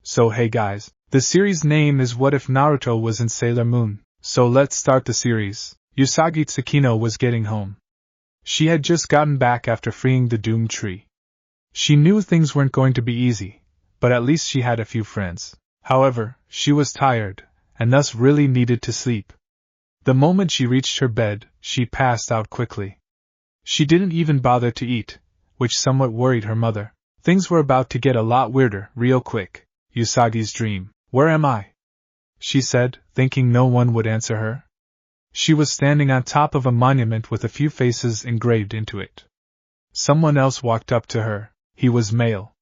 So hey guys, the series name is What If Naruto Was in Sailor Moon, so let's start the series. Usagi Tsukino was getting home. She had just gotten back after freeing the doomed tree. She knew things weren't going to be easy, but at least she had a few friends. However, she was tired, and thus really needed to sleep. The moment she reached her bed, she passed out quickly. She didn't even bother to eat, which somewhat worried her mother. Things were about to get a lot weirder, real quick. Usagi's dream. Where am I? She said, thinking no one would answer her. She was standing on top of a monument with a few faces engraved into it. Someone else walked up to her. He was male.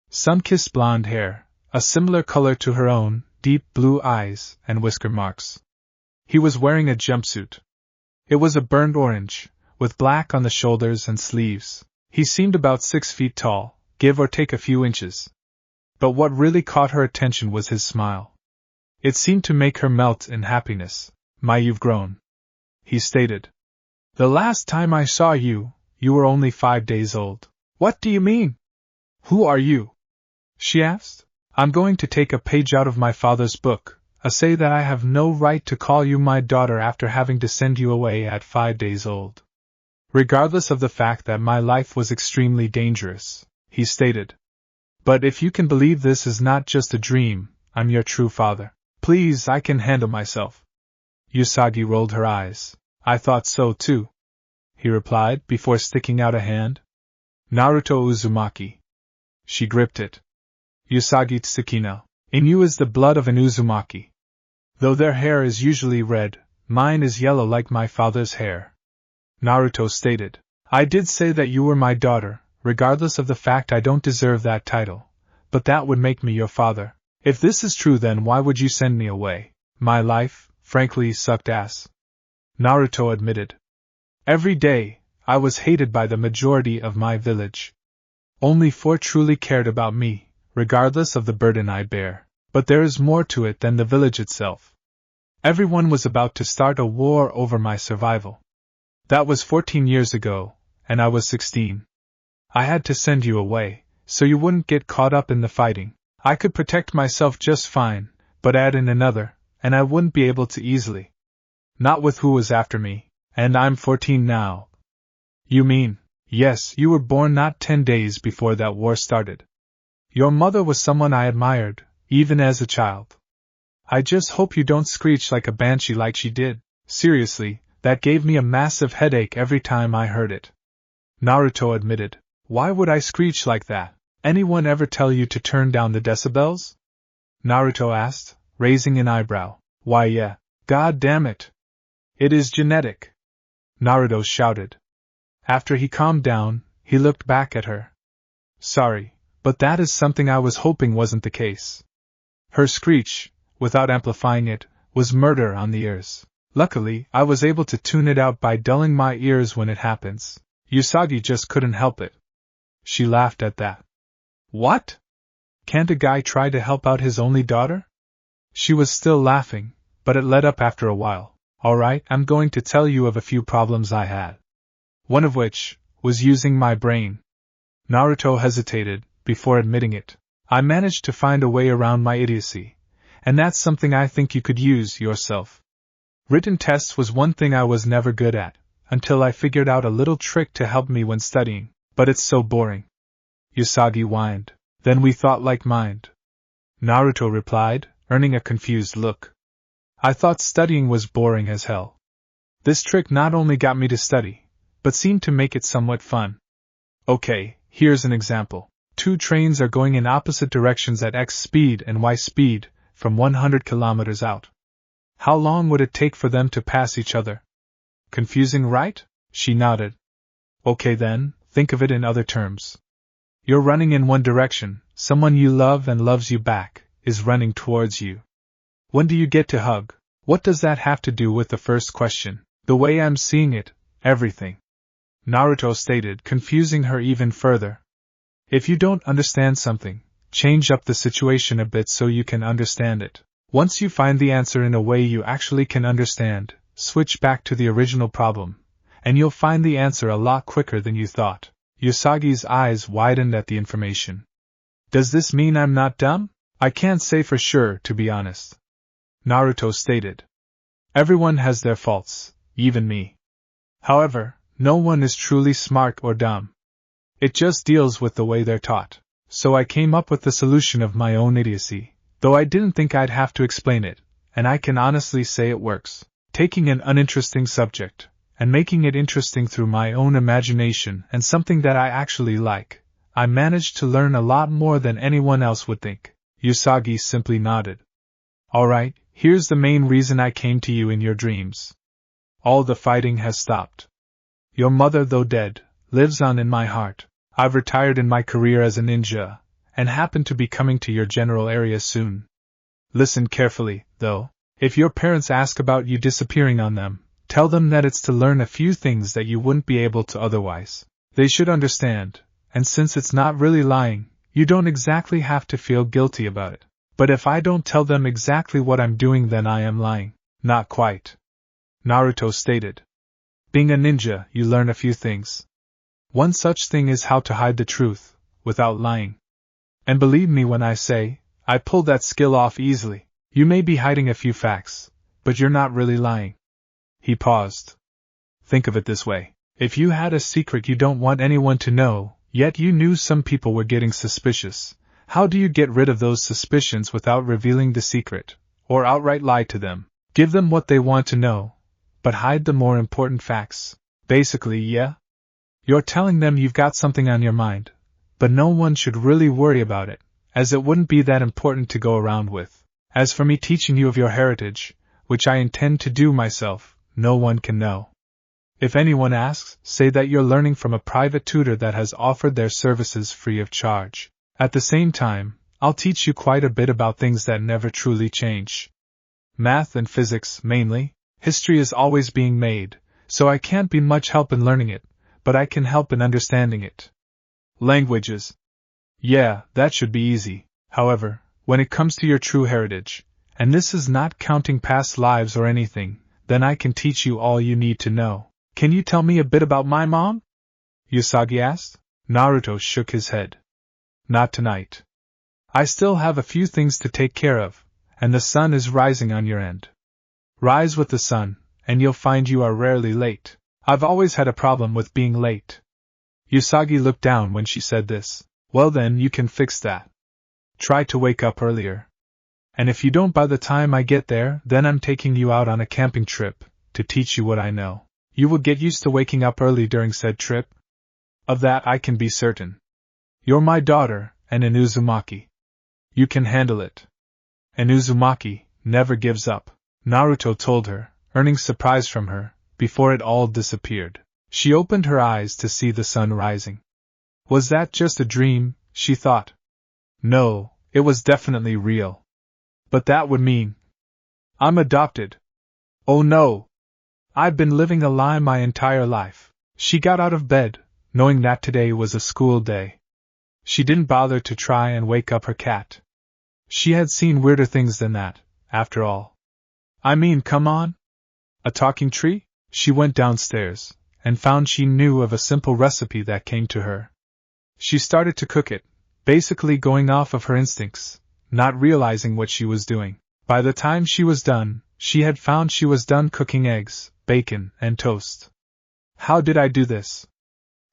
Sun-kissed blonde hair, a similar color to her own, deep blue eyes, and whisker marks. He was wearing a jumpsuit. It was a burnt orange, with black on the shoulders and sleeves. He seemed about 6 feet tall, give or take a few inches. But what really caught her attention was his smile. It seemed to make her melt in happiness. My, you've grown, he stated. The last time I saw you, you were only 5 days old. What do you mean? Who are you? She asked. I'm going to take a page out of my father's book, say that I have no right to call you my daughter after having to send you away at 5 days old. Regardless of the fact that my life was extremely dangerous, he stated. But if you can believe this is not just a dream, I'm your true father. Please, I can handle myself. Usagi rolled her eyes. I thought so too, he replied before sticking out a hand. Naruto Uzumaki. She gripped it. Usagi Tsukino. In you is the blood of an Uzumaki. Though their hair is usually red, mine is yellow like my father's hair. Naruto stated. I did say that you were my daughter, regardless of the fact I don't deserve that title, but that would make me your father. If this is true, then why would you send me away? My life, frankly, sucked ass. Naruto admitted. Every day, I was hated by the majority of my village. Only 4 truly cared about me, regardless of the burden I bear. But there is more to it than the village itself. Everyone was about to start a war over my survival. That was 14 years ago, and I was 16. I had to send you away, so you wouldn't get caught up in the fighting. I could protect myself just fine, but add in another, and I wouldn't be able to easily. Not with who was after me, and I'm 14 now. You mean, yes, you were born not 10 days before that war started. Your mother was someone I admired, even as a child. I just hope you don't screech like a banshee like she did. Seriously, that gave me a massive headache every time I heard it. Naruto admitted. Why would I screech like that? Anyone ever tell you to turn down the decibels? Naruto asked, raising an eyebrow. Why yeah, god damn it. It is genetic. Naruto shouted. After he calmed down, he looked back at her. Sorry, but that is something I was hoping wasn't the case. Her screech, without amplifying it, was murder on the ears. Luckily, I was able to tune it out by dulling my ears when it happens. Usagi just couldn't help it. She laughed at that. What? Can't a guy try to help out his only daughter? She was still laughing, but it let up after a while. Alright, I'm going to tell you of a few problems I had. One of which was using my brain. Naruto hesitated, before admitting it. I managed to find a way around my idiocy, and that's something I think you could use yourself. Written tests was one thing I was never good at, until I figured out a little trick to help me when studying, but it's so boring. Usagi whined. Then we thought like mind. Naruto replied, earning a confused look. I thought studying was boring as hell. This trick not only got me to study, but seemed to make it somewhat fun. Okay, here's an example. 2 trains are going in opposite directions at X speed and Y speed, from 100 kilometers out. How long would it take for them to pass each other? Confusing, right? She nodded. Okay then, think of it in other terms. You're running in one direction, someone you love and loves you back, is running towards you. When do you get to hug? What does that have to do with the first question? The way I'm seeing it, everything. Naruto stated, confusing her even further. If you don't understand something, change up the situation a bit so you can understand it. Once you find the answer in a way you actually can understand, switch back to the original problem, and you'll find the answer a lot quicker than you thought. Usagi's eyes widened at the information. Does this mean I'm not dumb? I can't say for sure, to be honest, Naruto stated. Everyone has their faults, even me. However, no one is truly smart or dumb. It just deals with the way they're taught. So I came up with the solution of my own idiocy, though I didn't think I'd have to explain it, and I can honestly say it works. Taking an uninteresting subject, and making it interesting through my own imagination and something that I actually like, I managed to learn a lot more than anyone else would think. Usagi simply nodded. Alright, here's the main reason I came to you in your dreams. All the fighting has stopped. Your mother, though dead, lives on in my heart. I've retired in my career as a ninja, and happen to be coming to your general area soon. Listen carefully, though. If your parents ask about you disappearing on them, tell them that it's to learn a few things that you wouldn't be able to otherwise. They should understand, and since it's not really lying, you don't exactly have to feel guilty about it. But if I don't tell them exactly what I'm doing, then I am lying. Not quite, Naruto stated. Being a ninja, you learn a few things. One such thing is how to hide the truth, without lying. And believe me when I say, I pulled that skill off easily. You may be hiding a few facts, but you're not really lying. He paused. Think of it this way. If you had a secret you don't want anyone to know, yet you knew some people were getting suspicious, how do you get rid of those suspicions without revealing the secret, or outright lie to them? Give them what they want to know, but hide the more important facts. Basically, yeah? You're telling them you've got something on your mind, but no one should really worry about it, as it wouldn't be that important to go around with. As for me teaching you of your heritage, which I intend to do myself, no one can know. If anyone asks, say that you're learning from a private tutor that has offered their services free of charge. At the same time, I'll teach you quite a bit about things that never truly change. Math and physics, mainly. History is always being made, so I can't be much help in learning it, but I can help in understanding it. Languages. Yeah, that should be easy. However, when it comes to your true heritage, and this is not counting past lives or anything, then I can teach you all you need to know. Can you tell me a bit about my mom? Usagi asked. Naruto shook his head. Not tonight. I still have a few things to take care of, and the sun is rising on your end. Rise with the sun, and you'll find you are rarely late. I've always had a problem with being late. Usagi looked down when she said this. Well then, you can fix that. Try to wake up earlier. And if you don't by the time I get there, then I'm taking you out on a camping trip, to teach you what I know. You will get used to waking up early during said trip. Of that I can be certain. You're my daughter, and an Uzumaki. You can handle it. An Uzumaki never gives up, Naruto told her, earning surprise from her, before it all disappeared. She opened her eyes to see the sun rising. Was that just a dream, she thought? No, it was definitely real. But that would mean I'm adopted. Oh no! I've been living a lie my entire life. She got out of bed, knowing that today was a school day. She didn't bother to try and wake up her cat. She had seen weirder things than that, after all. I mean, come on? A talking tree? She went downstairs, and found she knew of a simple recipe that came to her. She started to cook it, basically going off of her instincts, not realizing what she was doing. By the time she was done, she had found she was done cooking eggs, bacon, and toast. How did I do this?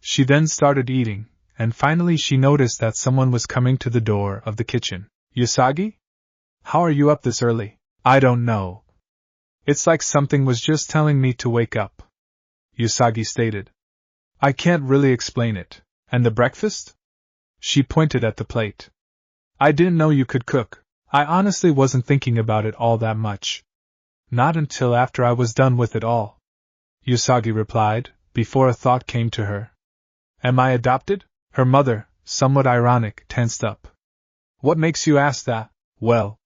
She then started eating, and finally she noticed that someone was coming to the door of the kitchen. Usagi? How are you up this early? I don't know. It's like something was just telling me to wake up, Usagi stated. I can't really explain it. And the breakfast? She pointed at the plate. I didn't know you could cook. I honestly wasn't thinking about it all that much. Not until after I was done with it all, Usagi replied, before a thought came to her. Am I adopted? Her mother, somewhat ironic, tensed up. What makes you ask that? Well,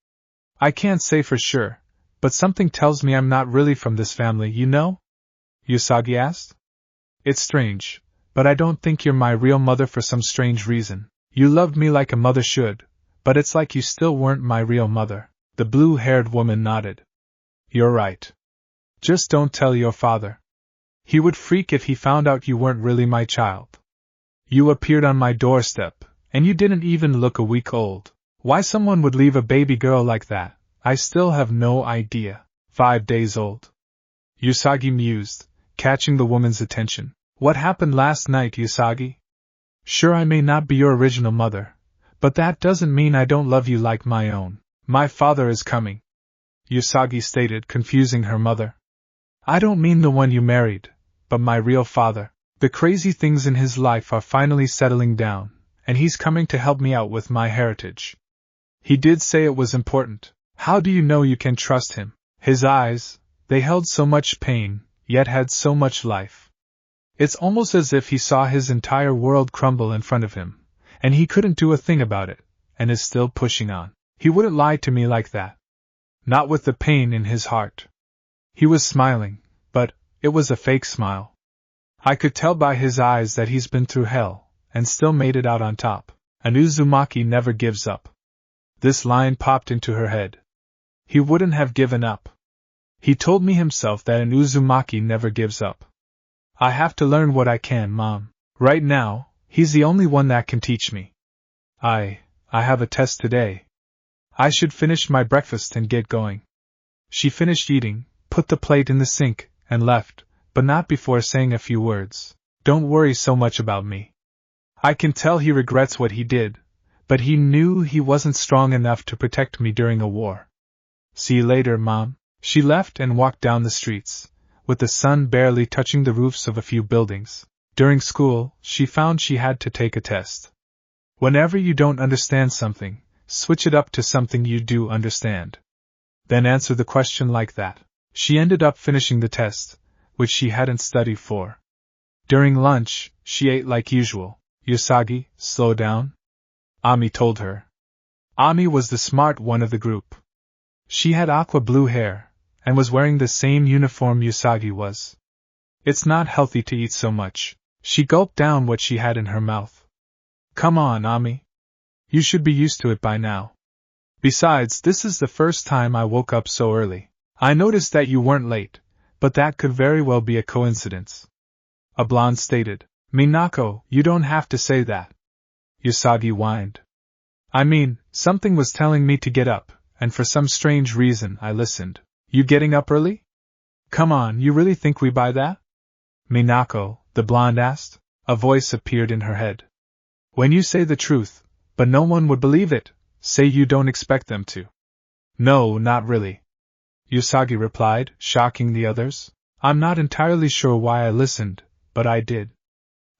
I can't say for sure, but something tells me I'm not really from this family, you know? Usagi asked. It's strange, but I don't think you're my real mother for some strange reason. You loved me like a mother should, but it's like you still weren't my real mother. The blue-haired woman nodded. You're right. Just don't tell your father. He would freak if he found out you weren't really my child. You appeared on my doorstep, and you didn't even look a week old. Why someone would leave a baby girl like that, I still have no idea. 5 days old. Usagi mused, catching the woman's attention. What happened last night, Usagi? Sure, I may not be your original mother, but that doesn't mean I don't love you like my own. My father is coming, Usagi stated, confusing her mother. I don't mean the one you married, but my real father. The crazy things in his life are finally settling down, and he's coming to help me out with my heritage. He did say it was important. How do you know you can trust him? His eyes, they held so much pain, yet had so much life. It's almost as if he saw his entire world crumble in front of him, and he couldn't do a thing about it, and is still pushing on. He wouldn't lie to me like that. Not with the pain in his heart. He was smiling, but it was a fake smile. I could tell by his eyes that he's been through hell, and still made it out on top. An Uzumaki never gives up. This line popped into her head. He wouldn't have given up. He told me himself that an Uzumaki never gives up. I have to learn what I can, Mom. Right now, he's the only one that can teach me. I have a test today. I should finish my breakfast and get going. She finished eating, put the plate in the sink, and left, but not before saying a few words. Don't worry so much about me. I can tell he regrets what he did, but he knew he wasn't strong enough to protect me during a war. See you later, Mom. She left and walked down the streets, with the sun barely touching the roofs of a few buildings. During school, she found she had to take a test. Whenever you don't understand something, switch it up to something you do understand. Then answer the question like that. She ended up finishing the test, which she hadn't studied for. During lunch, she ate like usual. Usagi, slow down, Ami told her. Ami was the smart one of the group. She had aqua blue hair, and was wearing the same uniform Usagi was. It's not healthy to eat so much. She gulped down what she had in her mouth. Come on, Ami. You should be used to it by now. Besides, this is the first time I woke up so early. I noticed that you weren't late, but that could very well be a coincidence. A blonde stated. Minako, you don't have to say that. Usagi whined. I mean, something was telling me to get up, and for some strange reason I listened. You getting up early? Come on, you really think we buy that? Minako, the blonde asked. A voice appeared in her head. When you say the truth, but no one would believe it, say you don't expect them to. No, not really. Usagi replied, shocking the others. I'm not entirely sure why I listened, but I did.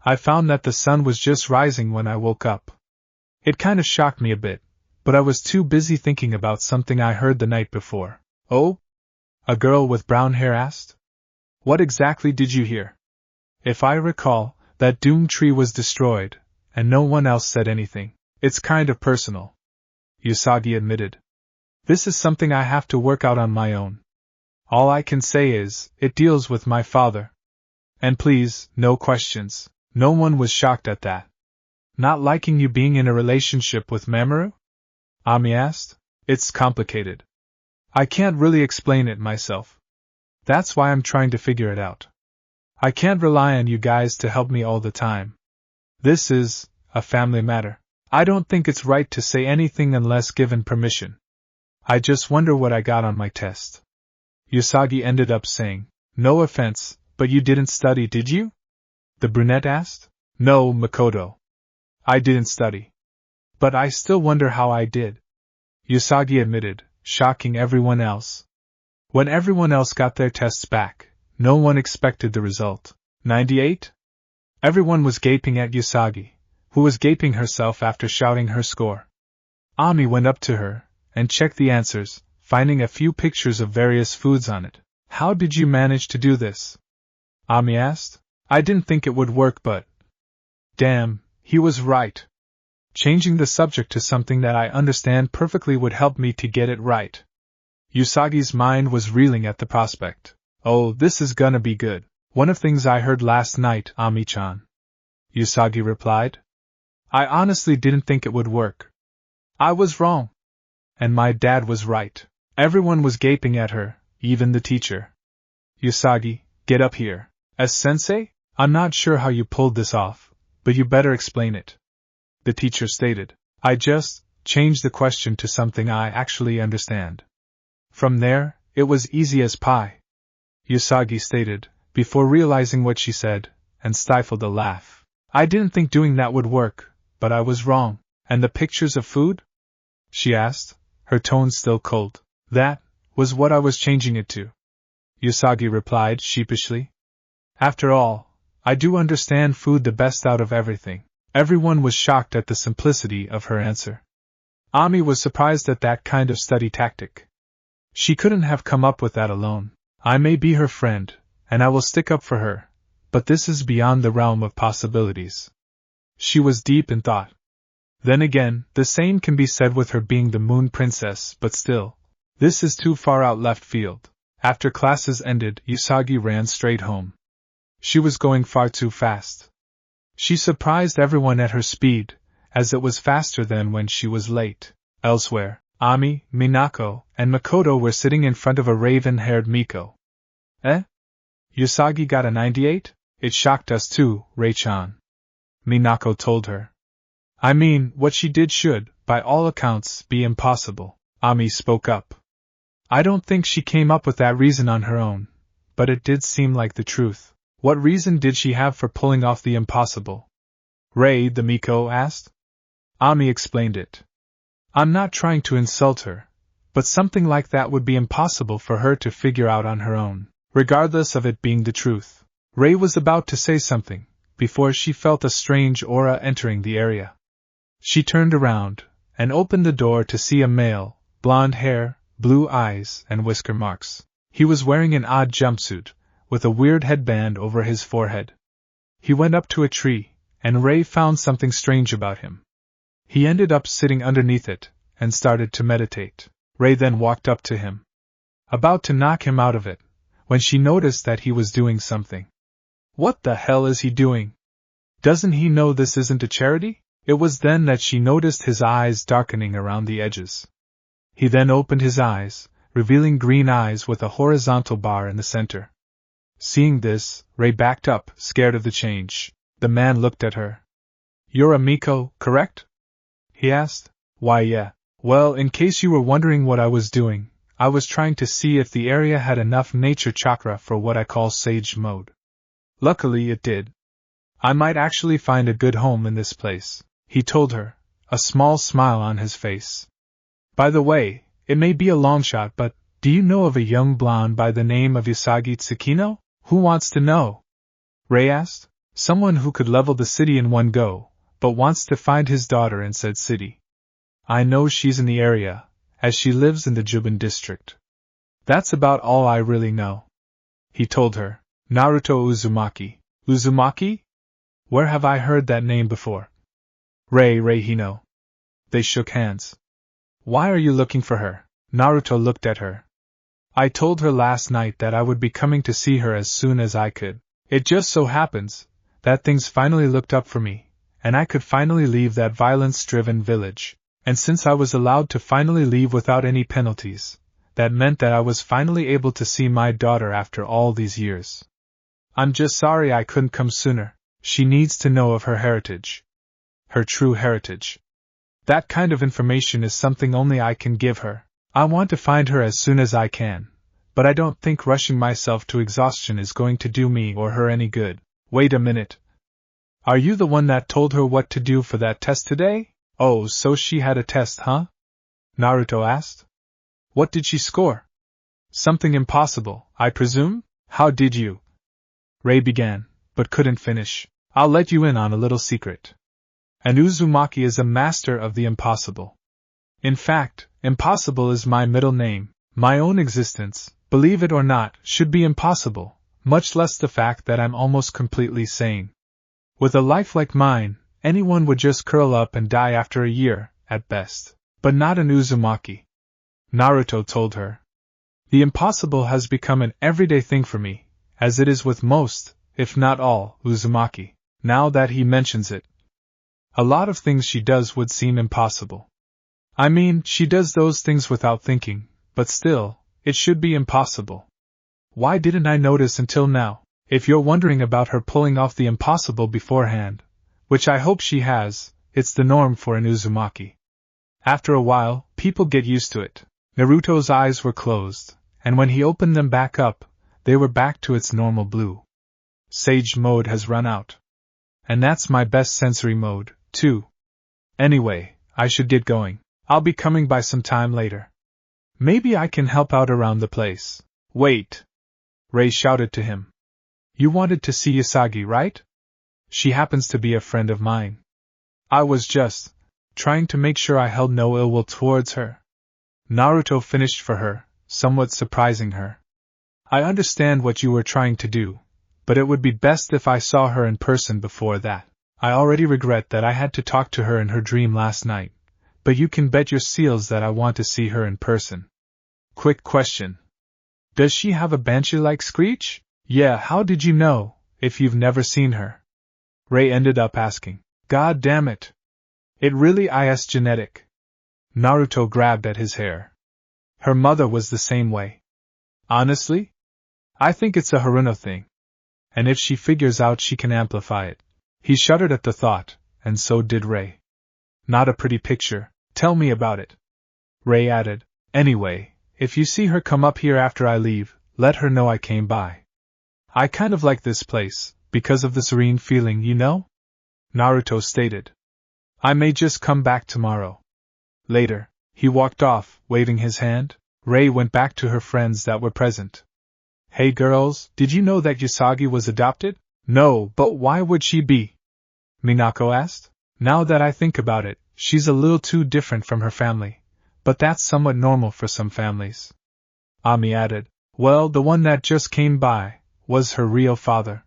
I found that the sun was just rising when I woke up. It kind of shocked me a bit, but I was too busy thinking about something I heard the night before. Oh? A girl with brown hair asked. What exactly did you hear? If I recall, that doom tree was destroyed, and no one else said anything. It's kind of personal, Usagi admitted. This is something I have to work out on my own. All I can say is, it deals with my father. And please, no questions. No one was shocked at that. Not liking you being in a relationship with Mamoru? Ami asked. It's complicated. I can't really explain it myself. That's why I'm trying to figure it out. I can't rely on you guys to help me all the time. This is a family matter. I don't think it's right to say anything unless given permission. I just wonder what I got on my test. Usagi ended up saying, no offense, but you didn't study, did you? The brunette asked. No, Makoto. I didn't study. But I still wonder how I did. Usagi admitted, shocking everyone else. When everyone else got their tests back, no one expected the result. 98? Everyone was gaping at Usagi, who was gaping herself after shouting her score. Ami went up to her and checked the answers, finding a few pictures of various foods on it. How did you manage to do this? Ami asked. I didn't think it would work, but... Damn, he was right. Changing the subject to something that I understand perfectly would help me to get it right. Usagi's mind was reeling at the prospect. Oh, this is gonna be good. One of things I heard last night, Ami-chan. Usagi replied. I honestly didn't think it would work. I was wrong. And my dad was right. Everyone was gaping at her, even the teacher. Usagi, get up here. As sensei? I'm not sure how you pulled this off, but you better explain it. The teacher stated. change the question to something I actually understand. From there, it was easy as pie, Usagi stated, before realizing what she said, and stifled a laugh. I didn't think doing that would work, but I was wrong. And the pictures of food? She asked, her tone still cold. That was what I was changing it to, Usagi replied sheepishly. After all, I do understand food the best out of everything. Everyone was shocked at the simplicity of her answer. Ami was surprised at that kind of study tactic. She couldn't have come up with that alone. I may be her friend, and I will stick up for her, but this is beyond the realm of possibilities. She was deep in thought. Then again, the same can be said with her being the Moon Princess, but still, this is too far out left field. After classes ended, Usagi ran straight home. She was going far too fast. She surprised everyone at her speed, as it was faster than when she was late. Elsewhere, Ami, Minako, and Makoto were sitting in front of a raven-haired Miko. Eh? Usagi got a 98? It shocked us too, Rei-chan. Minako told her. I mean, what she did should, by all accounts, be impossible, Ami spoke up. I don't think she came up with that reason on her own, but it did seem like the truth. What reason did she have for pulling off the impossible? Rei, the Miko asked. Ami explained it. I'm not trying to insult her, but something like that would be impossible for her to figure out on her own, regardless of it being the truth. Rei was about to say something, before she felt a strange aura entering the area. She turned around, and opened the door to see a male, blonde hair, blue eyes, and whisker marks. He was wearing an odd jumpsuit, with a weird headband over his forehead. He went up to a tree, and Rei found something strange about him. He ended up sitting underneath it, and started to meditate. Rei then walked up to him, about to knock him out of it, when she noticed that he was doing something. What the hell is he doing? Doesn't he know this isn't a charity? It was then that she noticed his eyes darkening around the edges. He then opened his eyes, revealing green eyes with a horizontal bar in the center. Seeing this, Rei backed up, scared of the change. The man looked at her. You're a Miko, correct? He asked. Why, yeah. Well, in case you were wondering what I was doing, I was trying to see if the area had enough nature chakra for what I call sage mode. Luckily it did. I might actually find a good home in this place, he told her, a small smile on his face. By the way, it may be a long shot, but do you know of a young blonde by the name of Usagi Tsukino? Who wants to know? Rei asked. Someone who could level the city in one go, but wants to find his daughter in said city. I know she's in the area, as she lives in the Juban district. That's about all I really know, he told her. Naruto Uzumaki. Uzumaki? Where have I heard that name before? Rei Hino. They shook hands. Why are you looking for her? Naruto looked at her. I told her last night that I would be coming to see her as soon as I could. It just so happens that things finally looked up for me, and I could finally leave that violence-driven village. And since I was allowed to finally leave without any penalties, that meant that I was finally able to see my daughter after all these years. I'm just sorry I couldn't come sooner. She needs to know of her heritage. Her true heritage. That kind of information is something only I can give her. I want to find her as soon as I can, but I don't think rushing myself to exhaustion is going to do me or her any good. Wait a minute. Are you the one that told her what to do for that test today? Oh, so she had a test, huh? Naruto asked. What did she score? Something impossible, I presume? How did you? Rei began, but couldn't finish. I'll let you in on a little secret. And Uzumaki is a master of the impossible. In fact, impossible is my middle name. My own existence, believe it or not, should be impossible, much less the fact that I'm almost completely sane. With a life like mine, anyone would just curl up and die after a year, at best. But not an Uzumaki. Naruto told her. The impossible has become an everyday thing for me, as it is with most, if not all, Uzumaki. Now that he mentions it, a lot of things she does would seem impossible. I mean, she does those things without thinking, but still, it should be impossible. Why didn't I notice until now? If you're wondering about her pulling off the impossible beforehand, which I hope she has, it's the norm for an Uzumaki. After a while, people get used to it. Naruto's eyes were closed, and when he opened them back up, they were back to its normal blue. Sage mode has run out. And that's my best sensory mode, too. Anyway, I should get going. I'll be coming by some time later. Maybe I can help out around the place. Wait! Ray shouted to him. You wanted to see Usagi, right? She happens to be a friend of mine. I was just trying to make sure I held no ill will towards her. Naruto finished for her, somewhat surprising her. I understand what you were trying to do, but it would be best if I saw her in person before that. I already regret that I had to talk to her in her dream last night, but you can bet your seals that I want to see her in person. Quick question. Does she have a banshee-like screech? Yeah, how did you know, if you've never seen her? Ray ended up asking. God damn it. It really is genetic. Naruto grabbed at his hair. Her mother was the same way. Honestly? I think it's a Haruno thing. And if she figures out she can amplify it. He shuddered at the thought, and so did Ray. Not a pretty picture, tell me about it. Ray added, anyway, if you see her come up here after I leave, let her know I came by. I kind of like this place, because of the serene feeling, you know? Naruto stated. I may just come back tomorrow. Later, he walked off, waving his hand. Ray went back to her friends that were present. Hey girls, did you know that Usagi was adopted? No, but why would she be? Minako asked. Now that I think about it, she's a little too different from her family, but that's somewhat normal for some families. Ami added, well, the one that just came by was her real father.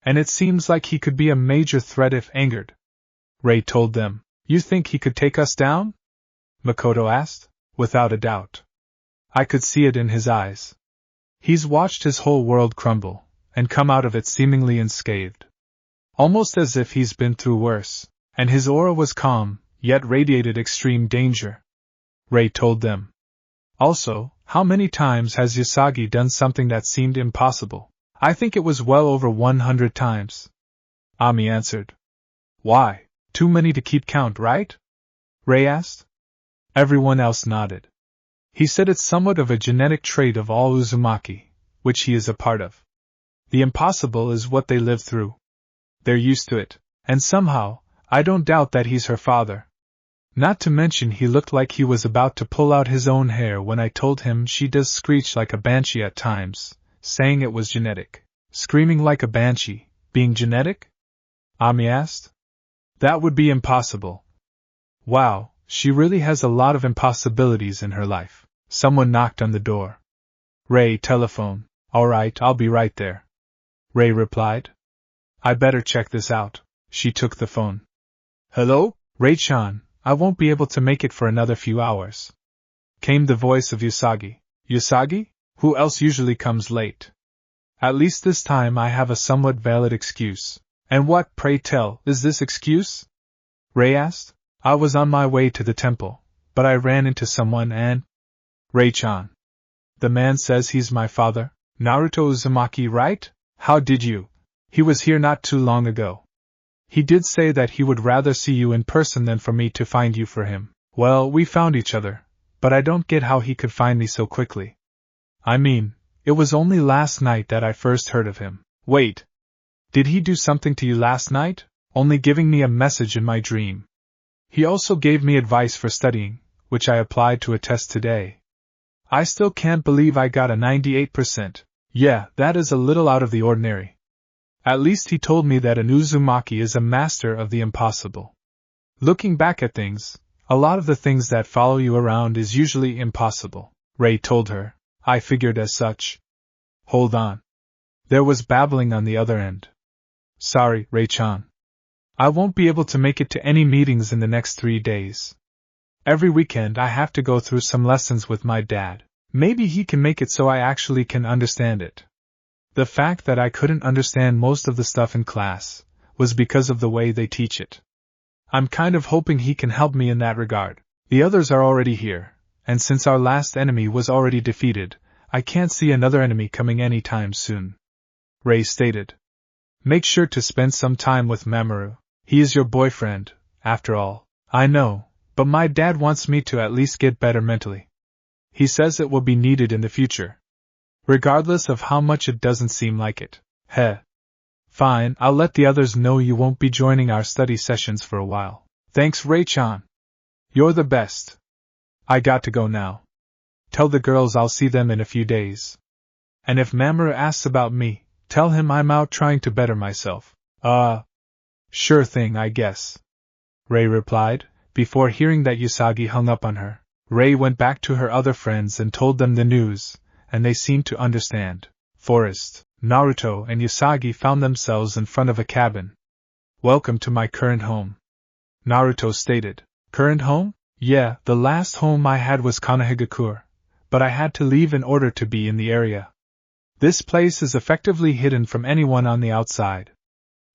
And it seems like he could be a major threat if angered. Ray told them, you think he could take us down? Makoto asked. Without a doubt. I could see it in his eyes. He's watched his whole world crumble, and come out of it seemingly unscathed. Almost as if he's been through worse, and his aura was calm, yet radiated extreme danger. Ray told them. Also, how many times has Usagi done something that seemed impossible? I think it was well over 100 times. Ami answered. Why? Too many to keep count, right? Ray asked. Everyone else nodded. He said it's somewhat of a genetic trait of all Uzumaki, which he is a part of. The impossible is what they live through. They're used to it, and somehow, I don't doubt that he's her father. Not to mention he looked like he was about to pull out his own hair when I told him she does screech like a banshee at times, saying it was genetic. Screaming like a banshee, being genetic? Ami asked. That would be impossible. Wow, she really has a lot of impossibilities in her life. Someone knocked on the door. Ray, telephone. All right, I'll be right there. Ray replied. I better check this out. She took the phone. Hello? Ray-chan, I won't be able to make it for another few hours. Came the voice of Usagi. Usagi? Who else usually comes late? At least this time I have a somewhat valid excuse. And what, pray tell, is this excuse? Ray asked. I was on my way to the temple, but I ran into someone and… Ray-chan. The man says he's my father, Naruto Uzumaki, right? How did you? He was here not too long ago. He did say that he would rather see you in person than for me to find you for him. Well, we found each other, but I don't get how he could find me so quickly. I mean, it was only last night that I first heard of him. Wait. Did he do something to you last night? Only giving me a message in my dream. He also gave me advice for studying, which I applied to a test today. I still can't believe I got a 98%. Yeah, that is a little out of the ordinary. At least he told me that an Uzumaki is a master of the impossible. Looking back at things, a lot of the things that follow you around is usually impossible, Ray told her. I figured as such. Hold on. There was babbling on the other end. Sorry, Ray-chan. I won't be able to make it to any meetings in the next 3 days. Every weekend I have to go through some lessons with my dad. Maybe he can make it so I actually can understand it. The fact that I couldn't understand most of the stuff in class was because of the way they teach it. I'm kind of hoping he can help me in that regard. The others are already here, and since our last enemy was already defeated, I can't see another enemy coming anytime soon. Ray stated. Make sure to spend some time with Mamoru. He is your boyfriend, after all. I know, but my dad wants me to at least get better mentally. He says it will be needed in the future. Regardless of how much it doesn't seem like it. Heh. Fine, I'll let the others know you won't be joining our study sessions for a while. Thanks, Ray-chan. You're the best. I got to go now. Tell the girls I'll see them in a few days. And if Mamoru asks about me, tell him I'm out trying to better myself. Sure thing, I guess. Ray replied, before hearing that Usagi hung up on her. Ray went back to her other friends and told them the news, and they seemed to understand. Forest, Naruto, and Usagi found themselves in front of a cabin. Welcome to my current home, Naruto stated. Current home? Yeah, the last home I had was Kanahigakure, but I had to leave in order to be in the area. This place is effectively hidden from anyone on the outside.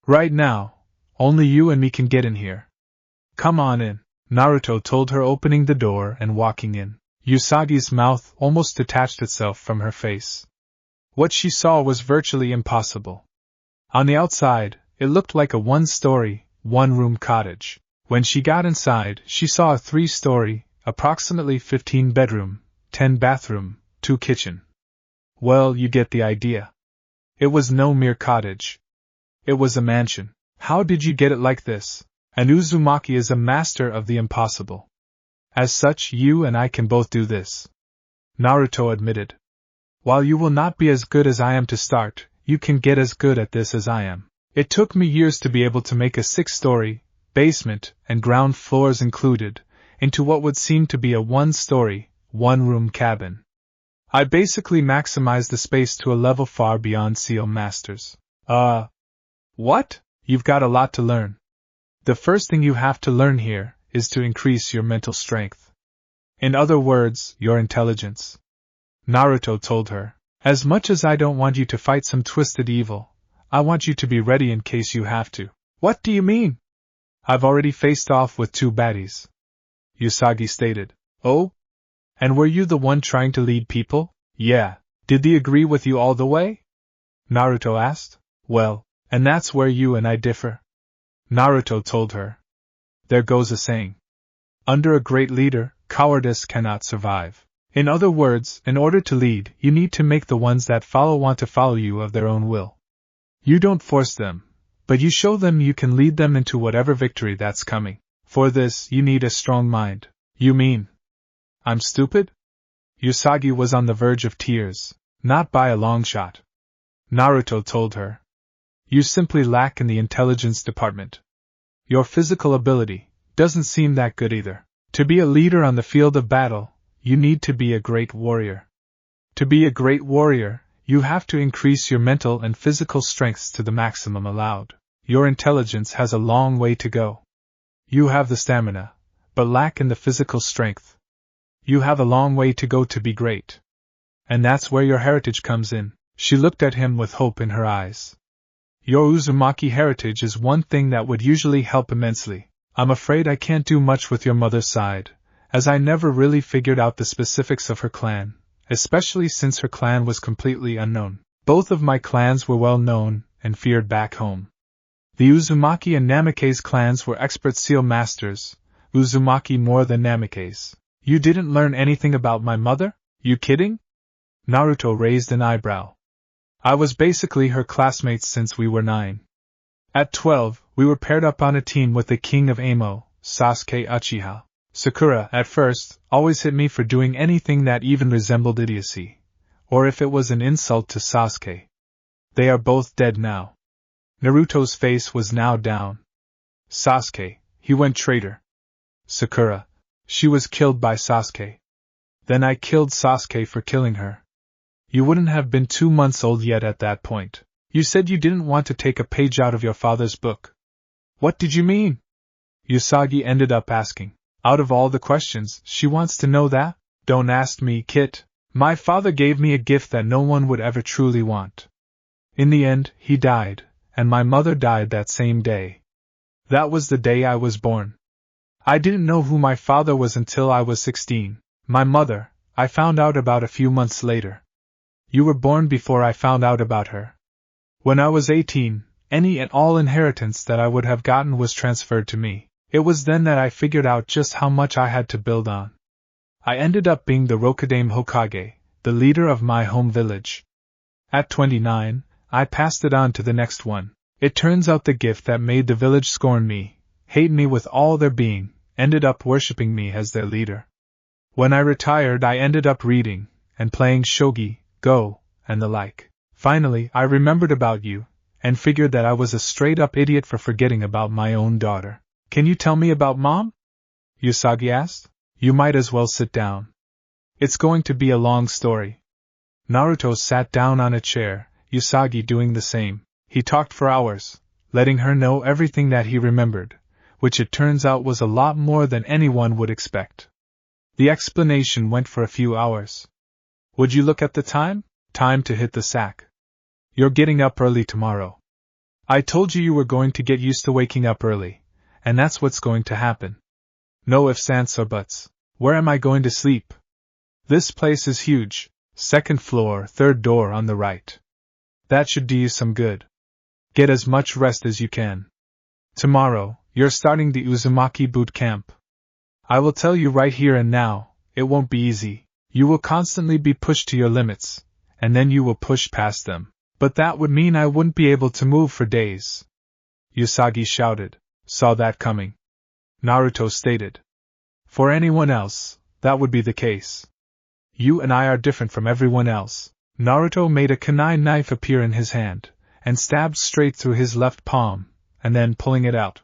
Right now, only you and me can get in here. Come on in, Naruto told her, opening the door and walking in. Usagi's mouth almost detached itself from her face. What she saw was virtually impossible. On the outside, it looked like a one-story, one-room cottage. When she got inside, she saw a 3-story, approximately 15-bedroom, 10-bathroom, 2-kitchen. Well, you get the idea. It was no mere cottage. It was a mansion. How did you get it like this? And Uzumaki is a master of the impossible. As such, you and I can both do this, Naruto admitted. While you will not be as good as I am to start, you can get as good at this as I am. It took me years to be able to make a 6-story, basement and ground floors included, into what would seem to be a 1-story, 1-room cabin. I basically maximized the space to a level far beyond seal masters. What? You've got a lot to learn. The first thing you have to learn here is to increase your mental strength. In other words, your intelligence. Naruto told her. As much as I don't want you to fight some twisted evil, I want you to be ready in case you have to. What do you mean? I've already faced off with 2 baddies, Usagi stated. Oh? And were you the one trying to lead people? Yeah. Did they agree with you all the way? Naruto asked. Well, and that's where you and I differ, Naruto told her. There goes a saying. Under a great leader, cowardice cannot survive. In other words, in order to lead, you need to make the ones that follow want to follow you of their own will. You don't force them, but you show them you can lead them into whatever victory that's coming. For this, you need a strong mind. You mean I'm stupid? Usagi was on the verge of tears. Not by a long shot, Naruto told her. You simply lack in the intelligence department. Your physical ability doesn't seem that good either. To be a leader on the field of battle, you need to be a great warrior. To be a great warrior, you have to increase your mental and physical strengths to the maximum allowed. Your intelligence has a long way to go. You have the stamina, but lack in the physical strength. You have a long way to go to be great. And that's where your heritage comes in. She looked at him with hope in her eyes. Your Uzumaki heritage is one thing that would usually help immensely. I'm afraid I can't do much with your mother's side, as I never really figured out the specifics of her clan, especially since her clan was completely unknown. Both of my clans were well known and feared back home. The Uzumaki and Namikaze clans were expert seal masters, Uzumaki more than Namikaze. You didn't learn anything about my mother? You kidding? Naruto raised an eyebrow. I was basically her classmates since we were 9. At 12, we were paired up on a team with the king of Amo, Sasuke Uchiha. Sakura, at first, always hit me for doing anything that even resembled idiocy, or if it was an insult to Sasuke. They are both dead now. Naruto's face was now down. Sasuke, he went traitor. Sakura, she was killed by Sasuke. Then I killed Sasuke for killing her. You wouldn't have been 2 months old yet at that point. You said you didn't want to take a page out of your father's book. What did you mean? Usagi ended up asking. Out of all the questions, she wants to know that? Don't ask me, Kit. My father gave me a gift that no one would ever truly want. In the end, he died, and my mother died that same day. That was the day I was born. I didn't know who my father was until I was 16. My mother, I found out about a few months later. You were born before I found out about her. When I was 18, any and all inheritance that I would have gotten was transferred to me. It was then that I figured out just how much I had to build on. I ended up being the Rokudame Hokage, the leader of my home village. At 29, I passed it on to the next one. It turns out the gift that made the village scorn me, hate me with all their being, ended up worshipping me as their leader. When I retired, I ended up reading, and playing shogi, go, and the like. Finally, I remembered about you, and figured that I was a straight-up idiot for forgetting about my own daughter. Can you tell me about Mom? Usagi asked. You might as well sit down. It's going to be a long story. Naruto sat down on a chair, Usagi doing the same. He talked for hours, letting her know everything that he remembered, which it turns out was a lot more than anyone would expect. The explanation went for a few hours. Would you look at the time? Time to hit the sack. You're getting up early tomorrow. I told you were going to get used to waking up early, and that's what's going to happen. No ifs, ands, or buts. Where am I going to sleep? This place is huge. 2nd floor, 3rd door on the right. That should do you some good. Get as much rest as you can. Tomorrow, you're starting the Uzumaki boot camp. I will tell you right here and now, it won't be easy. You will constantly be pushed to your limits, and then you will push past them. But that would mean I wouldn't be able to move for days. Usagi shouted. Saw that coming. Naruto stated. For anyone else, that would be the case. You and I are different from everyone else. Naruto made a kunai knife appear in his hand, and stabbed straight through his left palm, and then pulling it out.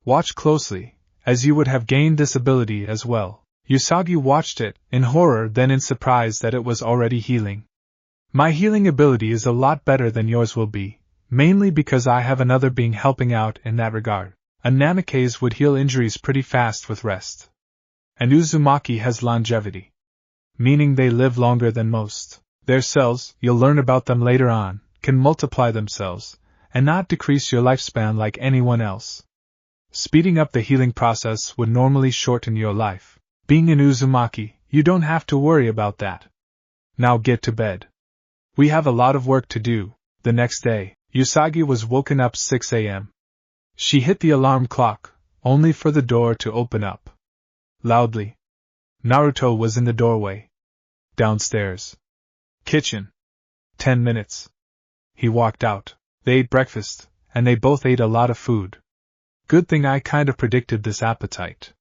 Watch closely, as you would have gained this ability as well. Usagi watched it, in horror then in surprise that it was already healing. My healing ability is a lot better than yours will be, mainly because I have another being helping out in that regard. A Namikaze would heal injuries pretty fast with rest. And Uzumaki has longevity, meaning they live longer than most. Their cells, you'll learn about them later on, can multiply themselves, and not decrease your lifespan like anyone else. Speeding up the healing process would normally shorten your life. Being an Uzumaki, you don't have to worry about that. Now get to bed. We have a lot of work to do. The next day, Usagi was woken up 6 a.m. She hit the alarm clock, only for the door to open up. Loudly. Naruto was in the doorway. Downstairs. Kitchen. 10 minutes. He walked out. They ate breakfast, and they both ate a lot of food. Good thing I kind of predicted this appetite.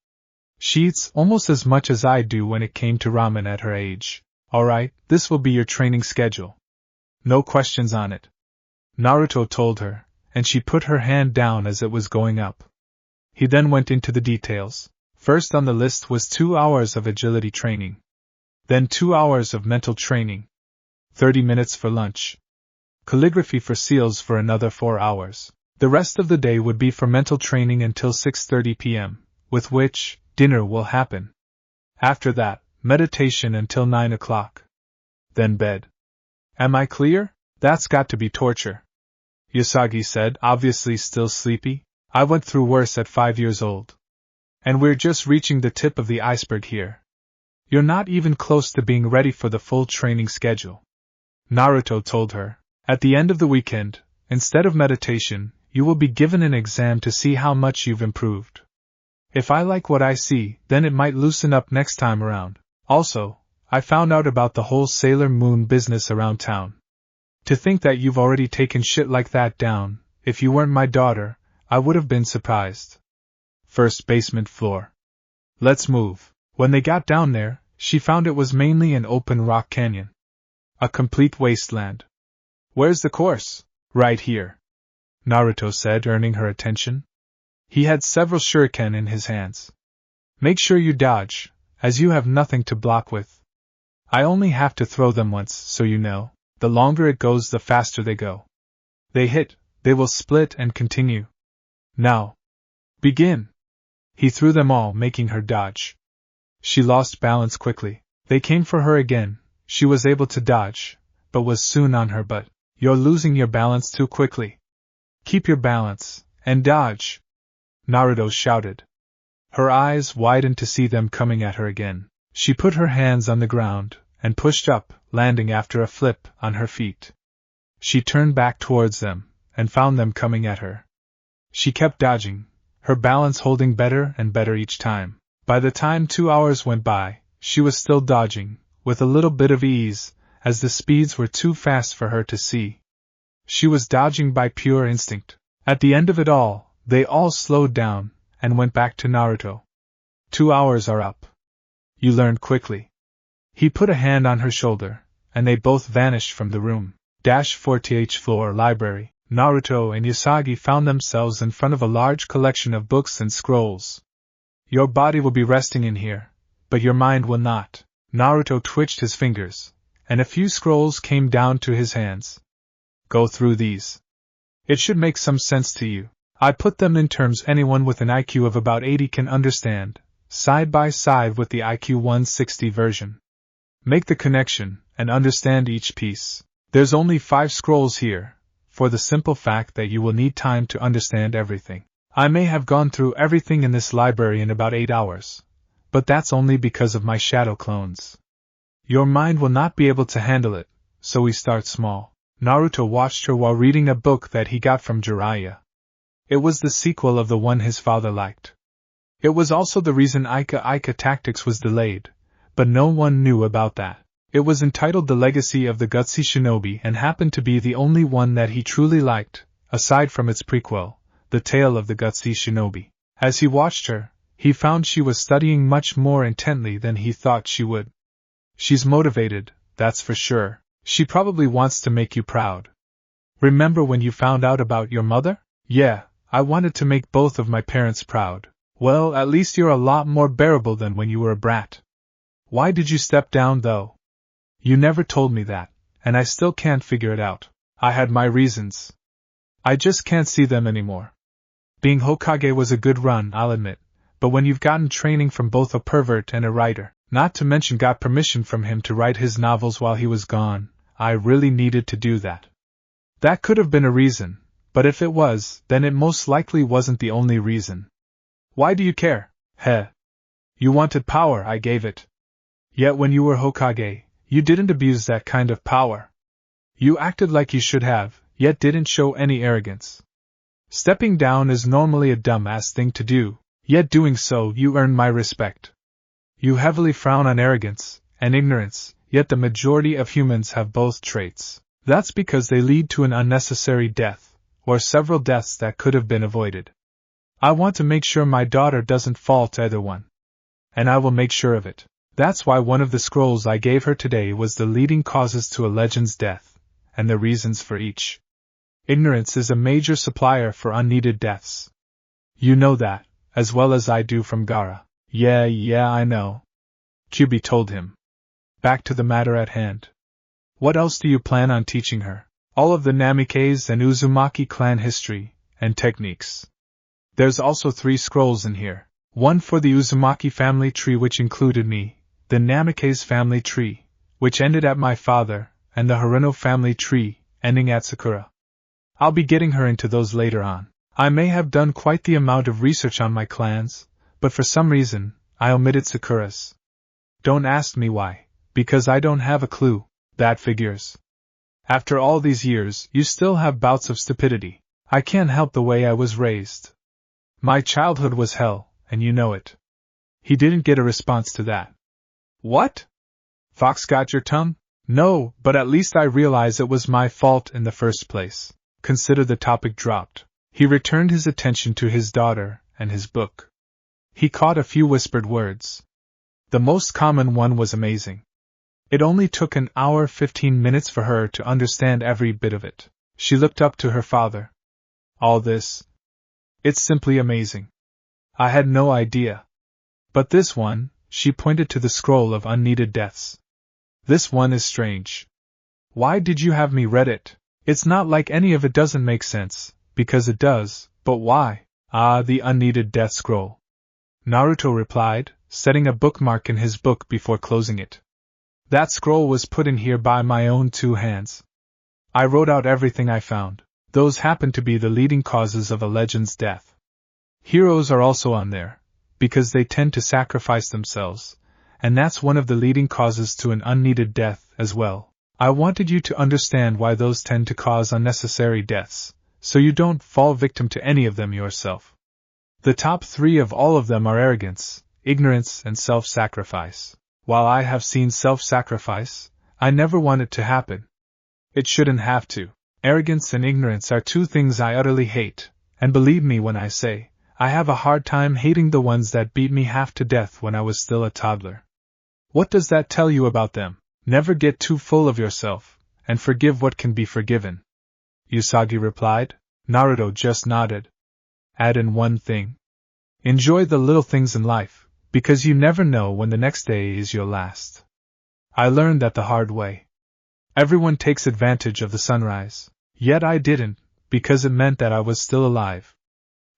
She eats almost as much as I do when it came to ramen at her age. Alright, this will be your training schedule. No questions on it. Naruto told her, and she put her hand down as it was going up. He then went into the details. First on the list was 2 hours of agility training. Then 2 hours of mental training. 30 minutes for lunch. Calligraphy for seals for another 4 hours. The rest of the day would be for mental training until 6:30 p.m., with which, dinner will happen. After that, meditation until 9 o'clock. Then bed. Am I clear? That's got to be torture. Usagi said, obviously still sleepy. I went through worse at 5 years old. And we're just reaching the tip of the iceberg here. You're not even close to being ready for the full training schedule. Naruto told her. At the end of the weekend, instead of meditation, you will be given an exam to see how much you've improved. If I like what I see, then it might loosen up next time around. Also, I found out about the whole Sailor Moon business around town. To think that you've already taken shit like that down, if you weren't my daughter, I would have been surprised. First basement floor. Let's move. When they got down there, she found it was mainly an open rock canyon. A complete wasteland. Where's the course? Right here. Naruto said, earning her attention. He had several shuriken in his hands. Make sure you dodge, as you have nothing to block with. I only have to throw them once, so you know. The longer it goes, the faster they go. They hit, they will split and continue. Now. Begin. He threw them all, making her dodge. She lost balance quickly. They came for her again. She was able to dodge, but was soon on her butt. You're losing your balance too quickly. Keep your balance, and dodge. Naruto shouted. Her eyes widened to see them coming at her again. She put her hands on the ground, and pushed up, landing after a flip on her feet. She turned back towards them, and found them coming at her. She kept dodging, her balance holding better and better each time. By the time 2 hours went by, she was still dodging, with a little bit of ease, as the speeds were too fast for her to see. She was dodging by pure instinct. At the end of it all, they all slowed down, and went back to Naruto. 2 hours are up. You learned quickly. He put a hand on her shoulder, and they both vanished from the room. 4th floor library. Naruto and Usagi found themselves in front of a large collection of books and scrolls. Your body will be resting in here, but your mind will not. Naruto twitched his fingers, and a few scrolls came down to his hands. Go through these. It should make some sense to you. I put them in terms anyone with an IQ of about 80 can understand, side by side with the IQ 160 version. Make the connection, and understand each piece. There's only 5 scrolls here, for the simple fact that you will need time to understand everything. I may have gone through everything in this library in about 8 hours, but that's only because of my shadow clones. Your mind will not be able to handle it, so we start small. Naruto watched her while reading a book that he got from Jiraiya. It was the sequel of the one his father liked. It was also the reason Ika Tactics was delayed, but no one knew about that. It was entitled The Legacy of the Gutsy Shinobi and happened to be the only one that he truly liked, aside from its prequel, The Tale of the Gutsy Shinobi. As he watched her, he found she was studying much more intently than he thought she would. She's motivated, that's for sure. She probably wants to make you proud. Remember when you found out about your mother? Yeah, I wanted to make both of my parents proud. Well, at least you're a lot more bearable than when you were a brat. Why did you step down, though? You never told me that, and I still can't figure it out. I had my reasons. I just can't see them anymore. Being Hokage was a good run, I'll admit, but when you've gotten training from both a pervert and a writer, not to mention got permission from him to write his novels while he was gone, I really needed to do that. That could have been a reason, but if it was, then it most likely wasn't the only reason. Why do you care? Heh. You wanted power, I gave it. Yet when you were Hokage, you didn't abuse that kind of power. You acted like you should have, yet didn't show any arrogance. Stepping down is normally a dumbass thing to do, yet doing so you earn my respect. You heavily frown on arrogance and ignorance, yet the majority of humans have both traits. That's because they lead to an unnecessary death, or several deaths that could have been avoided. I want to make sure my daughter doesn't fall to either one. And I will make sure of it. That's why one of the scrolls I gave her today was the leading causes to a legend's death, and the reasons for each. Ignorance is a major supplier for unneeded deaths. You know that, as well as I do from Gaara. Yeah, I know. Kyubi told him. Back to the matter at hand. What else do you plan on teaching her? All of the Namikaze and Uzumaki clan history, and techniques. There's also 3 scrolls in here. One for the Uzumaki family tree which included me, the Namikaze family tree, which ended at my father, and the Haruno family tree, ending at Sakura. I'll be getting her into those later on. I may have done quite the amount of research on my clans, but for some reason, I omitted Sakura's. Don't ask me why, because I don't have a clue. That figures. After all these years, you still have bouts of stupidity. I can't help the way I was raised. My childhood was hell, and you know it. He didn't get a response to that. What? Fox got your tongue? No, but at least I realize it was my fault in the first place. Consider the topic dropped. He returned his attention to his daughter and his book. He caught a few whispered words. The most common one was amazing. It only took an hour 15 minutes for her to understand every bit of it. She looked up to her father. All this? It's simply amazing. I had no idea. But this one, she pointed to the scroll of unneeded deaths. This one is strange. Why did you have me read it? It's not like any of it doesn't make sense, because it does, but why? Ah, the unneeded death scroll. Naruto replied, setting a bookmark in his book before closing it. That scroll was put in here by my own 2 hands. I wrote out everything I found. Those happen to be the leading causes of a legend's death. Heroes are also on there, because they tend to sacrifice themselves, and that's one of the leading causes to an unneeded death as well. I wanted you to understand why those tend to cause unnecessary deaths, so you don't fall victim to any of them yourself. The top three of all of them are arrogance, ignorance, and self-sacrifice. While I have seen self-sacrifice, I never want it to happen. It shouldn't have to. Arrogance and ignorance are two things I utterly hate, and believe me when I say, I have a hard time hating the ones that beat me half to death when I was still a toddler. What does that tell you about them? Never get too full of yourself, and forgive what can be forgiven. Usagi replied. Naruto just nodded. Add in one thing. Enjoy the little things in life, because you never know when the next day is your last. I learned that the hard way. Everyone takes advantage of the sunrise, yet I didn't, because it meant that I was still alive.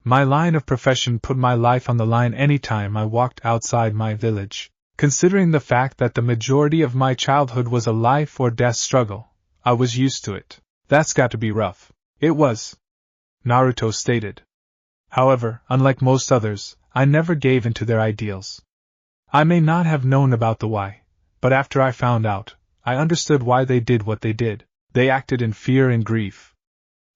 My line of profession put my life on the line any time I walked outside my village. Considering the fact that the majority of my childhood was a life or death struggle, I was used to it. That's got to be rough. It was, Naruto stated. However, unlike most others, I never gave in to their ideals. I may not have known about the why, but after I found out, I understood why they did what they did. They acted in fear and grief.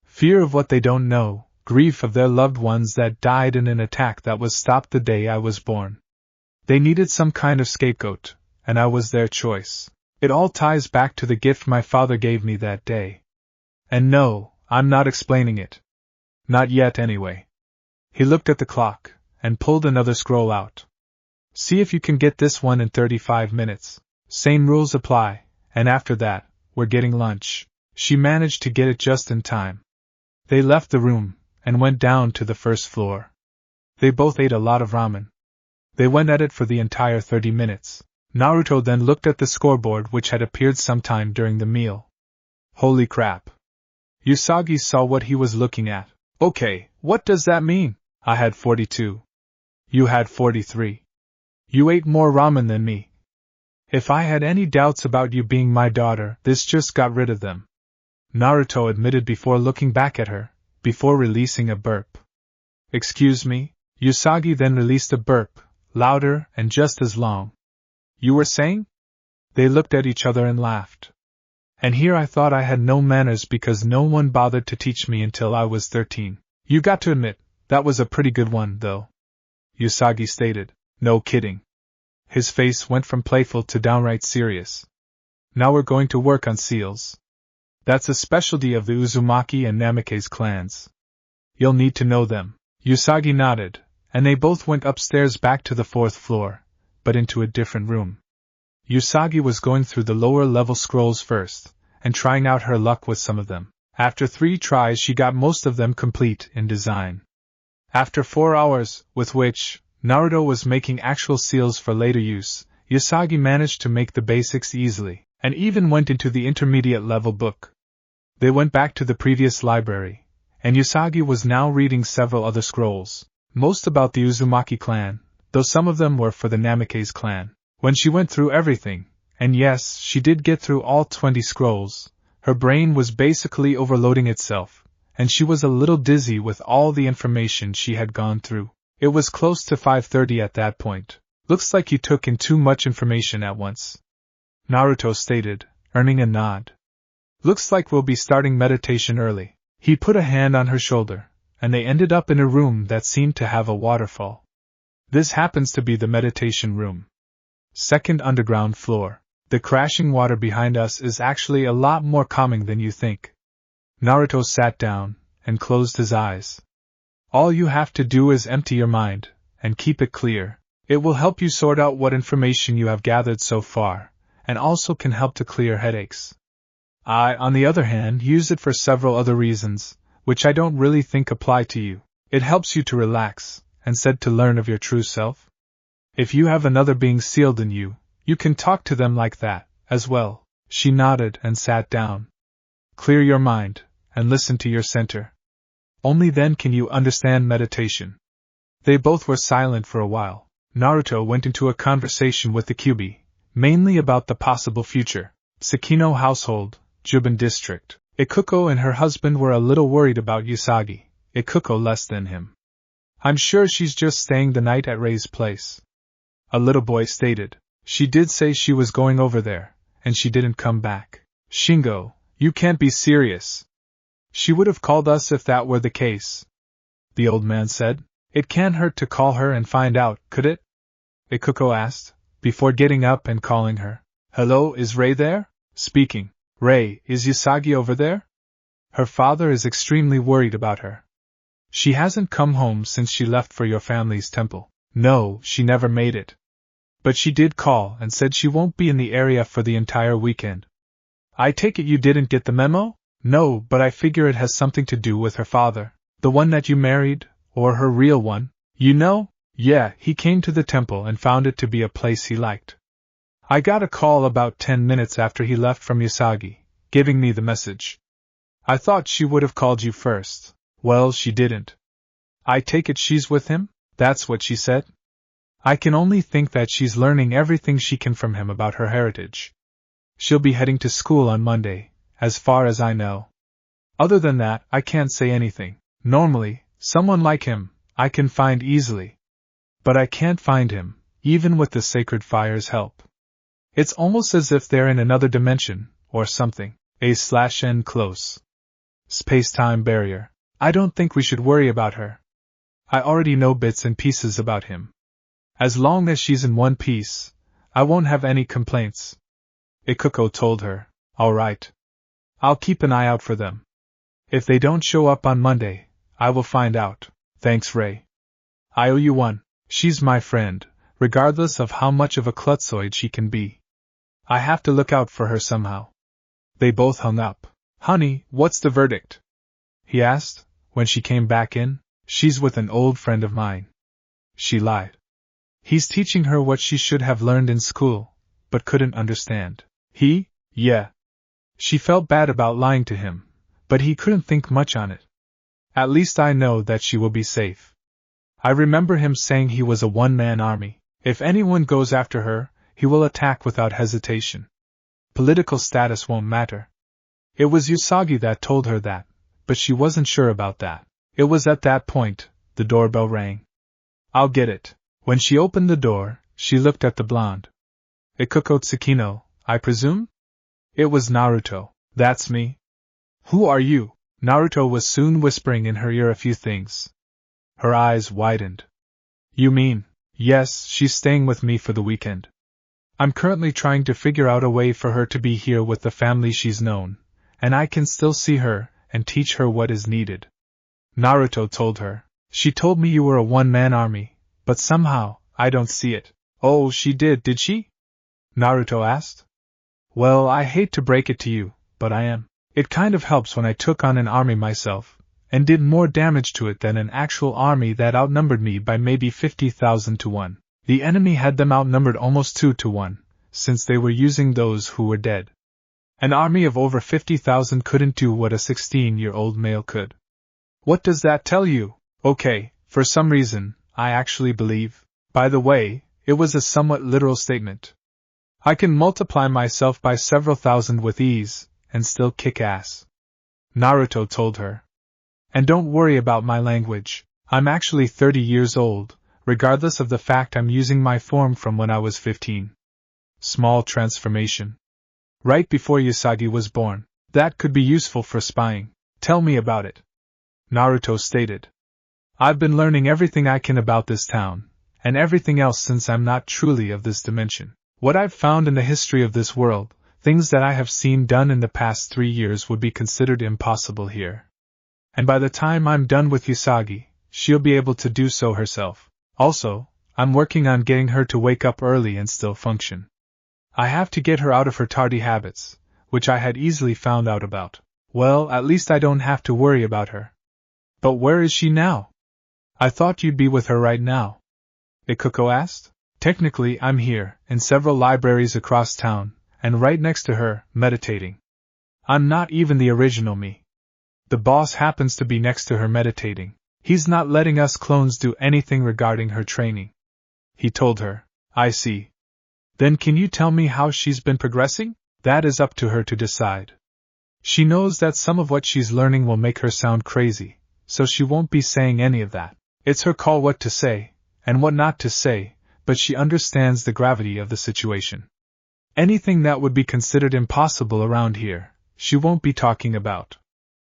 Fear of what they don't know, grief of their loved ones that died in an attack that was stopped the day I was born. They needed some kind of scapegoat, and I was their choice. It all ties back to the gift my father gave me that day. And no, I'm not explaining it. Not yet anyway. He looked at the clock, and pulled another scroll out. See if you can get this one in 35 minutes. Same rules apply, and after that, we're getting lunch. She managed to get it just in time. They left the room, and went down to the first floor. They both ate a lot of ramen. They went at it for the entire 30 minutes. Naruto then looked at the scoreboard which had appeared sometime during the meal. Holy crap. Usagi saw what he was looking at. Okay, what does that mean? I had 42. You had 43. You ate more ramen than me. If I had any doubts about you being my daughter, this just got rid of them. Naruto admitted before looking back at her, before releasing a burp. Excuse me? Usagi then released a burp, louder and just as long. You were saying? They looked at each other and laughed. And here I thought I had no manners because no one bothered to teach me until I was 13. You got to admit, that was a pretty good one, though. Usagi stated. No kidding. His face went from playful to downright serious. Now we're going to work on seals. That's a specialty of the Uzumaki and Namikaze clans. You'll need to know them. Usagi nodded, and they both went upstairs back to the 4th floor, but into a different room. Usagi was going through the lower-level scrolls first, and trying out her luck with some of them. After 3 tries she got most of them complete in design. After 4 hours, with which Naruto was making actual seals for later use, Usagi managed to make the basics easily, and even went into the intermediate-level book. They went back to the previous library, and Usagi was now reading several other scrolls, most about the Uzumaki clan, though some of them were for the Namikaze clan. When she went through everything, and yes, she did get through all 20 scrolls, her brain was basically overloading itself, and she was a little dizzy with all the information she had gone through. It was close to 5:30 at that point. Looks like you took in too much information at once, Naruto stated, earning a nod. Looks like we'll be starting meditation early. He put a hand on her shoulder, and they ended up in a room that seemed to have a waterfall. This happens to be the meditation room. 2nd underground floor. The crashing water behind us is actually a lot more calming than you think. Naruto sat down, and closed his eyes. All you have to do is empty your mind, and keep it clear. It will help you sort out what information you have gathered so far, and also can help to clear headaches. I, on the other hand, use it for several other reasons, which I don't really think apply to you. It helps you to relax, and said to learn of your true self. If you have another being sealed in you, you can talk to them like that, as well. She nodded and sat down. Clear your mind, and listen to your center. Only then can you understand meditation. They both were silent for a while. Naruto went into a conversation with the Kyuubi, mainly about the possible future. Tsukino household, Juban district. Ikuko and her husband were a little worried about Usagi, Ikuko less than him. I'm sure she's just staying the night at Rei's place, a little boy stated. She did say she was going over there, and she didn't come back. Shingo, you can't be serious. She would have called us if that were the case, the old man said. It can't hurt to call her and find out, could it? Ikuko asked, before getting up and calling her. Hello, is Rei there? Speaking. Rei, is Usagi over there? Her father is extremely worried about her. She hasn't come home since she left for your family's temple. No, she never made it. But she did call and said she won't be in the area for the entire weekend. I take it you didn't get the memo? No, but I figure it has something to do with her father. The one that you married, or her real one? You know? Yeah, he came to the temple and found it to be a place he liked. I got a call about 10 minutes after he left from Usagi, giving me the message. I thought she would have called you first. Well, she didn't. I take it she's with him? That's what she said? I can only think that she's learning everything she can from him about her heritage. She'll be heading to school on Monday, as far as I know. Other than that, I can't say anything. Normally, someone like him, I can find easily. But I can't find him, even with the Sacred Fire's help. It's almost as if they're in another dimension, or something. A/N close. Space-time barrier. I don't think we should worry about her. I already know bits and pieces about him. As long as she's in one piece, I won't have any complaints. Ikuko told her. All right. I'll keep an eye out for them. If they don't show up on Monday, I will find out. Thanks, Rei. I owe you one. She's my friend, regardless of how much of a klutzoid she can be. I have to look out for her somehow. They both hung up. Honey, what's the verdict? He asked, when she came back in. She's with an old friend of mine. She lied. He's teaching her what she should have learned in school, but couldn't understand. He? Yeah. She felt bad about lying to him, but he couldn't think much on it. At least I know that she will be safe. I remember him saying he was a one-man army. If anyone goes after her, he will attack without hesitation. Political status won't matter. It was Usagi that told her that, but she wasn't sure about that. It was at that point, the doorbell rang. I'll get it. When she opened the door, she looked at the blonde. Ikuko Tsukino, I presume? It was Naruto. That's me. Who are you? Naruto was soon whispering in her ear a few things. Her eyes widened. You mean? Yes, she's staying with me for the weekend. I'm currently trying to figure out a way for her to be here with the family she's known, and I can still see her and teach her what is needed. Naruto told her. She told me you were a one-man army, but somehow, I don't see it. Oh, she did she? Naruto asked. Well, I hate to break it to you, but I am. It kind of helps when I took on an army myself, and did more damage to it than an actual army that outnumbered me by maybe 50,000 to 1. The enemy had them outnumbered almost 2 to 1, since they were using those who were dead. An army of over 50,000 couldn't do what a 16-year-old male could. What does that tell you? Okay, for some reason, I actually believe. By the way, it was a somewhat literal statement. I can multiply myself by several thousand with ease, and still kick ass. Naruto told her. And don't worry about my language. I'm actually 30 years old, regardless of the fact I'm using my form from when I was 15. Small transformation. Right before Usagi was born. That could be useful for spying. Tell me about it. Naruto stated. I've been learning everything I can about this town, and everything else since I'm not truly of this dimension. What I've found in the history of this world, things that I have seen done in the past 3 years would be considered impossible here. And by the time I'm done with Usagi, she'll be able to do so herself. Also, I'm working on getting her to wake up early and still function. I have to get her out of her tardy habits, which I had easily found out about. Well, at least I don't have to worry about her. But where is she now? I thought you'd be with her right now. Ikuko asked. Technically, I'm here, in several libraries across town, and right next to her, meditating. I'm not even the original me. The boss happens to be next to her meditating. He's not letting us clones do anything regarding her training. He told her. I see. Then can you tell me how she's been progressing? That is up to her to decide. She knows that some of what she's learning will make her sound crazy, so she won't be saying any of that. It's her call what to say, and what not to say, but she understands the gravity of the situation. Anything that would be considered impossible around here, she won't be talking about.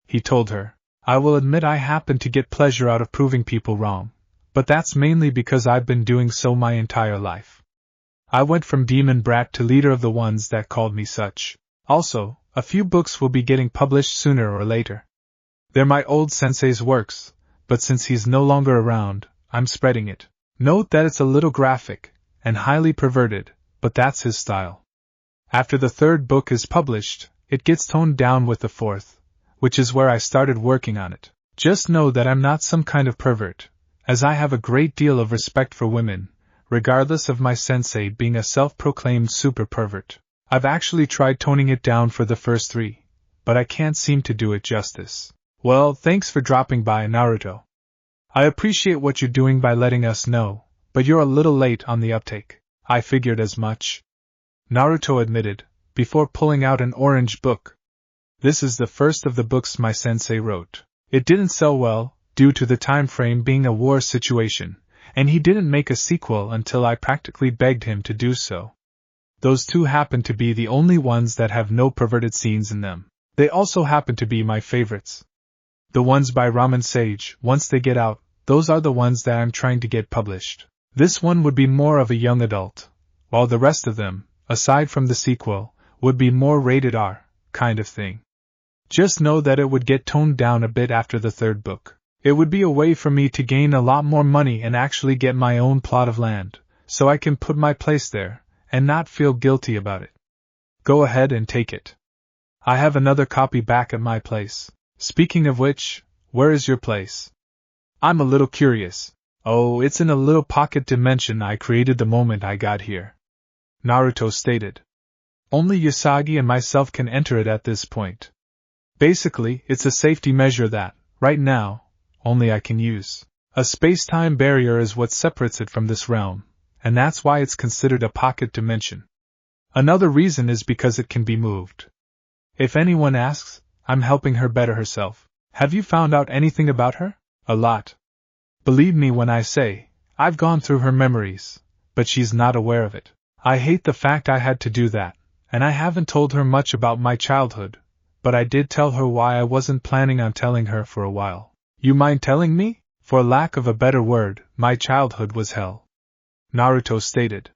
He told her. I will admit I happen to get pleasure out of proving people wrong, but that's mainly because I've been doing so my entire life. I went from demon brat to leader of the ones that called me such. Also, a few books will be getting published sooner or later. They're my old sensei's works, but since he's no longer around, I'm spreading it. Note that it's a little graphic, and highly perverted, but that's his style. After the third book is published, it gets toned down with the fourth, which is where I started working on it. Just know that I'm not some kind of pervert, as I have a great deal of respect for women, regardless of my sensei being a self-proclaimed super pervert. I've actually tried toning it down for the first 3, but I can't seem to do it justice. Well, thanks for dropping by, Naruto. I appreciate what you're doing by letting us know, but you're a little late on the uptake. I figured as much, Naruto admitted, before pulling out an orange book. This is the first of the books my sensei wrote. It didn't sell well, due to the time frame being a war situation, and he didn't make a sequel until I practically begged him to do so. Those 2 happen to be the only ones that have no perverted scenes in them. They also happen to be my favorites. The ones by Ramen Sage, once they get out, those are the ones that I'm trying to get published. This one would be more of a young adult, while the rest of them, aside from the sequel, would be more rated R, kind of thing. Just know that it would get toned down a bit after the 3rd book. It would be a way for me to gain a lot more money and actually get my own plot of land, so I can put my place there, and not feel guilty about it. Go ahead and take it. I have another copy back at my place. Speaking of which, where is your place? I'm a little curious. Oh, it's in a little pocket dimension I created the moment I got here, Naruto stated. Only Usagi and myself can enter it at this point. Basically, it's a safety measure that, right now, only I can use. A space-time barrier is what separates it from this realm, and that's why it's considered a pocket dimension. Another reason is because it can be moved. If anyone asks, I'm helping her better herself. Have you found out anything about her? A lot. Believe me when I say, I've gone through her memories, but she's not aware of it. I hate the fact I had to do that, and I haven't told her much about my childhood, but I did tell her why I wasn't planning on telling her for a while. You mind telling me? For lack of a better word, my childhood was hell, Naruto stated.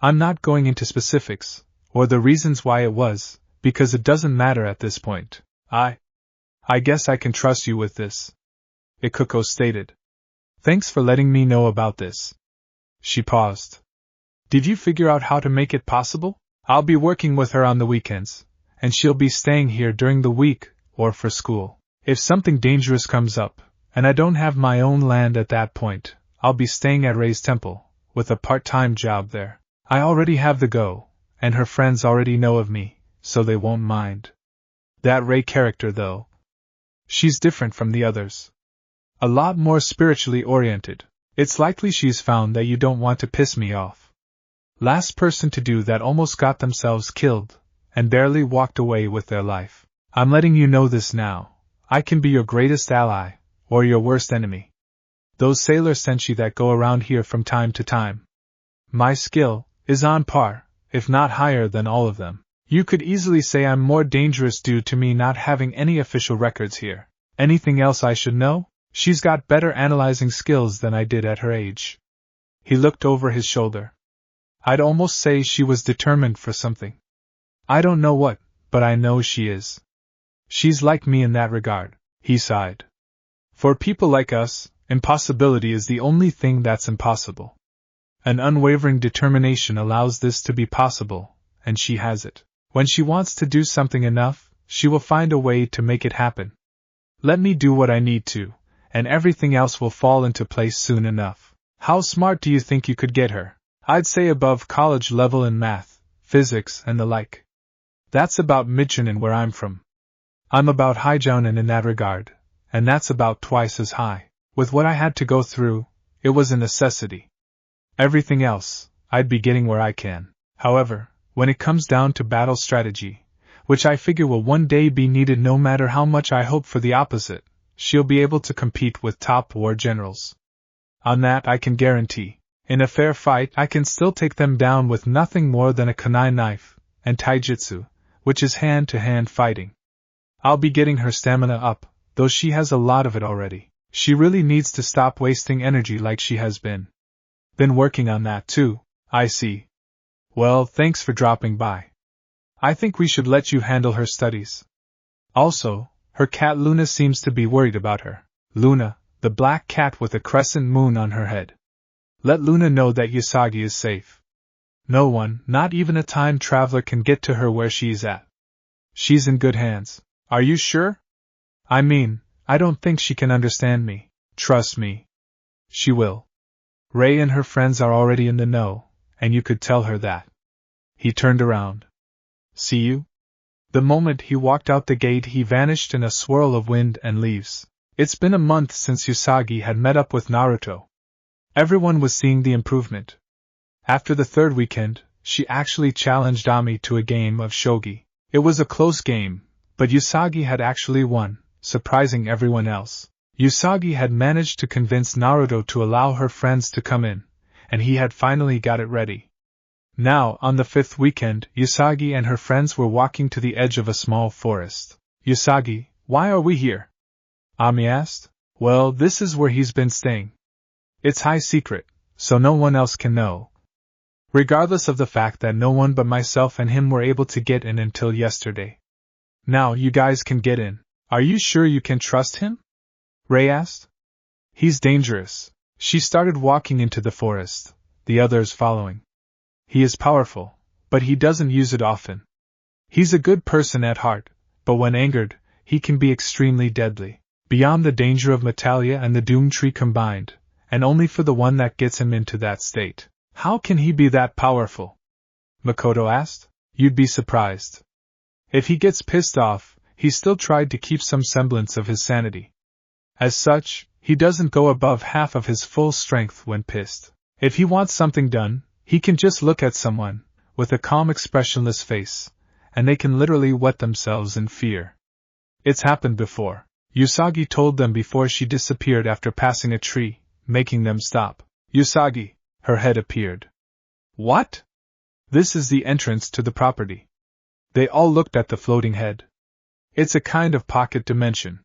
I'm not going into specifics, or the reasons why it was, because it doesn't matter at this point. I guess I can trust you with this, Ikuko stated. Thanks for letting me know about this. She paused. Did you figure out how to make it possible? I'll be working with her on the weekends, and she'll be staying here during the week, or for school. If something dangerous comes up, and I don't have my own land at that point, I'll be staying at Rei's temple, with a part-time job there. I already have the go, and her friends already know of me, so they won't mind. That Rei character though. She's different from the others. A lot more spiritually oriented. It's likely she's found that you don't want to piss me off. Last person to do that almost got themselves killed, and barely walked away with their life. I'm letting you know this now. I can be your greatest ally, or your worst enemy. Those sailor senshi that go around here from time to time. My skill is on par, if not higher than all of them. You could easily say I'm more dangerous due to me not having any official records here. Anything else I should know? She's got better analyzing skills than I did at her age. He looked over his shoulder. I'd almost say she was determined for something. I don't know what, but I know she is. She's like me in that regard, he sighed. For people like us, impossibility is the only thing that's impossible. An unwavering determination allows this to be possible, and she has it. When she wants to do something enough, she will find a way to make it happen. Let me do what I need to, and everything else will fall into place soon enough. How smart do you think you could get her? I'd say above college level in math, physics, and the like. That's about Michigan where I'm from. I'm about Haijounen in that regard, and that's about twice as high. With what I had to go through, it was a necessity. Everything else, I'd be getting where I can. However, when it comes down to battle strategy, which I figure will one day be needed no matter how much I hope for the opposite, she'll be able to compete with top war generals. On that I can guarantee. In a fair fight I can still take them down with nothing more than a kunai knife, and taijutsu, which is hand-to-hand fighting. I'll be getting her stamina up, though she has a lot of it already. She really needs to stop wasting energy like she has been. Been working on that too, I see. Well, thanks for dropping by. I think we should let you handle her studies. Also, her cat Luna seems to be worried about her. Luna, the black cat with a crescent moon on her head. Let Luna know that Usagi is safe. No one, not even a time traveler, can get to her where she's at. She's in good hands. Are you sure? I mean, I don't think she can understand me. Trust me. She will. Ray and her friends are already in the know, and you could tell her that. He turned around. See you? The moment he walked out the gate, he vanished in a swirl of wind and leaves. It's been a month since Usagi had met up with Naruto. Everyone was seeing the improvement. After the third weekend, she actually challenged Ami to a game of shogi. It was a close game, but Usagi had actually won, surprising everyone else. Usagi had managed to convince Naruto to allow her friends to come in, and he had finally got it ready. Now, on the fifth weekend, Usagi and her friends were walking to the edge of a small forest. Usagi, why are we here? Ami asked. Well, this is where he's been staying. It's high secret, so no one else can know. Regardless of the fact that no one but myself and him were able to get in until yesterday. Now you guys can get in. Are you sure you can trust him? Ray asked. He's dangerous. She started walking into the forest, the others following. He is powerful, but he doesn't use it often. He's a good person at heart, but when angered, he can be extremely deadly. Beyond the danger of Metalia and the Doom Tree combined, and only for the one that gets him into that state. How can he be that powerful? Makoto asked. You'd be surprised. If he gets pissed off, he still tried to keep some semblance of his sanity. As such, he doesn't go above half of his full strength when pissed. If he wants something done, he can just look at someone, with a calm expressionless face, and they can literally wet themselves in fear. It's happened before. Usagi told them before she disappeared after passing a tree, making them stop. Usagi, her head appeared. What? This is the entrance to the property. They all looked at the floating head. It's a kind of pocket dimension.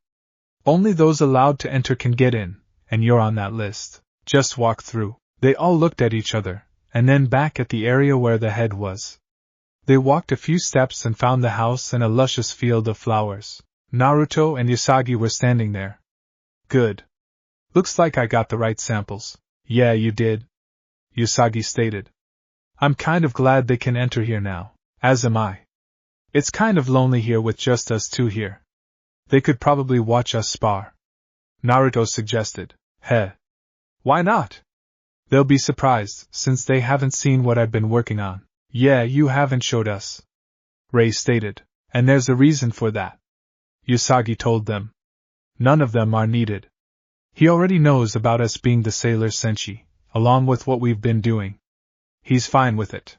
Only those allowed to enter can get in, and you're on that list. Just walk through. They all looked at each other, and then back at the area where the head was. They walked a few steps and found the house and a luscious field of flowers. Naruto and Usagi were standing there. Good. Looks like I got the right samples. Yeah, you did. Usagi stated. I'm kind of glad they can enter here now, as am I. It's kind of lonely here with just us two here. They could probably watch us spar. Naruto suggested. Heh. Why not? They'll be surprised, since they haven't seen what I've been working on. Yeah, you haven't showed us. Ray stated. And there's a reason for that. Usagi told them. None of them are needed. He already knows about us being the Sailor Senshi, along with what we've been doing. He's fine with it.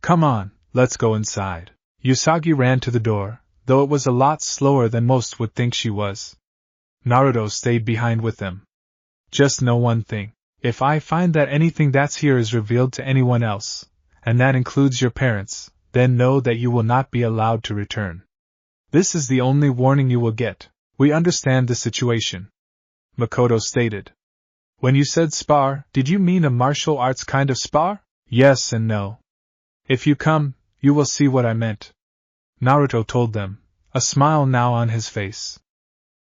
Come on, let's go inside. Usagi ran to the door, though it was a lot slower than most would think she was. Naruto stayed behind with them. Just know one thing. If I find that anything that's here is revealed to anyone else, and that includes your parents, then know that you will not be allowed to return. This is the only warning you will get. We understand the situation. Makoto stated. When you said spar, did you mean a martial arts kind of spar? Yes and no. If you come, you will see what I meant. Naruto told them, a smile now on his face.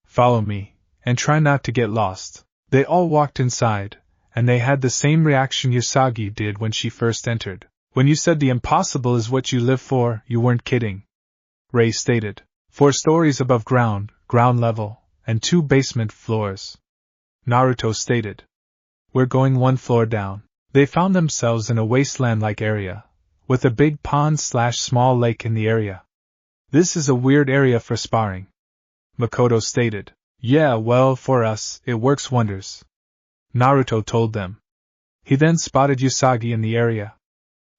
Follow me, and try not to get lost. They all walked inside, and they had the same reaction Usagi did when she first entered. When you said the impossible is what you live for, you weren't kidding. Ray stated. 4 stories above ground, ground level, and 2 basement floors. Naruto stated. We're going 1 floor down. They found themselves in a wasteland-like area, with a big pond/small lake in the area. This is a weird area for sparring. Makoto stated. Yeah, well, for us, it works wonders. Naruto told them. He then spotted Usagi in the area.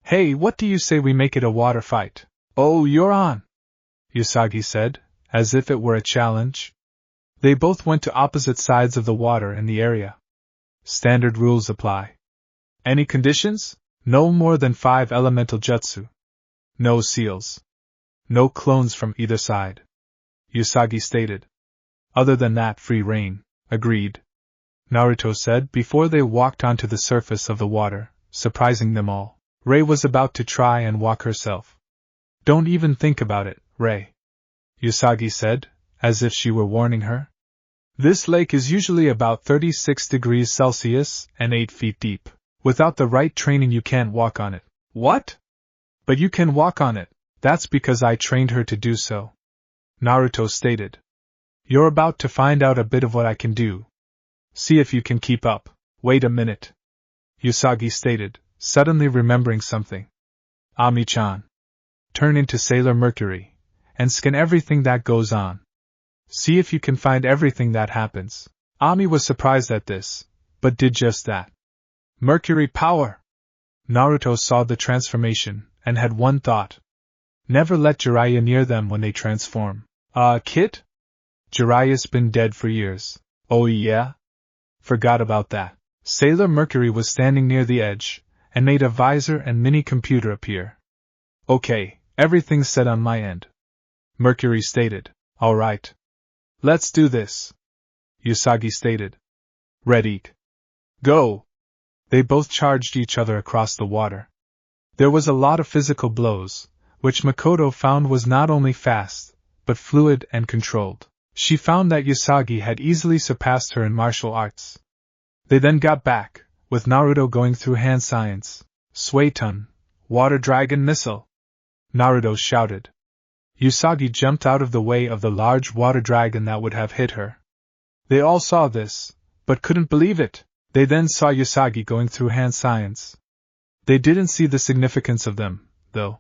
Hey, what do you say we make it a water fight? Oh, you're on, Usagi said, as if it were a challenge. They both went to opposite sides of the water in the area. Standard rules apply. Any conditions? No more than 5 elemental jutsu. No seals. No clones from either side. Usagi stated. Other than that, free reign. Agreed. Naruto said before they walked onto the surface of the water, surprising them all. Rei was about to try and walk herself. Don't even think about it, Rei, Usagi said, as if she were warning her. This lake is usually about 36 degrees Celsius and 8 feet deep. Without the right training you can't walk on it. What? But you can walk on it. That's because I trained her to do so, Naruto stated. You're about to find out a bit of what I can do. See if you can keep up. Wait a minute, Usagi stated, suddenly remembering something. Ami-chan. Turn into Sailor Mercury, and scan everything that goes on. See if you can find everything that happens. Ami was surprised at this, but did just that. Mercury power! Naruto saw the transformation, and had one thought. Never let Jiraiya near them when they transform. Kid? Jiraiya's been dead for years. Oh yeah? Forgot about that. Sailor Mercury was standing near the edge, and made a visor and mini-computer appear. Okay, everything's set on my end, Mercury stated. Alright. Let's do this, Usagi stated. Ready. Go! They both charged each other across the water. There was a lot of physical blows, which Makoto found was not only fast, but fluid and controlled. She found that Usagi had easily surpassed her in martial arts. They then got back, with Naruto going through hand science. Suiton, Water Dragon Missile! Naruto shouted. Usagi jumped out of the way of the large water dragon that would have hit her. They all saw this, but couldn't believe it. They then saw Usagi going through hand science. They didn't see the significance of them, though.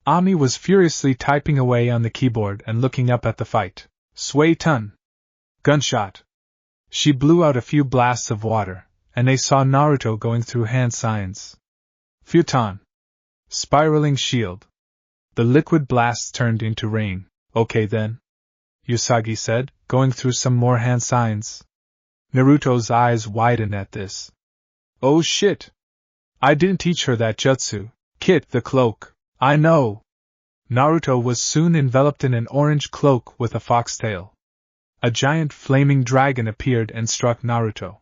Ami was furiously typing away on the keyboard and looking up at the fight. Suiton! Gunshot! She blew out a few blasts of water, and they saw Naruto going through hand science. Futon! Spiraling shield! The liquid blasts turned into rain. Okay then, Usagi said, going through some more hand signs. Naruto's eyes widened at this. Oh shit! I didn't teach her that jutsu. Kit the cloak. I know! Naruto was soon enveloped in an orange cloak with a foxtail. A giant flaming dragon appeared and struck Naruto.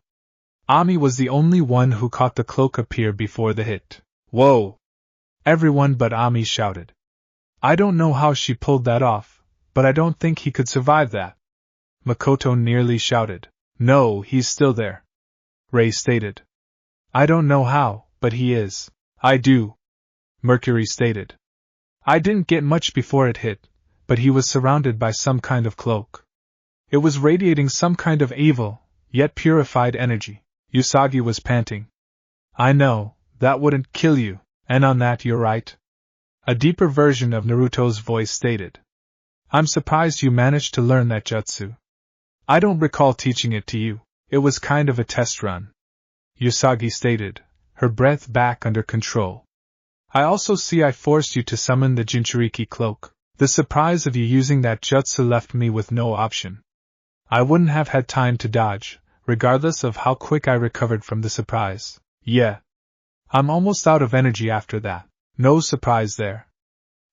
Ami was the only one who caught the cloak appear before the hit. Whoa! Everyone but Ami shouted. I don't know how she pulled that off, but I don't think he could survive that. Makoto nearly shouted. No, he's still there, Rei stated. I don't know how, but he is. I do, Mercury stated. I didn't get much before it hit, but he was surrounded by some kind of cloak. It was radiating some kind of evil, yet purified energy. Usagi was panting. I know, that wouldn't kill you, and on that you're right. A deeper version of Naruto's voice stated. I'm surprised you managed to learn that jutsu. I don't recall teaching it to you. It was kind of a test run, Usagi stated, her breath back under control. I also see I forced you to summon the Jinchuriki cloak. The surprise of you using that jutsu left me with no option. I wouldn't have had time to dodge, regardless of how quick I recovered from the surprise. Yeah. I'm almost out of energy after that. No surprise there.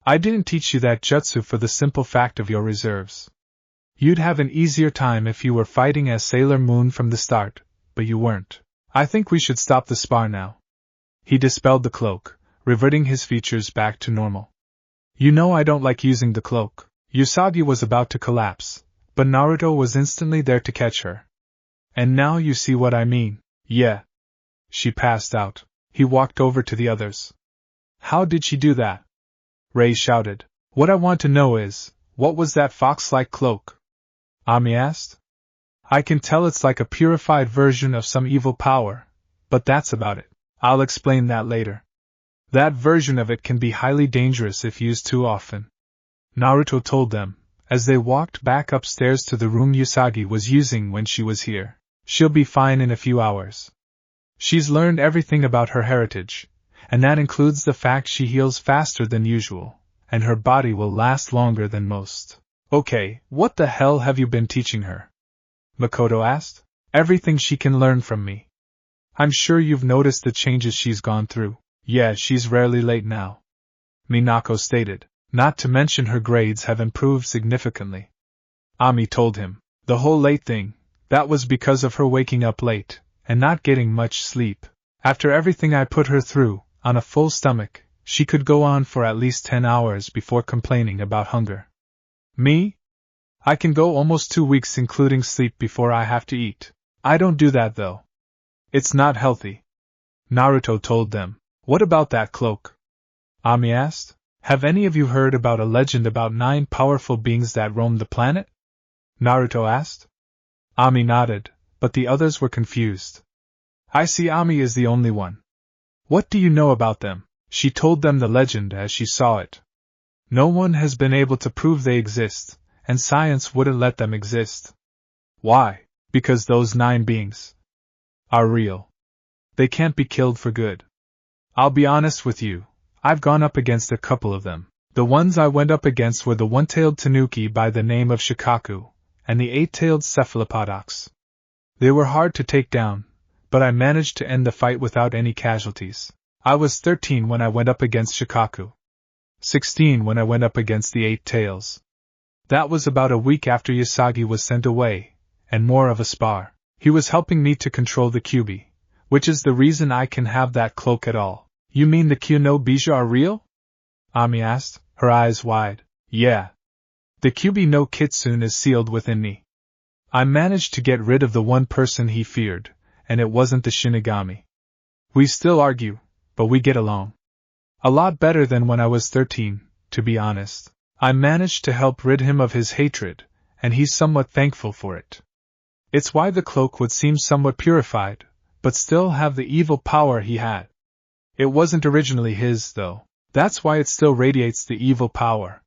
I didn't teach you that jutsu for the simple fact of your reserves. You'd have an easier time if you were fighting as Sailor Moon from the start, but you weren't. I think we should stop the spar now. He dispelled the cloak, reverting his features back to normal. You know I don't like using the cloak. Usagi was about to collapse, but Naruto was instantly there to catch her. And now you see what I mean. Yeah. She passed out. He walked over to the others. How did she do that? Rei shouted. What I want to know is, what was that fox-like cloak? Ami asked. I can tell it's like a purified version of some evil power, but that's about it. I'll explain that later. That version of it can be highly dangerous if used too often, Naruto told them, as they walked back upstairs to the room Usagi was using when she was here. She'll be fine in a few hours. She's learned everything about her heritage, and that includes the fact she heals faster than usual, and her body will last longer than most. Okay, what the hell have you been teaching her? Makoto asked. Everything she can learn from me. I'm sure you've noticed the changes she's gone through. Yeah, she's rarely late now, Minako stated. Not to mention her grades have improved significantly. Ami told him. The whole late thing, That was because of her waking up late, and not getting much sleep. After everything I put her through, on a full stomach, she could go on for at least 10 hours before complaining about hunger. Me? I can go almost 2 weeks including sleep before I have to eat. I don't do that though. It's not healthy. Naruto told them. What about that cloak? Ami asked. Have any of you heard about a legend about 9 powerful beings that roam the planet? Naruto asked. Ami nodded, but the others were confused. I see Ami is the only one. What do you know about them? She told them the legend as she saw it. No one has been able to prove they exist, and science wouldn't let them exist. Why? Because those 9 beings are real. They can't be killed for good. I'll be honest with you, I've gone up against a couple of them. The ones I went up against were the one-tailed tanuki by the name of Shikaku, and the 8-tailed cephalopodox. They were hard to take down, but I managed to end the fight without any casualties. I was 13 when I went up against Shikaku. 16 when I went up against the 8 tails. That was about a week after Usagi was sent away, and more of a spar. He was helping me to control the Kyuubi, which is the reason I can have that cloak at all. You mean the Kyuu no Bija are real? Ami asked, her eyes wide. Yeah. The Kyuubi no Kitsune is sealed within me. I managed to get rid of the one person he feared, and it wasn't the Shinigami. We still argue, but we get along. A lot better than when I was 13, to be honest. I managed to help rid him of his hatred, and he's somewhat thankful for it. It's why the cloak would seem somewhat purified, but still have the evil power he had. It wasn't originally his, though. That's why it still radiates the evil power.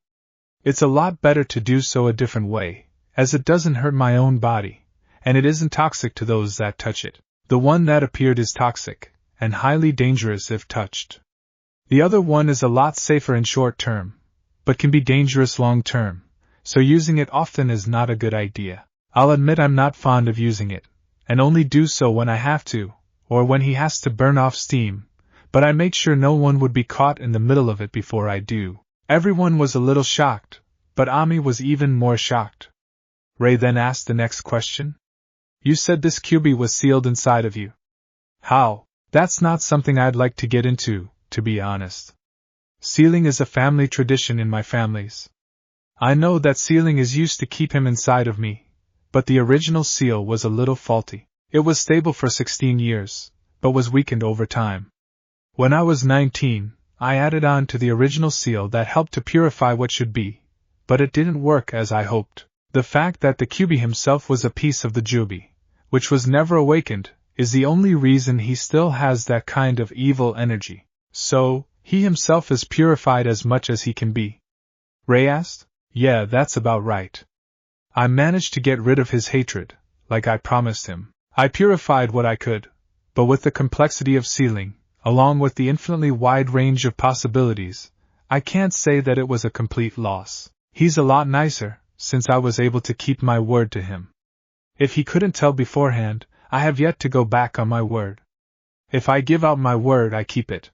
It's a lot better to do so a different way, as it doesn't hurt my own body, and it isn't toxic to those that touch it. The one that appeared is toxic, and highly dangerous if touched. The other one is a lot safer in short term, but can be dangerous long term, so using it often is not a good idea. I'll admit I'm not fond of using it, and only do so when I have to, or when he has to burn off steam, but I made sure no one would be caught in the middle of it before I do. Everyone was a little shocked, but Ami was even more shocked. Ray then asked the next question. You said this Kyuubi was sealed inside of you. How? That's not something I'd like to get into, to be honest. Sealing is a family tradition in my families. I know that sealing is used to keep him inside of me, but the original seal was a little faulty. It was stable for 16 years, but was weakened over time. When I was 19, I added on to the original seal that helped to purify what should be, but it didn't work as I hoped. The fact that the Kyuubi himself was a piece of the Jubi, which was never awakened, is the only reason he still has that kind of evil energy. So, he himself is purified as much as he can be. Ray asked. Yeah, that's about right. I managed to get rid of his hatred, like I promised him. I purified what I could, but with the complexity of sealing, along with the infinitely wide range of possibilities, I can't say that it was a complete loss. He's a lot nicer, since I was able to keep my word to him. If he couldn't tell beforehand, I have yet to go back on my word. If I give out my word, I keep it.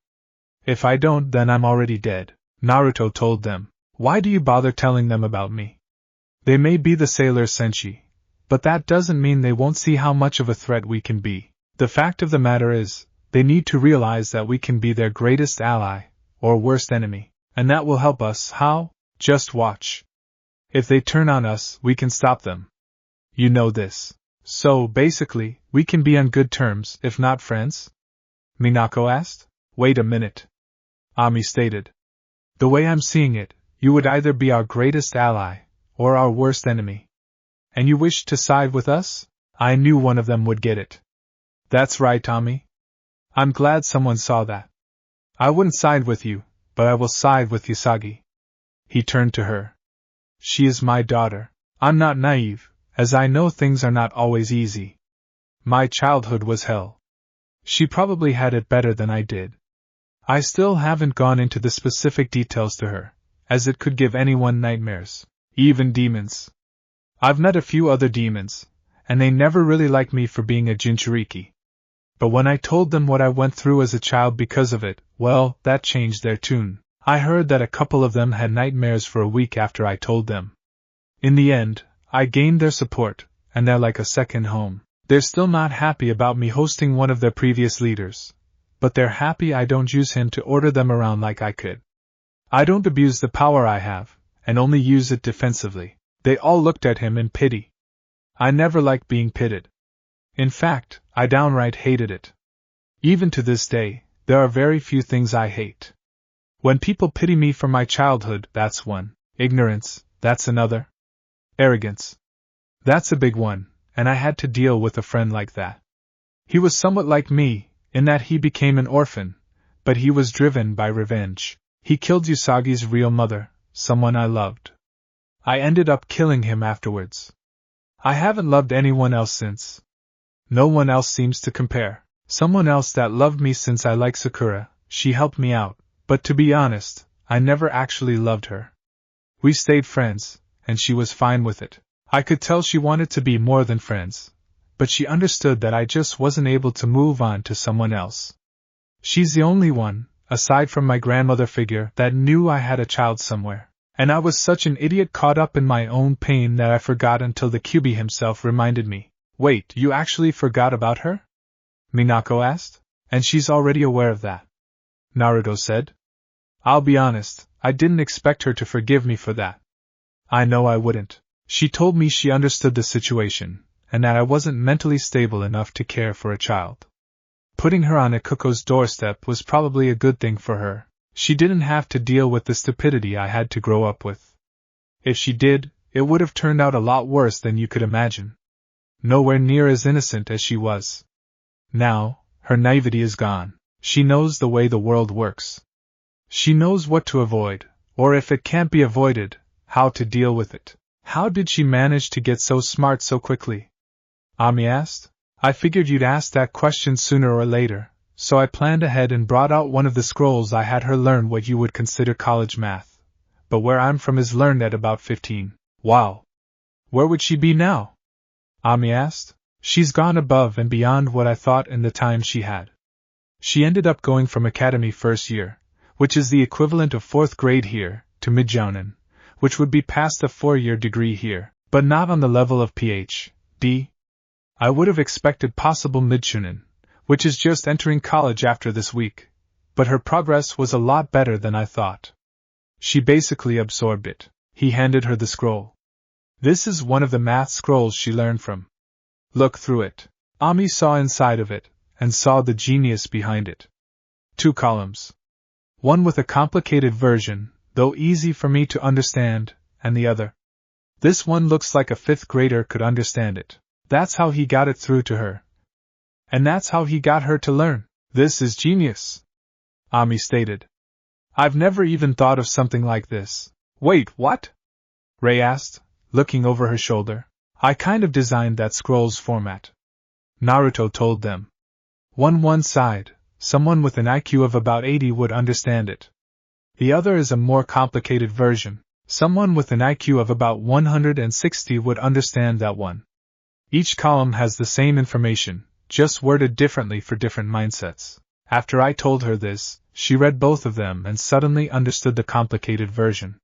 If I don't, then I'm already dead. Naruto told them. Why do you bother telling them about me? They may be the sailor's senshi, but that doesn't mean they won't see how much of a threat we can be. The fact of the matter is, they need to realize that we can be their greatest ally, or worst enemy, and that will help us. How? Just watch. If they turn on us, we can stop them. You know this. So, basically, we can be on good terms, if not friends? Minako asked. Wait a minute. Ami stated. The way I'm seeing it, you would either be our greatest ally, or our worst enemy. And you wish to side with us? I knew one of them would get it. That's right, Ami. I'm glad someone saw that. I wouldn't side with you, but I will side with Usagi. He turned to her. She is my daughter. I'm not naive, as I know things are not always easy. My childhood was hell. She probably had it better than I did. I still haven't gone into the specific details to her, as it could give anyone nightmares, even demons. I've met a few other demons, and they never really liked me for being a Jinchuriki. But when I told them what I went through as a child because of it, well, that changed their tune. I heard that a couple of them had nightmares for a week after I told them. In the end, I gained their support, and they're like a second home. They're still not happy about me hosting one of their previous leaders, but they're happy I don't use him to order them around like I could. I don't abuse the power I have, and only use it defensively. They all looked at him in pity. I never liked being pitied. In fact, I downright hated it. Even to this day, there are very few things I hate. When people pity me for my childhood, that's one. Ignorance, that's another. Arrogance. That's a big one, and I had to deal with a friend like that. He was somewhat like me, in that he became an orphan, but he was driven by revenge. He killed Usagi's real mother, someone I loved. I ended up killing him afterwards. I haven't loved anyone else since. No one else seems to compare. Someone else that loved me since I like Sakura, she helped me out, but to be honest, I never actually loved her. We stayed friends, and she was fine with it. I could tell she wanted to be more than friends, but she understood that I just wasn't able to move on to someone else. She's the only one, aside from my grandmother figure, that knew I had a child somewhere, and I was such an idiot caught up in my own pain that I forgot until the Kyuubi himself reminded me. Wait, you actually forgot about her? Minako asked. And she's already aware of that, Naruto said. I'll be honest, I didn't expect her to forgive me for that. I know I wouldn't. She told me she understood the situation, and that I wasn't mentally stable enough to care for a child. Putting her on Ikuko's doorstep was probably a good thing for her. She didn't have to deal with the stupidity I had to grow up with. If she did, it would have turned out a lot worse than you could imagine. Nowhere near as innocent as she was. Now, her naivety is gone. She knows the way the world works. She knows what to avoid, or if it can't be avoided, how to deal with it. How did she manage to get so smart so quickly? Ami asked. I figured you'd ask that question sooner or later, so I planned ahead and brought out one of the scrolls. I had her learn what you would consider college math, but where I'm from is learned at about 15. Wow! Where would she be now? Ami asked. She's gone above and beyond what I thought in the time she had. She ended up going from academy first year, which is the equivalent of 4th grade here, to Midjounen, which would be past a 4-year degree here, but not on the level of Ph.D. I would have expected possible Midshunen, which is just entering college after this week, but her progress was a lot better than I thought. She basically absorbed it. He handed her the scroll. This is one of the math scrolls she learned from. Look through it. Ami saw inside of it, and saw the genius behind it. 2 columns. One with a complicated version, though easy for me to understand, and the other. This one looks like a 5th grader could understand it. That's how he got it through to her. And that's how he got her to learn. This is genius, Ami stated. I've never even thought of something like this. Wait, what? Rei asked, looking over her shoulder. I kind of designed that scroll's format. Naruto told them. One side, someone with an IQ of about 80 would understand it. The other is a more complicated version. Someone with an IQ of about 160 would understand that one. Each column has the same information, just worded differently for different mindsets. After I told her this, she read both of them and suddenly understood the complicated version.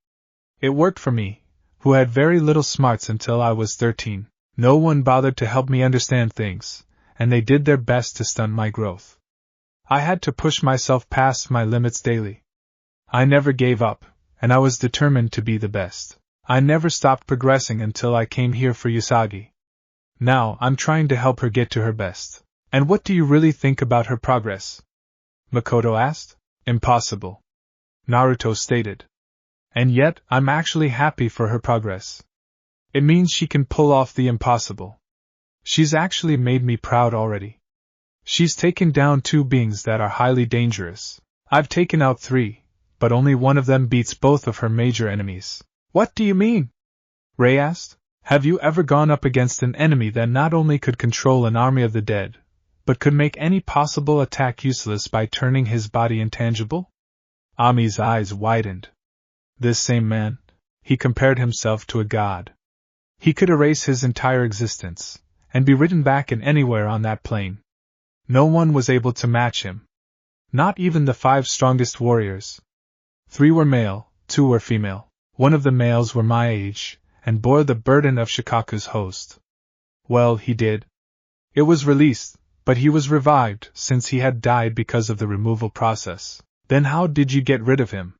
It worked for me, who had very little smarts until I was 13. No one bothered to help me understand things, and they did their best to stunt my growth. I had to push myself past my limits daily. I never gave up, and I was determined to be the best. I never stopped progressing until I came here for Usagi. Now I'm trying to help her get to her best. And what do you really think about her progress? Makoto asked. Impossible, Naruto stated. And yet, I'm actually happy for her progress. It means she can pull off the impossible. She's actually made me proud already. She's taken down 2 beings that are highly dangerous. I've taken out 3, but only one of them beats both of her major enemies. What do you mean? Rei asked. Have you ever gone up against an enemy that not only could control an army of the dead, but could make any possible attack useless by turning his body intangible? Ami's eyes widened. This same man, he compared himself to a god. He could erase his entire existence, and be written back in anywhere on that plane. No one was able to match him. Not even the 5 strongest warriors. 3 were male, 2 were female. One of the males were my age, and bore the burden of Shikaku's host. Well, he did. It was released, but he was revived since he had died because of the removal process. Then how did you get rid of him?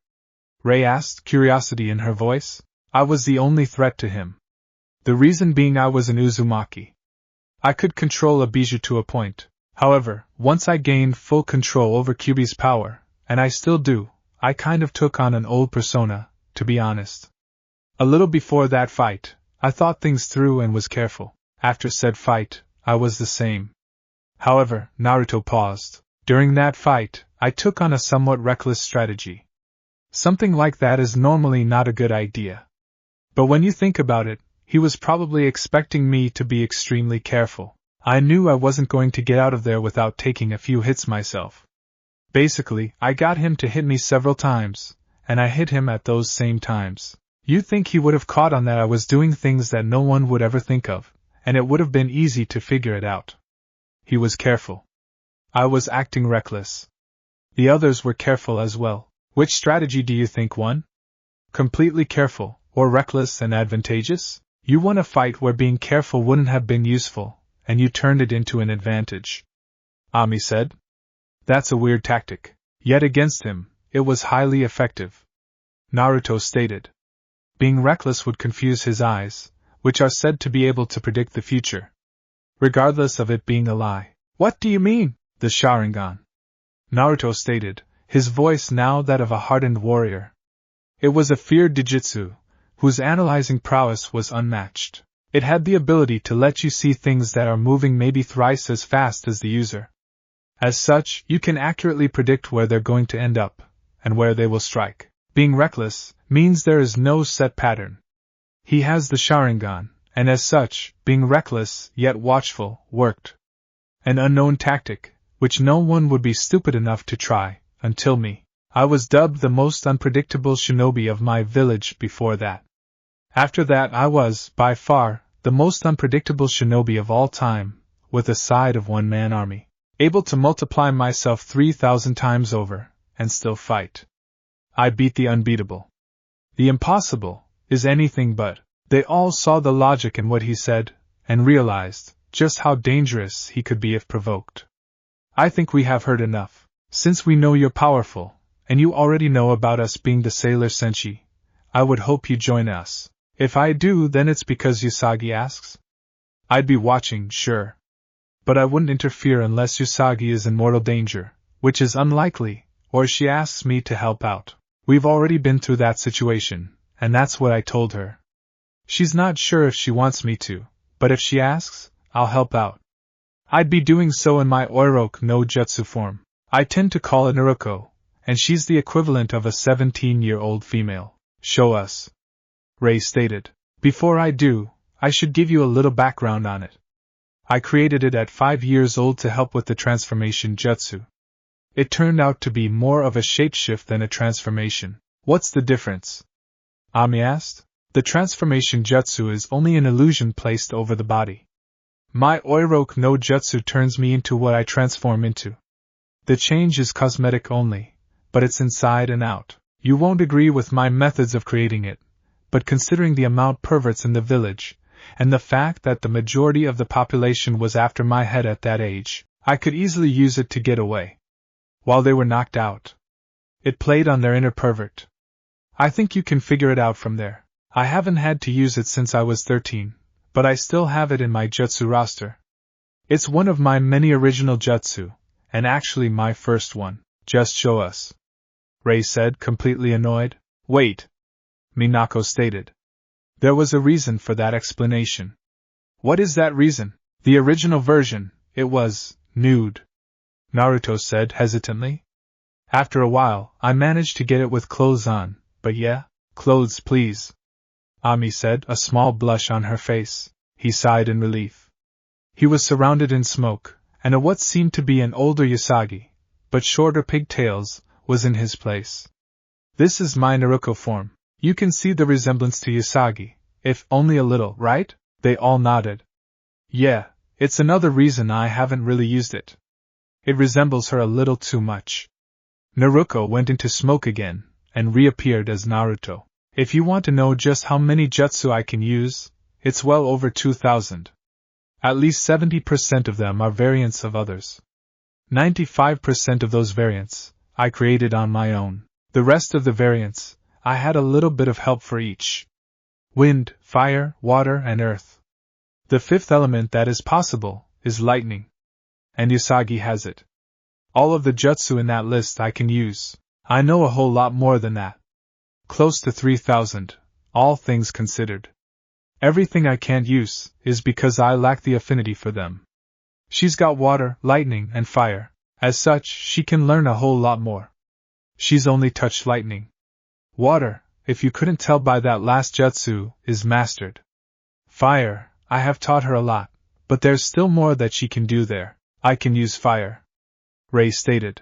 Rei asked, curiosity in her voice. I was the only threat to him. The reason being I was an Uzumaki. I could control a bijou to a point. However, once I gained full control over Kyuubi's power, and I still do, I kind of took on an old persona, to be honest. A little before that fight, I thought things through and was careful. After said fight, I was the same. However, Naruto paused. During that fight, I took on a somewhat reckless strategy. Something like that is normally not a good idea. But when you think about it, he was probably expecting me to be extremely careful. I knew I wasn't going to get out of there without taking a few hits myself. Basically, I got him to hit me several times, and I hit him at those same times. You'd think he would have caught on that I was doing things that no one would ever think of, and it would have been easy to figure it out. He was careful. I was acting reckless. The others were careful as well. Which strategy do you think won? Completely careful, or reckless and advantageous? You won a fight where being careful wouldn't have been useful, and you turned it into an advantage. Ami said. That's a weird tactic. Yet against him, it was highly effective. Naruto stated. Being reckless would confuse his eyes, which are said to be able to predict the future, regardless of it being a lie. What do you mean? The Sharingan. Naruto stated, his voice now that of a hardened warrior. It was a feared Dijutsu, whose analyzing prowess was unmatched. It had the ability to let you see things that are moving maybe thrice as fast as the user. As such, you can accurately predict where they're going to end up, and where they will strike. Being reckless means there is no set pattern. He has the Sharingan, and as such, being reckless yet watchful worked. An unknown tactic, which no one would be stupid enough to try, until me. I was dubbed the most unpredictable shinobi of my village before that. After that I was, by far, the most unpredictable shinobi of all time, with a side of one-man army. Able to multiply myself 3,000 times over, and still fight. I beat the unbeatable. The impossible is anything but. They all saw the logic in what he said, and realized just how dangerous he could be if provoked. I think we have heard enough. Since we know you're powerful, and you already know about us being the Sailor Senshi, I would hope you join us. If I do, then it's because Usagi asks. I'd be watching, sure. But I wouldn't interfere unless Usagi is in mortal danger, which is unlikely, or she asks me to help out. We've already been through that situation, and that's what I told her. She's not sure if she wants me to, but if she asks, I'll help out. I'd be doing so in my Oiroke no Jutsu form. I tend to call it Naruto, and she's the equivalent of a 17-year-old female. Show us. Rei stated. Before I do, I should give you a little background on it. I created it at 5 years old to help with the transformation jutsu. It turned out to be more of a shapeshift than a transformation. What's the difference? Ami asked. The transformation jutsu is only an illusion placed over the body. My Oiroke no jutsu turns me into what I transform into. The change is cosmetic only, but it's inside and out. You won't agree with my methods of creating it, but considering the amount perverts in the village, and the fact that the majority of the population was after my head at that age, I could easily use it to get away. While they were knocked out, it played on their inner pervert. I think you can figure it out from there. I haven't had to use it since I was 13, but I still have it in my jutsu roster. It's one of my many original jutsu, and actually my first one. Just show us. Rei said, completely annoyed. Wait. Minako stated. There was a reason for that explanation. What is that reason? The original version, it was nude. Naruto said hesitantly. After a while, I managed to get it with clothes on, but yeah, clothes please. Ami said, a small blush on her face. He sighed in relief. He was surrounded in smoke, and what seemed to be an older Usagi, but shorter pigtails, was in his place. This is my Naruto form. You can see the resemblance to Usagi, if only a little, right? They all nodded. Yeah, it's another reason I haven't really used it. It resembles her a little too much. Naruto went into smoke again, and reappeared as Naruto. If you want to know just how many jutsu I can use, it's well over 2,000. At least 70% of them are variants of others. 95% of those variants, I created on my own. The rest of the variants, I had a little bit of help for each. Wind, fire, water, and earth. The fifth element that is possible is lightning. And Usagi has it. All of the jutsu in that list I can use. I know a whole lot more than that. Close to 3,000, all things considered. Everything I can't use is because I lack the affinity for them. She's got water, lightning, and fire. As such, she can learn a whole lot more. She's only touched lightning. Water, if you couldn't tell by that last jutsu, is mastered. Fire, I have taught her a lot, but there's still more that she can do there. I can use fire. Ray stated.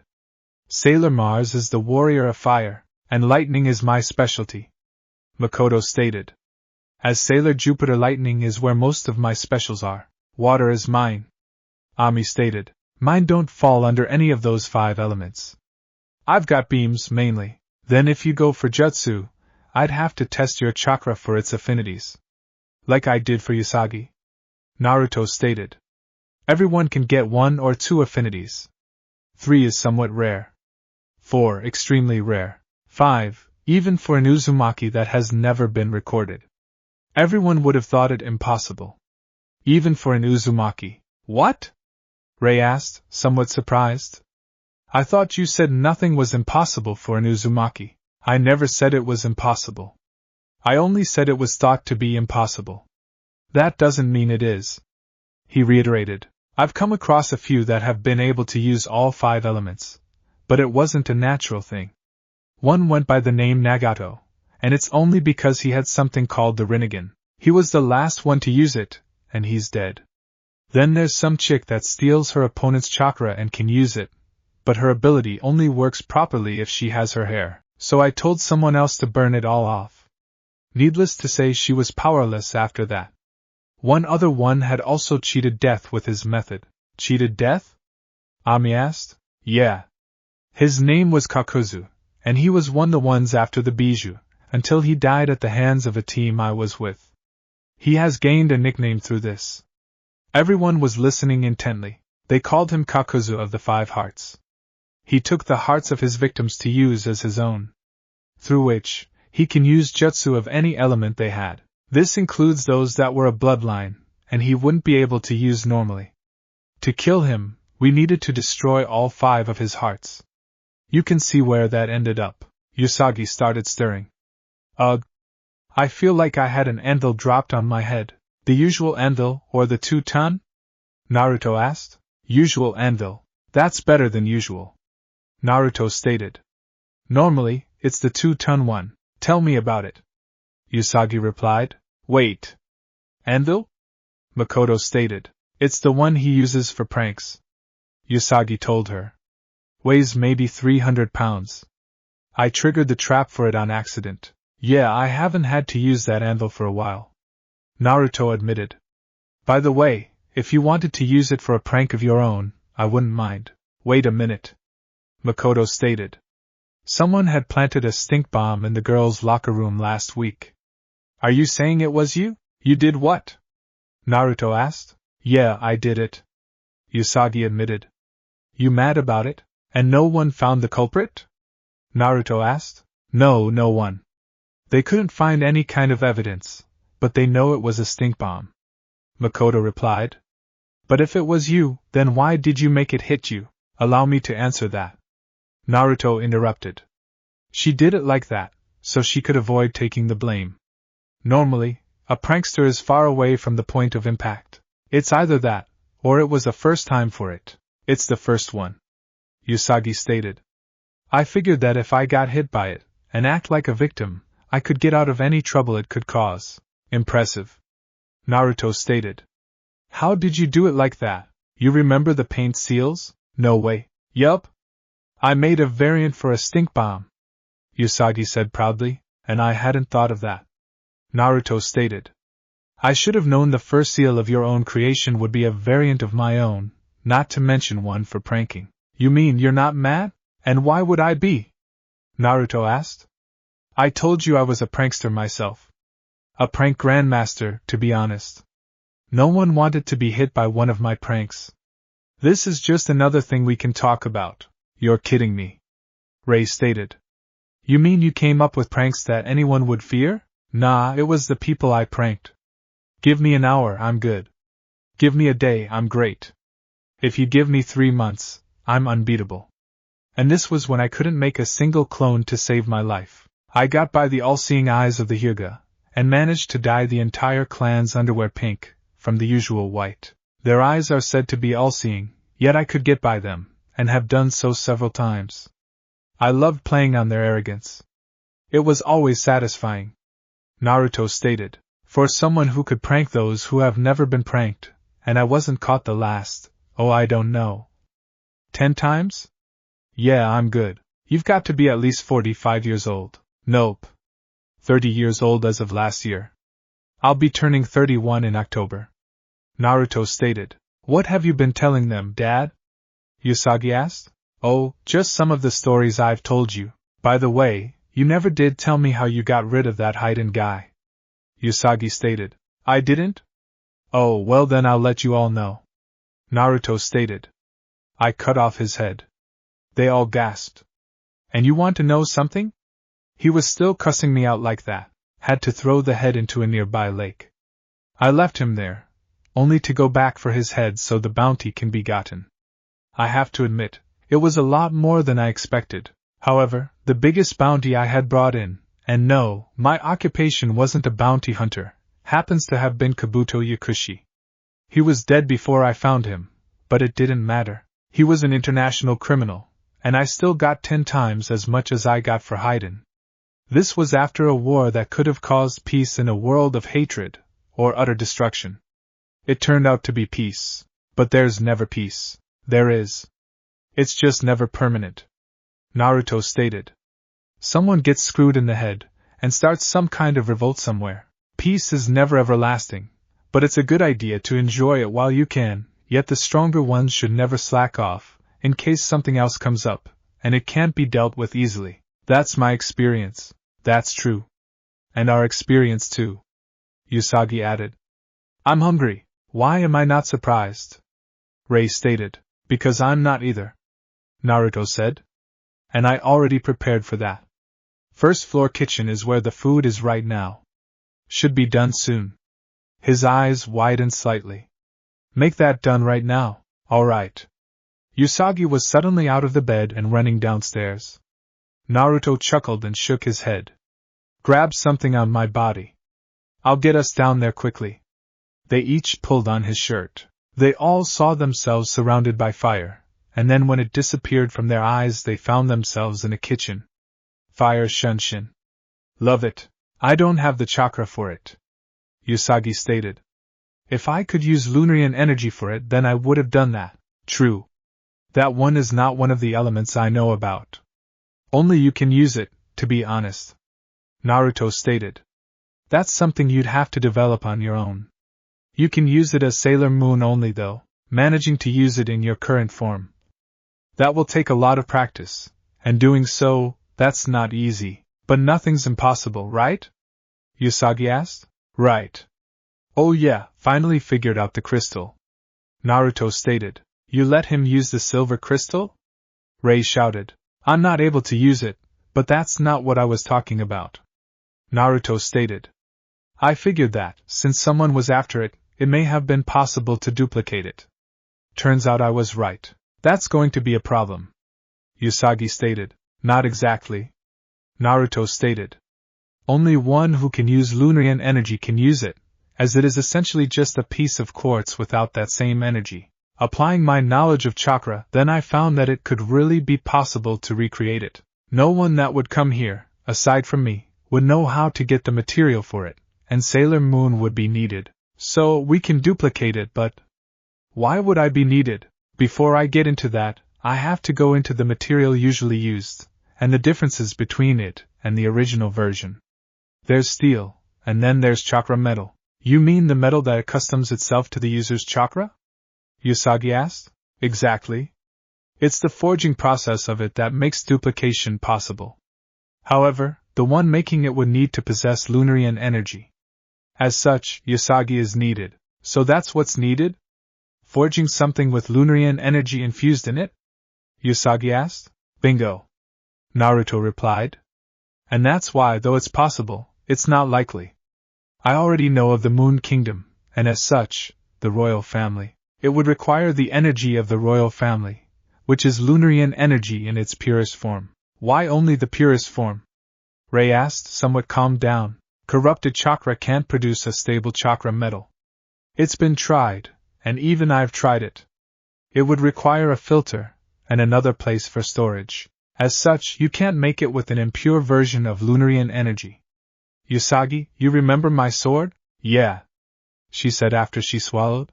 Sailor Mars is the warrior of fire, and lightning is my specialty. Makoto stated. As Sailor Jupiter, lightning is where most of my specials are. Water is mine. Ami stated. Mine don't fall under any of those 5 elements. I've got beams, mainly. Then if you go for jutsu, I'd have to test your chakra for its affinities. Like I did for Usagi. Naruto stated. Everyone can get 1 or 2 affinities. 3 is somewhat rare. 4, extremely rare. 5, even for an Uzumaki that has never been recorded. Everyone would have thought it impossible. Even for an Uzumaki. What? Ray asked, somewhat surprised. I thought you said nothing was impossible for an Uzumaki. I never said it was impossible. I only said it was thought to be impossible. That doesn't mean it is. He reiterated. I've come across a few that have been able to use all 5 elements, but it wasn't a natural thing. One went by the name Nagato, and it's only because he had something called the Rinnegan. He was the last one to use it, and he's dead. Then there's some chick that steals her opponent's chakra and can use it, but her ability only works properly if she has her hair, so I told someone else to burn it all off. Needless to say, she was powerless after that. One other one had also cheated death with his method. Cheated death? Ami asked. Yeah. His name was Kakuzu, and he was one of the ones after the Bijou, until he died at the hands of a team I was with. He has gained a nickname through this. Everyone was listening intently. They called him Kakuzu of the 5 hearts. He took the hearts of his victims to use as his own, through which he can use jutsu of any element they had. This includes those that were a bloodline, and he wouldn't be able to use normally. To kill him, we needed to destroy all 5 of his hearts. You can see where that ended up. Usagi started stirring. Ugh. I feel like I had an anvil dropped on my head. The usual anvil, or the 2-ton? Naruto asked. Usual anvil. That's better than usual. Naruto stated. Normally, it's the 2-ton one. Tell me about it. Usagi replied. Wait. Anvil? Makoto stated. It's the one he uses for pranks. Usagi told her. Weighs maybe 300 pounds. I triggered the trap for it on accident. Yeah, I haven't had to use that anvil for a while. Naruto admitted. By the way, if you wanted to use it for a prank of your own, I wouldn't mind. Wait a minute. Makoto stated. Someone had planted a stink bomb in the girls' locker room last week. Are you saying it was you? You did what? Naruto asked. Yeah, I did it. Usagi admitted. You mad about it? And no one found the culprit? Naruto asked. No, no one. They couldn't find any kind of evidence, but they know it was a stink bomb. Makoto replied. But if it was you, then why did you make it hit you? Allow me to answer that. Naruto interrupted. She did it like that, so she could avoid taking the blame. Normally, a prankster is far away from the point of impact. It's either that, or it was the first time for it. It's the first one. Usagi stated. I figured that if I got hit by it, and act like a victim, I could get out of any trouble it could cause. Impressive. Naruto stated. How did you do it like that? You remember the paint seals? No way. Yup. I made a variant for a stink bomb. Usagi said proudly, and I hadn't thought of that. Naruto stated. I should have known the first seal of your own creation would be a variant of my own, not to mention one for pranking. You mean you're not mad? And why would I be? Naruto asked. I told you I was a prankster myself. A prank grandmaster, to be honest. No one wanted to be hit by one of my pranks. This is just another thing we can talk about. You're kidding me, Ray stated. You mean you came up with pranks that anyone would fear? Nah, it was the people I pranked. Give me an hour, I'm good. Give me a day, I'm great. If you give me 3 months, I'm unbeatable. And this was when I couldn't make a single clone to save my life. I got by the all-seeing eyes of the Hyuga, and managed to dye the entire clan's underwear pink, from the usual white. Their eyes are said to be all-seeing, yet I could get by them, and have done so several times. I loved playing on their arrogance. It was always satisfying, Naruto stated, for someone who could prank those who have never been pranked, and I wasn't caught the last, I don't know. 10 times? Yeah, I'm good. You've got to be at least 45 years old. Nope. 30 years old as of last year. I'll be turning 31 in October. Naruto stated. What have you been telling them, Dad? Usagi asked. Oh, just some of the stories I've told you. By the way, you never did tell me how you got rid of that Haiden guy. Usagi stated. I didn't? Oh, well then I'll let you all know. Naruto stated. I cut off his head. They all gasped. And you want to know something? He was still cussing me out like that. Had to throw the head into a nearby lake. I left him there, only to go back for his head so the bounty can be gotten. I have to admit, it was a lot more than I expected. However, the biggest bounty I had brought in, and no, my occupation wasn't a bounty hunter, happens to have been Kabuto Yakushi. He was dead before I found him, but it didn't matter. He was an international criminal, and I still got 10 times as much as I got for Haiden. This was after a war that could have caused peace in a world of hatred, or utter destruction. It turned out to be peace, but there's never peace. There is. It's just never permanent. Naruto stated. Someone gets screwed in the head, and starts some kind of revolt somewhere. Peace is never everlasting, but it's a good idea to enjoy it while you can, yet the stronger ones should never slack off, in case something else comes up, and it can't be dealt with easily. That's my experience. That's true. And our experience too. Usagi added. I'm hungry. Why am I not surprised? Ray stated. Because I'm not either. Naruto said. And I already prepared for that. First floor kitchen is where the food is right now. Should be done soon. His eyes widened slightly. Make that done right now, alright. Usagi was suddenly out of the bed and running downstairs. Naruto chuckled and shook his head. Grab something on my body. I'll get us down there quickly. They each pulled on his shirt. They all saw themselves surrounded by fire, and then when it disappeared from their eyes they found themselves in a kitchen. Fire Shunshin. Love it. I don't have the chakra for it. Usagi stated. If I could use Lunarian energy for it, then I would have done that. True. That one is not one of the elements I know about. Only you can use it, to be honest. Naruto stated. That's something you'd have to develop on your own. You can use it as Sailor Moon only though, managing to use it in your current form. That will take a lot of practice, and doing so, that's not easy, but nothing's impossible, right? Usagi asked. Right. Oh yeah, finally figured out the crystal. Naruto stated. You let him use the silver crystal? Ray shouted. I'm not able to use it, but that's not what I was talking about. Naruto stated. I figured that, since someone was after it, it may have been possible to duplicate it. Turns out I was right. That's going to be a problem. Usagi stated. Not exactly. Naruto stated. Only one who can use Lunarian energy can use it, as it is essentially just a piece of quartz without that same energy. Applying my knowledge of chakra, then I found that it could really be possible to recreate it. No one that would come here, aside from me, would know how to get the material for it, and Sailor Moon would be needed. So we can duplicate it, but why would I be needed? Before I get into that, I have to go into the material usually used, and the differences between it and the original version. There's steel, and then there's chakra metal. You mean the metal that accustoms itself to the user's chakra? Usagi asked. Exactly. It's the forging process of it that makes duplication possible. However, the one making it would need to possess Lunarian energy. As such, Usagi is needed. So that's what's needed? Forging something with Lunarian energy infused in it? Usagi asked. Bingo. Naruto replied. And that's why, though it's possible, it's not likely. I already know of the Moon Kingdom, and as such, the royal family. It would require the energy of the royal family, which is Lunarian energy in its purest form. Why only the purest form? Ray asked, somewhat calmed down. Corrupted chakra can't produce a stable chakra metal. It's been tried, and even I've tried it. It would require a filter, and another place for storage. As such, you can't make it with an impure version of Lunarian energy. Usagi, you remember my sword? Yeah, she said after she swallowed.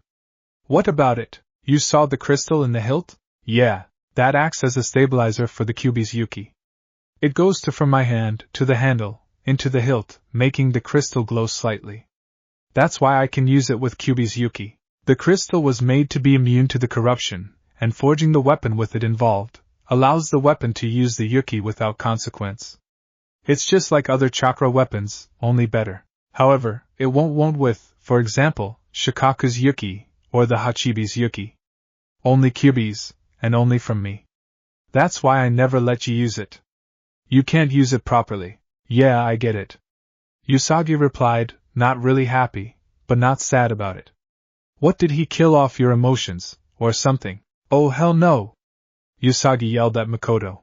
What about it? You saw the crystal in the hilt? Yeah, that acts as a stabilizer for the Kyuubi's Yuki. It goes from my hand, to the handle, into the hilt, making the crystal glow slightly. That's why I can use it with Kyuubi's Yuki. The crystal was made to be immune to the corruption, and forging the weapon with it involved allows the weapon to use the Yuki without consequence. It's just like other chakra weapons, only better. However, it won't with, for example, Shikaku's Yuki, or the Hachibi's Yuki. Only Kyuubi's, and only from me. That's why I never let you use it. You can't use it properly. Yeah, I get it. Usagi replied, not really happy, but not sad about it. What, did he kill off your emotions, or something? Oh hell no! Usagi yelled at Makoto.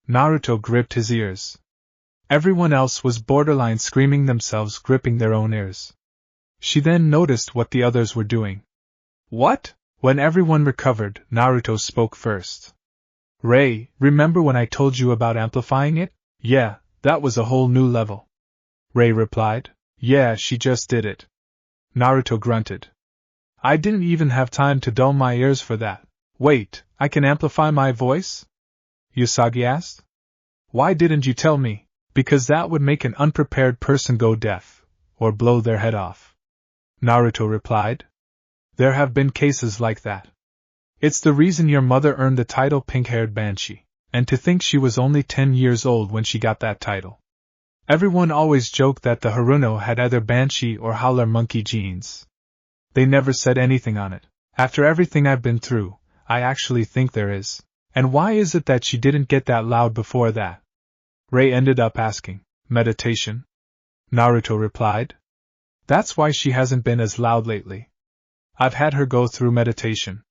Naruto gripped his ears. Everyone else was borderline screaming themselves, gripping their own ears. She then noticed what the others were doing. What? When everyone recovered, Naruto spoke first. Ray, remember when I told you about amplifying it? Yeah, that was a whole new level. Ray replied. Yeah, she just did it. Naruto grunted. I didn't even have time to dull my ears for that. Wait, I can amplify my voice? Usagi asked. Why didn't you tell me? Because that would make an unprepared person go deaf, or blow their head off. Naruto replied. There have been cases like that. It's the reason your mother earned the title Pink-Haired Banshee, and to think she was only 10 years old when she got that title. Everyone always joked that the Haruno had either Banshee or Howler Monkey genes. They never said anything on it. After everything I've been through, I actually think there is. And why is it that she didn't get that loud before that? Ray ended up asking. Meditation? Naruto replied. That's why she hasn't been as loud lately. I've had her go through meditation.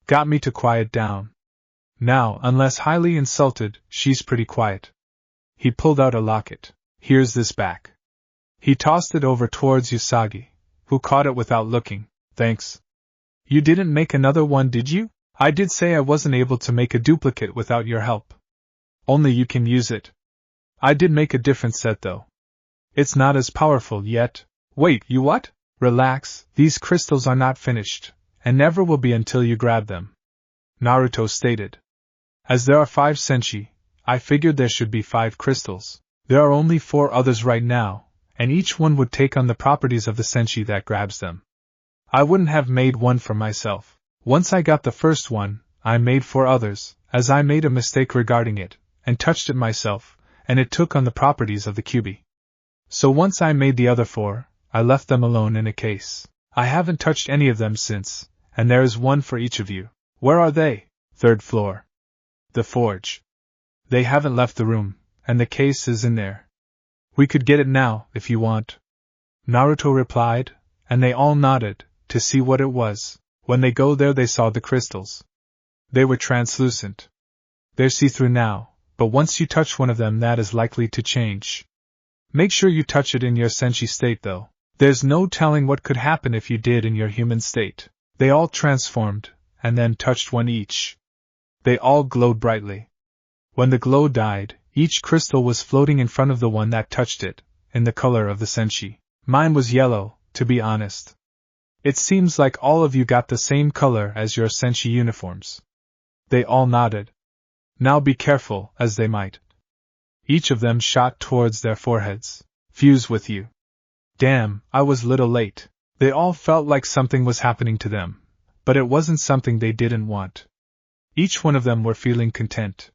Got me to quiet down. Now, unless highly insulted, she's pretty quiet. He pulled out a locket. Here's this back. He tossed it over towards Usagi, who caught it without looking. Thanks. You didn't make another one, did you? I did say I wasn't able to make a duplicate without your help. Only you can use it. I did make a different set though. It's not as powerful yet. Wait, you what? Relax, these crystals are not finished, and never will be until you grab them. Naruto stated. As there are 5 senshi, I figured there should be 5 crystals. There are only 4 others right now, and each one would take on the properties of the senshi that grabs them. I wouldn't have made one for myself. Once I got the first one, I made 4 others, as I made a mistake regarding it, and touched it myself, and it took on the properties of the Kyuubi. So once I made the other 4, I left them alone in a case. I haven't touched any of them since, and there is one for each of you. Where are they? 3rd floor. The forge. They haven't left the room, and the case is in there. We could get it now, if you want. Naruto replied, and they all nodded, to see what it was. When they go there they saw the crystals. They were translucent. They're see-through now, but once you touch one of them that is likely to change. Make sure you touch it in your senshi state though. There's no telling what could happen if you did in your human state. They all transformed, and then touched one each. They all glowed brightly. When the glow died, each crystal was floating in front of the one that touched it, in the color of the senshi. Mine was yellow, to be honest. It seems like all of you got the same color as your senshi uniforms. They all nodded. Now be careful, as they might. Each of them shot towards their foreheads. Fuse with you. Damn, I was little late. They all felt like something was happening to them, but it wasn't something they didn't want. Each one of them were feeling content.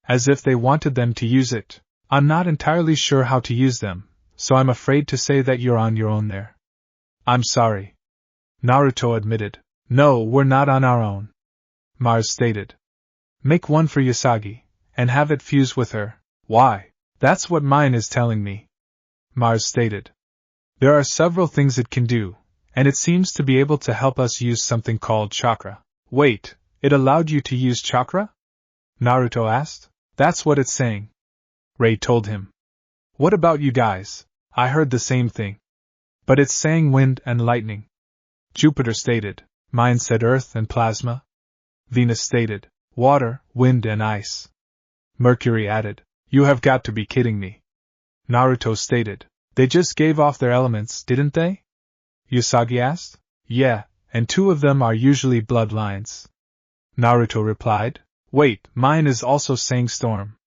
As if they wanted them to use it. I'm not entirely sure how to use them, so I'm afraid to say that you're on your own there. I'm sorry. Naruto admitted. No, we're not on our own. Mars stated. Make one for Usagi, and have it fuse with her. Why? That's what mine is telling me. Mars stated. There are several things it can do, and it seems to be able to help us use something called chakra. Wait, it allowed you to use chakra? Naruto asked. That's what it's saying. Ray told him. What about you guys? I heard the same thing. But it's saying wind and lightning. Jupiter stated. Mine said earth and plasma. Venus stated. Water, wind and ice. Mercury added. You have got to be kidding me. Naruto stated. They just gave off their elements, didn't they? Usagi asked. Yeah, and two of them are usually bloodlines. Naruto replied. Wait, mine is also saying storm.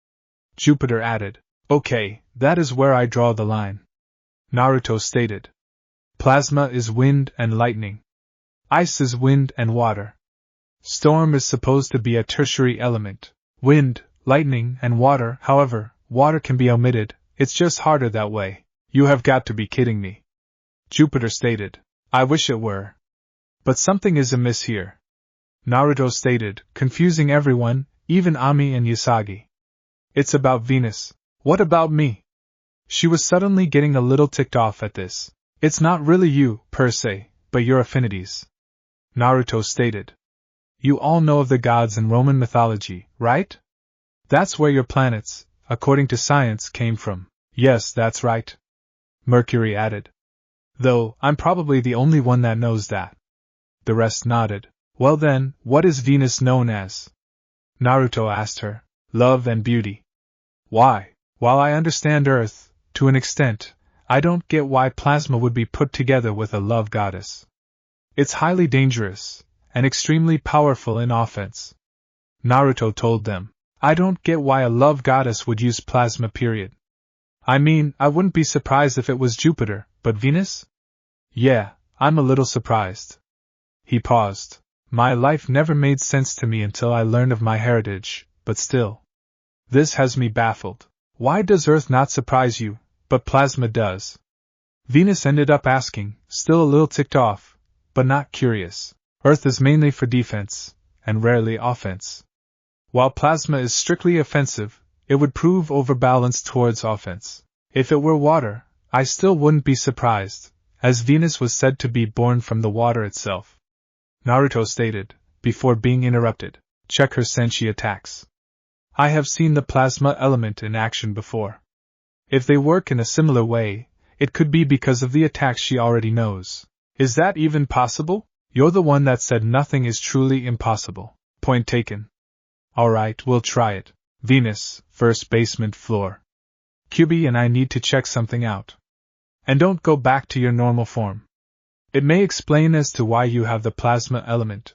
Jupiter added. Okay, that is where I draw the line. Naruto stated. Plasma is wind and lightning. Ice is wind and water. Storm is supposed to be a tertiary element. Wind, lightning, and water, however, water can be omitted, it's just harder that way. You have got to be kidding me. Jupiter stated. I wish it were. But something is amiss here. Naruto stated, confusing everyone, even Ami and Usagi. It's about Venus. What about me? She was suddenly getting a little ticked off at this. It's not really you, per se, but your affinities. Naruto stated. You all know of the gods in Roman mythology, right? That's where your planets, according to science, came from. Yes, that's right. Mercury added. Though, I'm probably the only one that knows that. The rest nodded. Well then, what is Venus known as? Naruto asked her. Love and beauty. Why? While I understand Earth, to an extent, I don't get why plasma would be put together with a love goddess. It's highly dangerous, and extremely powerful in offense. Naruto told them. I don't get why a love goddess would use plasma, period. I mean, I wouldn't be surprised if it was Jupiter, but Venus? Yeah, I'm a little surprised. He paused. My life never made sense to me until I learned of my heritage, but still. This has me baffled. Why does Earth not surprise you, but plasma does? Venus ended up asking, still a little ticked off, but not curious. Earth is mainly for defense, and rarely offense. While plasma is strictly offensive, it would prove overbalanced towards offense. If it were water, I still wouldn't be surprised, as Venus was said to be born from the water itself. Naruto stated, before being interrupted. Check her senshi attacks. I have seen the plasma element in action before. If they work in a similar way, it could be because of the attacks she already knows. Is that even possible? You're the one that said nothing is truly impossible. Point taken. Alright, we'll try it. Venus, first basement floor. Kyubi and I need to check something out. And don't go back to your normal form. It may explain as to why you have the plasma element.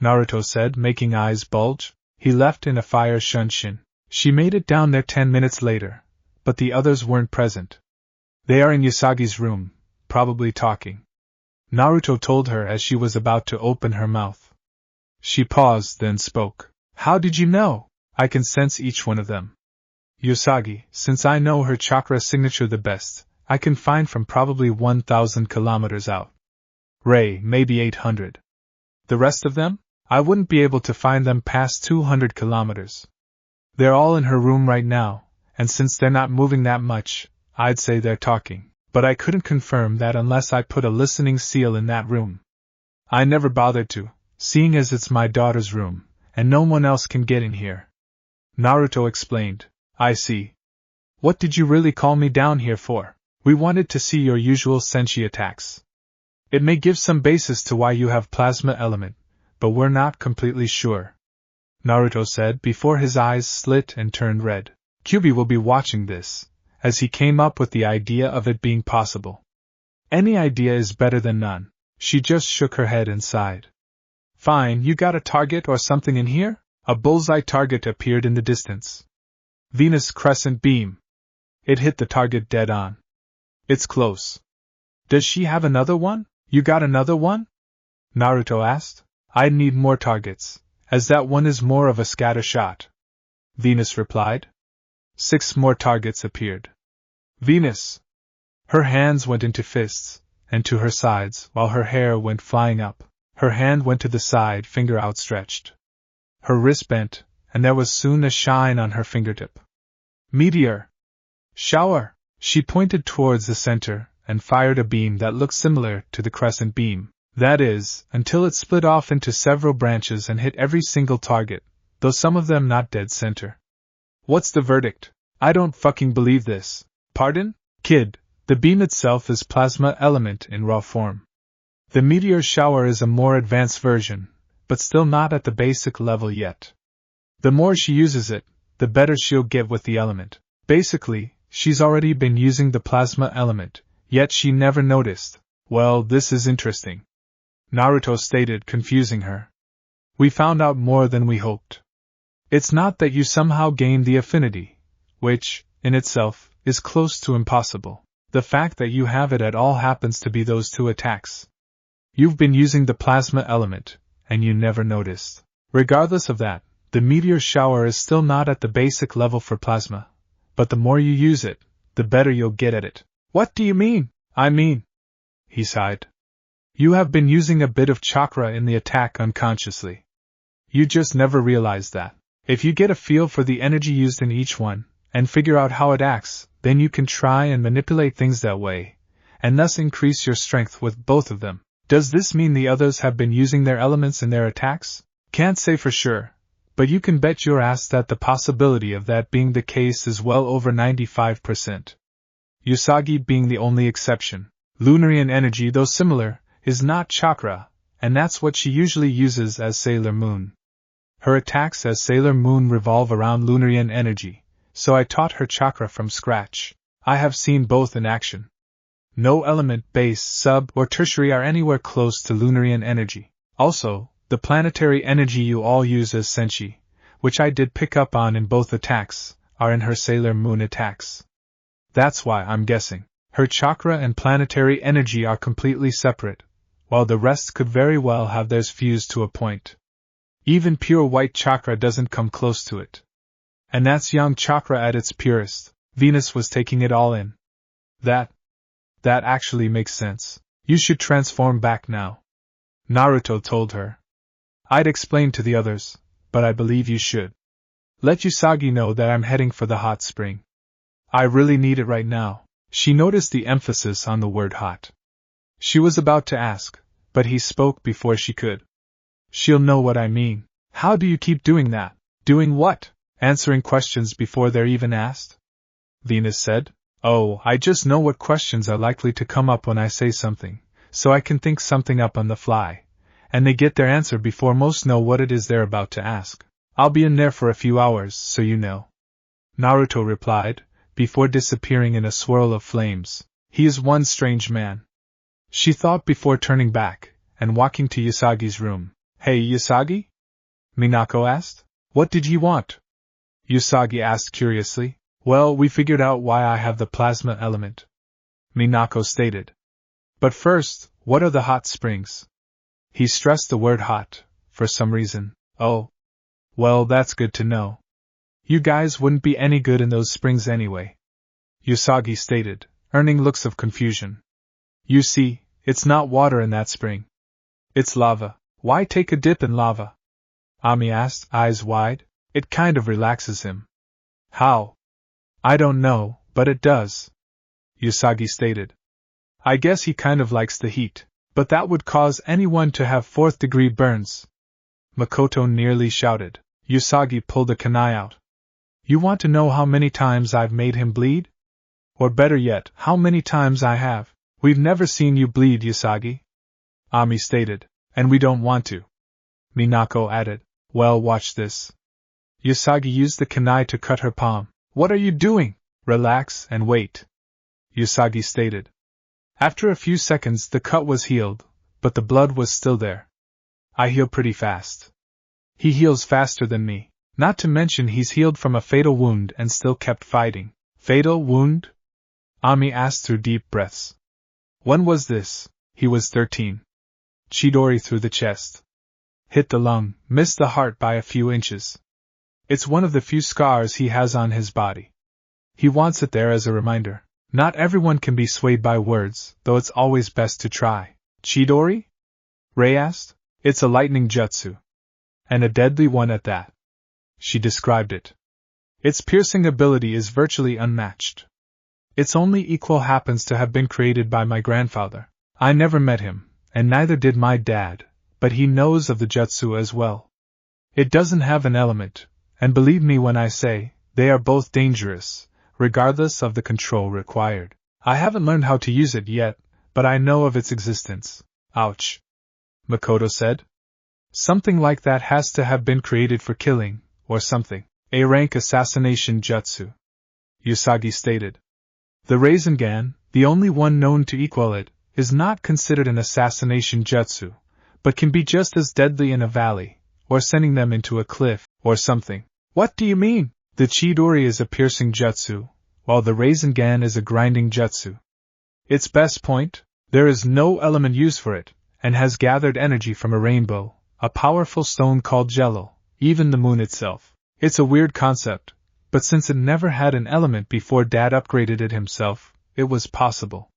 Naruto said, making eyes bulge. He left in a fire shunshin. She made it down there 10 minutes later, but the others weren't present. They are in Usagi's room, probably talking. Naruto told her as she was about to open her mouth. She paused, then spoke. How did you know? I can sense each one of them. Usagi, since I know her chakra signature the best, I can find from probably 1,000 kilometers out. Ray, maybe 800. The rest of them? I wouldn't be able to find them past 200 kilometers. They're all in her room right now, and since they're not moving that much, I'd say they're talking. But I couldn't confirm that unless I put a listening seal in that room. I never bothered to, seeing as it's my daughter's room, and no one else can get in here. Naruto explained. I see. What did you really call me down here for? We wanted to see your usual senshi attacks. It may give some basis to why you have plasma element, but we're not completely sure. Naruto said before his eyes slit and turned red. Kyubi will be watching this, as he came up with the idea of it being possible. Any idea is better than none. She just shook her head and sighed. Fine, you got a target or something in here? A bullseye target appeared in the distance. Venus crescent beam. It hit the target dead on. It's close. Does she have another one? You got another one? Naruto asked. I'd need more targets, as that one is more of a scatter shot. Venus replied. 6 more targets appeared. Venus! Her hands went into fists, and to her sides, while her hair went flying up. Her hand went to the side, finger outstretched. Her wrist bent, and there was soon a shine on her fingertip. Meteor! Shower! She pointed towards the center, and fired a beam that looked similar to the crescent beam. That is, until it split off into several branches and hit every single target, though some of them not dead center. What's the verdict? I don't fucking believe this. Pardon? Kid, the beam itself is plasma element in raw form. The meteor shower is a more advanced version, but still not at the basic level yet. The more she uses it, the better she'll get with the element. Basically, she's already been using the plasma element, yet she never noticed. Well, this is interesting, Naruto stated, confusing her. We found out more than we hoped. It's not that you somehow gained the affinity, which, in itself, is close to impossible. The fact that you have it at all happens to be those two attacks. You've been using the plasma element, and you never noticed. Regardless of that, the meteor shower is still not at the basic level for plasma, but the more you use it, the better you'll get at it. What do you mean? I mean, he sighed. You have been using a bit of chakra in the attack unconsciously. You just never realized that. If you get a feel for the energy used in each one, and figure out how it acts, then you can try and manipulate things that way, and thus increase your strength with both of them. Does this mean the others have been using their elements in their attacks? Can't say for sure, but you can bet your ass that the possibility of that being the case is well over 95%. Usagi being the only exception. Lunarian energy, though similar, is not chakra, and that's what she usually uses as Sailor Moon. Her attacks as Sailor Moon revolve around Lunarian energy, so I taught her chakra from scratch. I have seen both in action. No element, base, sub, or tertiary are anywhere close to Lunarian energy. Also, the planetary energy you all use as senshi, which I did pick up on in both attacks, are in her Sailor Moon attacks. That's why I'm guessing her chakra and planetary energy are completely separate, while the rest could very well have theirs fused to a point. Even pure white chakra doesn't come close to it. And that's yang chakra at its purest. Venus was taking it all in. That actually makes sense. You should transform back now, Naruto told her. I'd explain to the others, but I believe you should. Let Usagi know that I'm heading for the hot spring. I really need it right now. She noticed the emphasis on the word hot. She was about to ask, but he spoke before she could. She'll know what I mean. How do you keep doing that? Doing what? Answering questions before they're even asked? Venus said. Oh, I just know what questions are likely to come up when I say something, so I can think something up on the fly, and they get their answer before most know what it is they're about to ask. I'll be in there for a few hours, so you know, Naruto replied, before disappearing in a swirl of flames. He is one strange man, she thought before turning back and walking to Usagi's room. Hey, Usagi? Minako asked. What did you want? Usagi asked curiously. Well, we figured out why I have the plasma element, Minako stated. But first, what are the hot springs? He stressed the word hot, for some reason. Oh. Well, that's good to know. You guys wouldn't be any good in those springs anyway, Usagi stated, earning looks of confusion. You see, it's not water in that spring. It's lava. Why take a dip in lava? Ami asked, eyes wide. It kind of relaxes him. How? I don't know, but it does, Usagi stated. I guess he kind of likes the heat, but that would cause anyone to have fourth-degree burns. Makoto nearly shouted. Usagi pulled a kunai out. You want to know how many times I've made him bleed? Or better yet, how many times I have? We've never seen you bleed, Usagi, Ami stated. And we don't want to, Minako added. Well, watch this. Usagi used the kunai to cut her palm. What are you doing? Relax and wait, Usagi stated. After a few seconds the cut was healed, but the blood was still there. I heal pretty fast. He heals faster than me. Not to mention he's healed from a fatal wound and still kept fighting. Fatal wound? Ami asked through deep breaths. When was this? He was 13. Chidori through the chest. Hit the lung, missed the heart by a few inches. It's one of the few scars he has on his body. He wants it there as a reminder. Not everyone can be swayed by words, though it's always best to try. Chidori? Rei asked. It's a lightning jutsu. And a deadly one at that. She described it. Its piercing ability is virtually unmatched. Its only equal happens to have been created by my grandfather. I never met him, and neither did my dad, but he knows of the jutsu as well. It doesn't have an element, and believe me when I say, they are both dangerous, regardless of the control required. I haven't learned how to use it yet, but I know of its existence. Ouch. Makoto said. Something like that has to have been created for killing, or something. A-rank assassination jutsu. Usagi stated. The Rasengan, the only one known to equal it, is not considered an assassination jutsu, but can be just as deadly in a valley, or sending them into a cliff, or something. What do you mean? The Chidori is a piercing jutsu, while the Rasengan is a grinding jutsu. Its best point? There is no element used for it, and has gathered energy from a rainbow, a powerful stone called Jello, even the moon itself. It's a weird concept, but since it never had an element before Dad upgraded it himself, it was possible.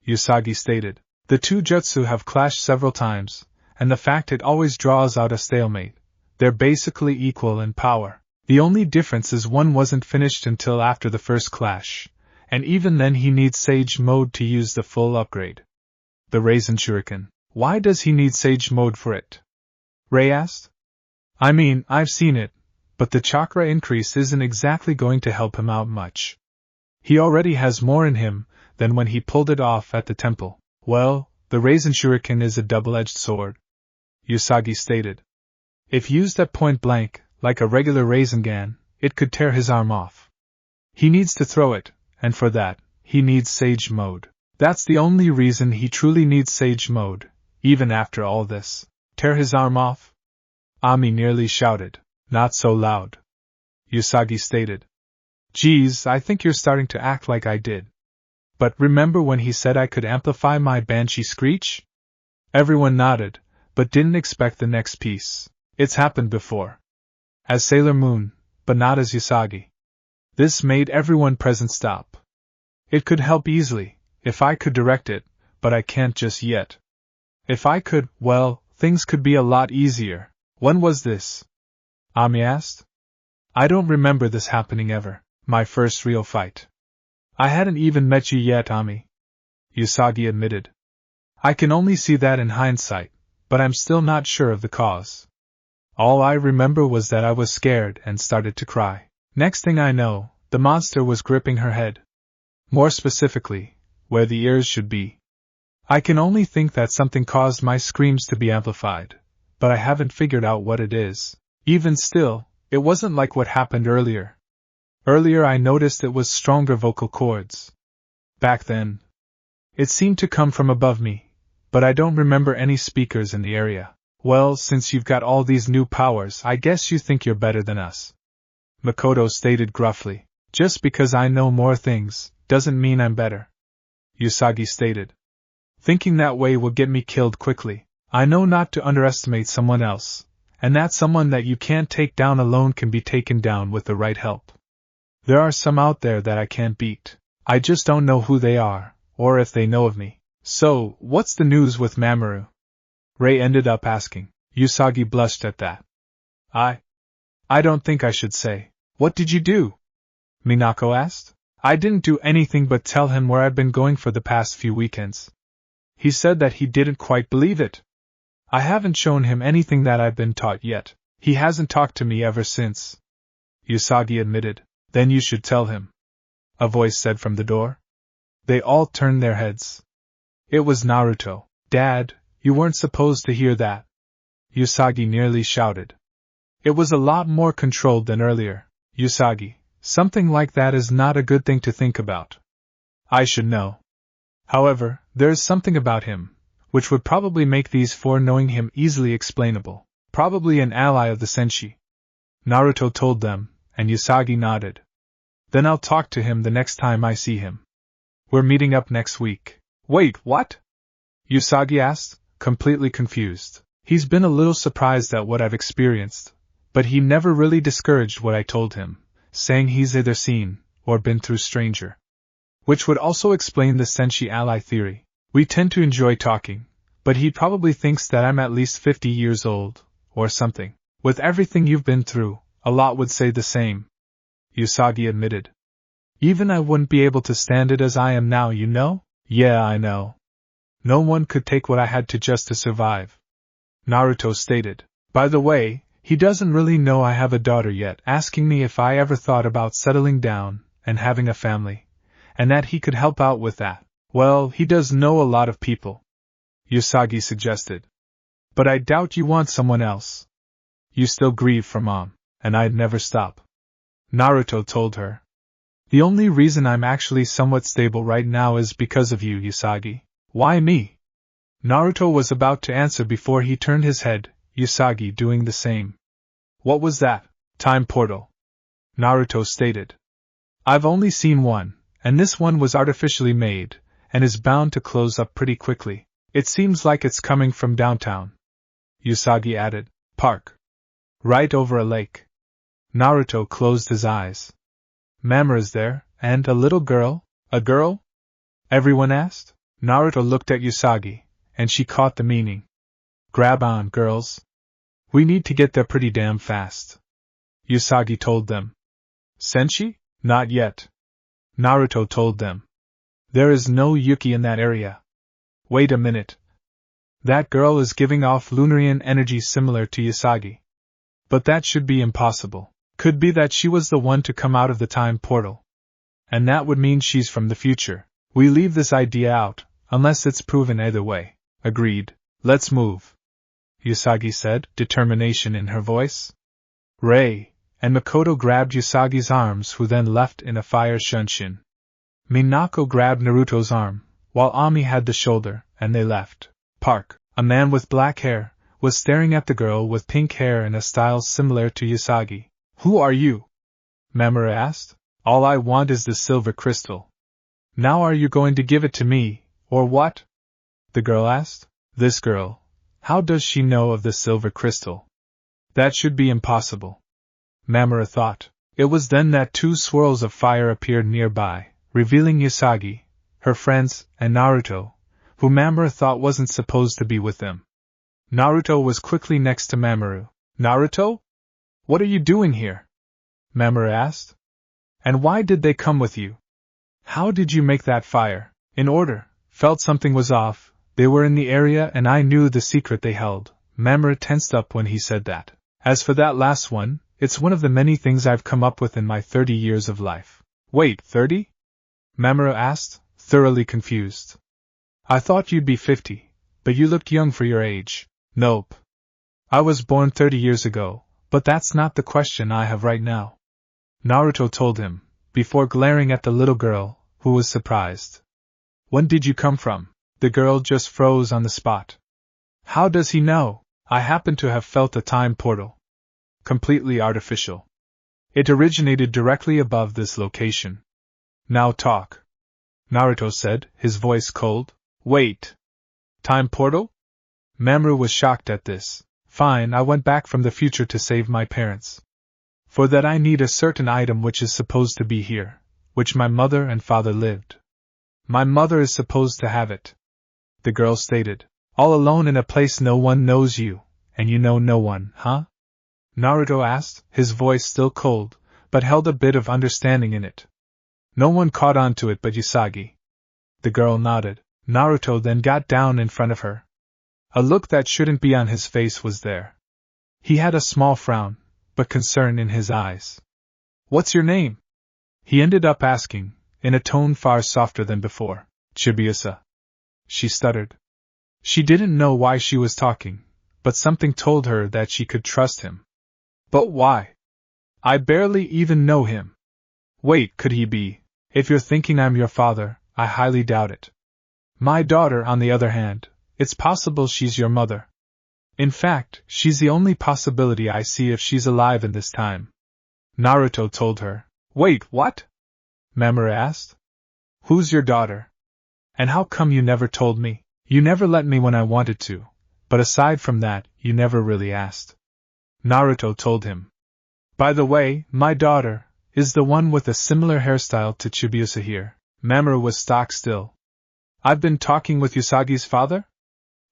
Usagi stated. The two jutsu have clashed several times, and the fact it always draws out a stalemate. They're basically equal in power. The only difference is one wasn't finished until after the first clash, and even then he needs Sage Mode to use the full upgrade. The Raisin Shuriken. Why does he need Sage Mode for it? Rei asked. I mean, I've seen it, but the chakra increase isn't exactly going to help him out much. He already has more in him than when he pulled it off at the temple. Well, the Raisin Shuriken is a double-edged sword, Usagi stated. If used at point blank, like a regular Rasengan, it could tear his arm off. He needs to throw it, and for that, he needs Sage Mode. That's the only reason he truly needs Sage Mode, even after all this. Tear his arm off? Ami nearly shouted. Not so loud. Usagi stated. Geez, I think you're starting to act like I did. But remember when he said I could amplify my banshee screech? Everyone nodded, but didn't expect the next piece. It's happened before. As Sailor Moon, but not as Usagi. This made everyone present stop. It could help easily, if I could direct it, but I can't just yet. If I could, well, things could be a lot easier. When was this? Ami asked. I don't remember this happening ever. My first real fight. I hadn't even met you yet, Ami. Usagi admitted. I can only see that in hindsight, but I'm still not sure of the cause. All I remember was that I was scared and started to cry. Next thing I know, the monster was gripping her head. More specifically, where the ears should be. I can only think that something caused my screams to be amplified, but I haven't figured out what it is. Even still, it wasn't like what happened earlier. Earlier I noticed it was stronger vocal cords. Back then. It seemed to come from above me, but I don't remember any speakers in the area. Well, since you've got all these new powers, I guess you think you're better than us. Makoto stated gruffly. Just because I know more things, doesn't mean I'm better. Usagi stated. Thinking that way will get me killed quickly. I know not to underestimate someone else, and that someone that you can't take down alone can be taken down with the right help. There are some out there that I can't beat. I just don't know who they are, or if they know of me. So, what's the news with Mamoru? Rei ended up asking. Usagi blushed at that. I don't think I should say. What did you do? Minako asked. I didn't do anything but tell him where I'd been going for the past few weekends. He said that he didn't quite believe it. I haven't shown him anything that I've been taught yet. He hasn't talked to me ever since. Usagi admitted. Then you should tell him. A voice said from the door. They all turned their heads. It was Naruto. Dad, you weren't supposed to hear that. Usagi nearly shouted. It was a lot more controlled than earlier. Usagi, something like that is not a good thing to think about. I should know. However, there is something about him, which would probably make these four knowing him easily explainable. Probably an ally of the Senshi. Naruto told them, and Usagi nodded. Then I'll talk to him the next time I see him. We're meeting up next week. Wait, what? Usagi asked, completely confused. He's been a little surprised at what I've experienced, but he never really discouraged what I told him, saying he's either seen or been through stranger. Which would also explain the Senshi ally theory. We tend to enjoy talking, but he probably thinks that I'm at least 50 years old, or something. With everything you've been through, a lot would say the same. Usagi admitted. Even I wouldn't be able to stand it as I am now, you know? Yeah, I know. No one could take what I had to just to survive. Naruto stated. By the way, he doesn't really know I have a daughter yet, asking me if I ever thought about settling down and having a family, and that he could help out with that. Well, he does know a lot of people. Usagi suggested. But I doubt you want someone else. You still grieve for Mom, and I'd never stop. Naruto told her. The only reason I'm actually somewhat stable right now is because of you, Usagi. Why me? Naruto was about to answer before he turned his head, Usagi doing the same. What was that? Time portal. Naruto stated. I've only seen one, and this one was artificially made, and is bound to close up pretty quickly. It seems like it's coming from downtown. Usagi added. Park. Right over a lake. Naruto closed his eyes. Mamura's there, and a little girl? A girl? Everyone asked. Naruto looked at Usagi, and she caught the meaning. Grab on, girls. We need to get there pretty damn fast. Usagi told them. Senshi? Not yet. Naruto told them. There is no Yuki in that area. Wait a minute. That girl is giving off Lunarian energy similar to Usagi. But that should be impossible. Could be that she was the one to come out of the time portal. And that would mean she's from the future. We leave this idea out, unless it's proven either way. Agreed. Let's move. Usagi said, determination in her voice. Rei and Makoto grabbed Usagi's arms, who then left in a fire shunshin. Minako grabbed Naruto's arm, while Ami had the shoulder, and they left. Park, a man with black hair, was staring at the girl with pink hair in a style similar to Usagi. Who are you? Mamura asked. All I want is the silver crystal. Now are you going to give it to me, or what? The girl asked. This girl. How does she know of the silver crystal? That should be impossible. Mamura thought. It was then that two swirls of fire appeared nearby, revealing Usagi, her friends, and Naruto, who Mamura thought wasn't supposed to be with them. Naruto was quickly next to Mamoru. Naruto? What are you doing here? Mamura asked. And why did they come with you? How did you make that fire? In order. Felt something was off. They were in the area and I knew the secret they held. Mamura tensed up when he said that. As for that last one, it's one of the many things I've come up with in my 30 years of life. Wait, 30? Mamoru asked, thoroughly confused. I thought you'd be 50, but you looked young for your age. Nope. I was born 30 years ago, but that's not the question I have right now. Naruto told him, before glaring at the little girl, who was surprised. When did you come from? The girl just froze on the spot. How does he know? I happen to have felt a time portal. Completely artificial. It originated directly above this location. Now talk. Naruto said, his voice cold. Wait. Time portal? Mamoru was shocked at this. Fine, I went back from the future to save my parents. For that I need a certain item which is supposed to be here, which my mother and father lived. My mother is supposed to have it. The girl stated. All alone in a place no one knows you, and you know no one, huh? Naruto asked, his voice still cold, but held a bit of understanding in it. No one caught on to it but Usagi. The girl nodded. Naruto then got down in front of her. A look that shouldn't be on his face was there. He had a small frown, but concern in his eyes. What's your name? He ended up asking, in a tone far softer than before. Chibiusa. She stuttered. She didn't know why she was talking, but something told her that she could trust him. But why? I barely even know him. Wait, could he be? If you're thinking I'm your father, I highly doubt it. My daughter, on the other hand, it's possible she's your mother. In fact, she's the only possibility I see if she's alive in this time. Naruto told her. Wait, what? Mamoru asked. Who's your daughter? And how come you never told me? You never let me when I wanted to, but aside from that, you never really asked. Naruto told him. By the way, my daughter is the one with a similar hairstyle to Chibiusa here. Mamoru was stock still. I've been talking with Usagi's father?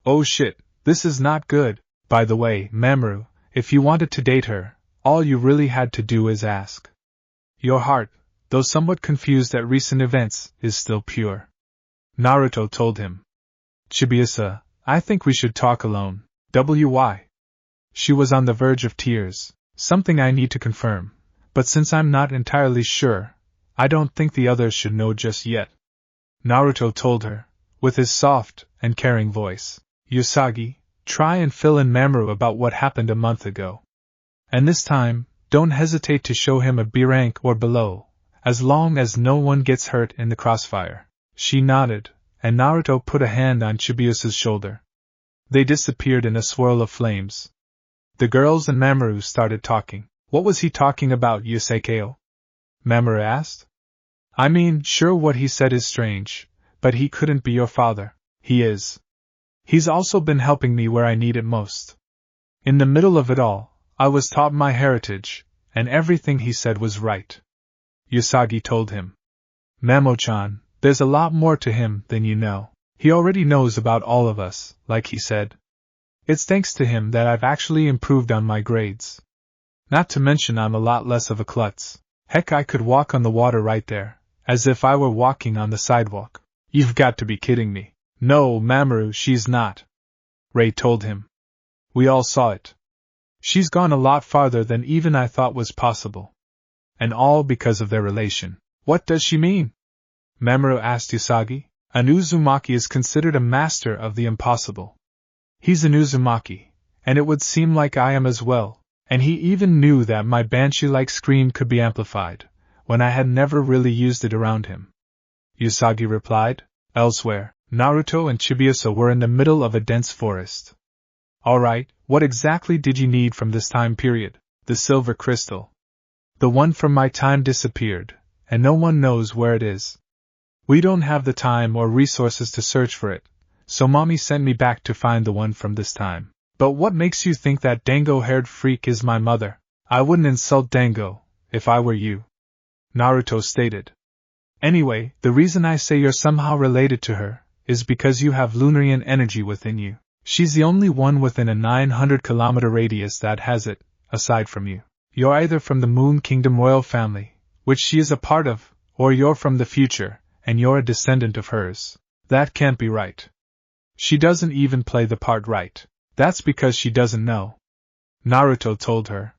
Oh shit, this is not good. By the way, Mamoru, if you wanted to date her, all you really had to do is ask. Your heart, though somewhat confused at recent events, is still pure. Naruto told him. Chibiusa, I think we should talk alone. Why? She was on the verge of tears, something I need to confirm, but since I'm not entirely sure, I don't think the others should know just yet. Naruto told her, with his soft and caring voice. Usagi, try and fill in Mamoru about what happened a month ago. And this time, don't hesitate to show him a B rank or below, as long as no one gets hurt in the crossfire. She nodded, and Naruto put a hand on Chibiusa's shoulder. They disappeared in a swirl of flames. The girls and Mamoru started talking. What was he talking about, Yusuke? Mamoru asked. I mean, sure, what he said is strange, but he couldn't be your father. He is. He's also been helping me where I need it most. In the middle of it all, I was taught my heritage, and everything he said was right. Usagi told him. Mamo-chan, there's a lot more to him than you know. He already knows about all of us, like he said. It's thanks to him that I've actually improved on my grades. Not to mention I'm a lot less of a klutz. Heck, I could walk on the water right there, as if I were walking on the sidewalk. You've got to be kidding me. No, Mamoru, she's not. Ray told him. We all saw it. She's gone a lot farther than even I thought was possible. And all because of their relation. What does she mean? Mamoru asked Usagi. An Uzumaki is considered a master of the impossible. He's an Uzumaki, and it would seem like I am as well, and he even knew that my banshee-like scream could be amplified, when I had never really used it around him. Usagi replied. Elsewhere, Naruto and Chibiusa were in the middle of a dense forest. Alright, what exactly did you need from this time period? The silver crystal. The one from my time disappeared, and no one knows where it is. We don't have the time or resources to search for it, so Mommy sent me back to find the one from this time. But what makes you think that dango-haired freak is my mother? I wouldn't insult Dango, if I were you. Naruto stated. Anyway, the reason I say you're somehow related to her, is because you have Lunarian energy within you. She's the only one within a 900-kilometer radius that has it, aside from you. You're either from the Moon Kingdom royal family, which she is a part of, or you're from the future, and you're a descendant of hers. That can't be right. She doesn't even play the part right. That's because she doesn't know. Naruto told her.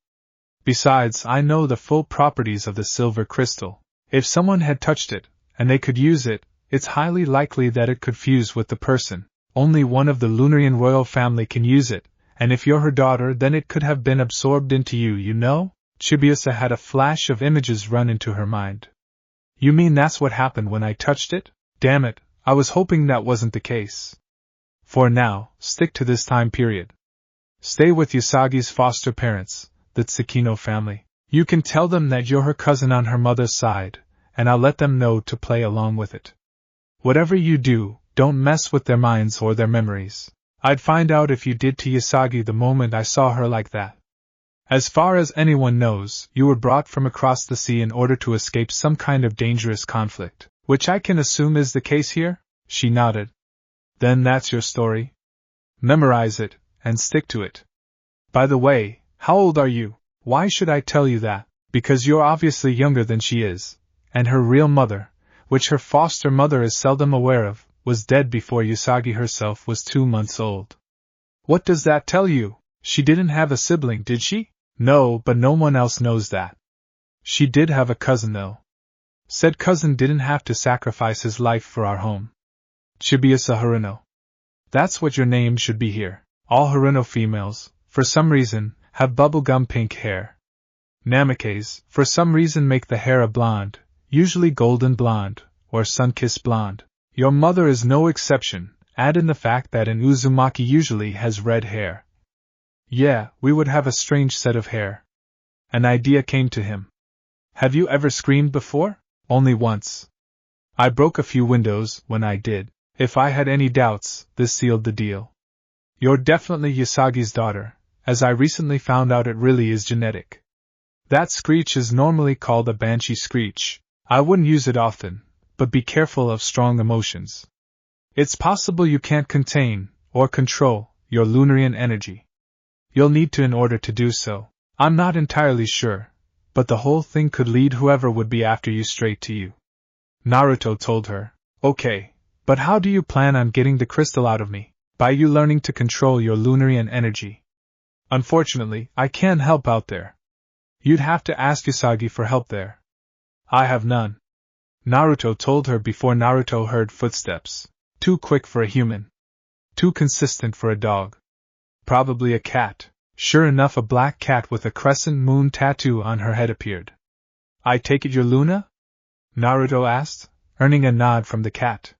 Besides, I know the full properties of the silver crystal. If someone had touched it, and they could use it, it's highly likely that it could fuse with the person. Only one of the Lunarian royal family can use it, and if you're her daughter, then it could have been absorbed into you, you know? Chibiusa had a flash of images run into her mind. You mean that's what happened when I touched it? Damn it, I was hoping that wasn't the case. For now, stick to this time period. Stay with Usagi's foster parents, the Tsukino family. You can tell them that you're her cousin on her mother's side, and I'll let them know to play along with it. Whatever you do, don't mess with their minds or their memories. I'd find out if you did to Usagi the moment I saw her like that. As far as anyone knows, you were brought from across the sea in order to escape some kind of dangerous conflict, which I can assume is the case here? She nodded. Then that's your story? Memorize it, and stick to it. By the way, how old are you? Why should I tell you that? Because you're obviously younger than she is, and her real mother, which her foster mother is seldom aware of, was dead before Usagi herself was 2 months old. What does that tell you? She didn't have a sibling, did she? No, but no one else knows that. She did have a cousin though. Said cousin didn't have to sacrifice his life for our home. Chibiusa Haruno. That's what your name should be here. All Haruno females, for some reason, have bubblegum pink hair. Namikaze, for some reason, make the hair a blonde, usually golden blonde, or sun-kissed blonde. Your mother is no exception, add in the fact that an Uzumaki usually has red hair. Yeah, we would have a strange set of hair. An idea came to him. Have you ever screamed before? Only once. I broke a few windows when I did. If I had any doubts, this sealed the deal. You're definitely Usagi's daughter, as I recently found out it really is genetic. That screech is normally called a banshee screech. I wouldn't use it often, but be careful of strong emotions. It's possible you can't contain, or control, your Lunarian energy. You'll need to in order to do so. I'm not entirely sure, but the whole thing could lead whoever would be after you straight to you. Naruto told her. Okay, but how do you plan on getting the crystal out of me? By you learning to control your Lunarian energy. Unfortunately, I can't help out there. You'd have to ask Usagi for help there. I have none. Naruto told her before Naruto heard footsteps. Too quick for a human. Too consistent for a dog. Probably a cat. Sure enough, a black cat with a crescent moon tattoo on her head appeared. I take it you're Luna? Naruto asked, earning a nod from the cat.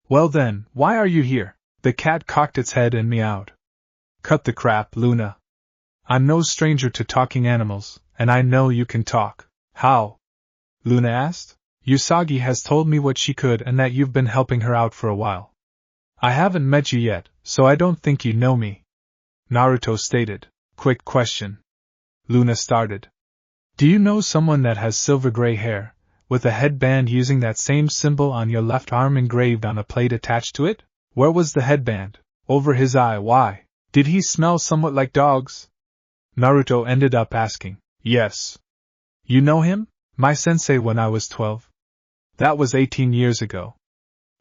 Well then, why are you here? The cat cocked its head and meowed. Cut the crap, Luna. I'm no stranger to talking animals, and I know you can talk. How? Luna asked. Usagi has told me what she could and that you've been helping her out for a while. I haven't met you yet, so I don't think you know me. Naruto stated. Quick question. Luna started. Do you know someone that has silver-gray hair, with a headband using that same symbol on your left arm engraved on a plate attached to it? Where was the headband? Over his eye. Why? Did he smell somewhat like dogs? Naruto ended up asking. Yes. You know him? My sensei when I was 12. That was 18 years ago.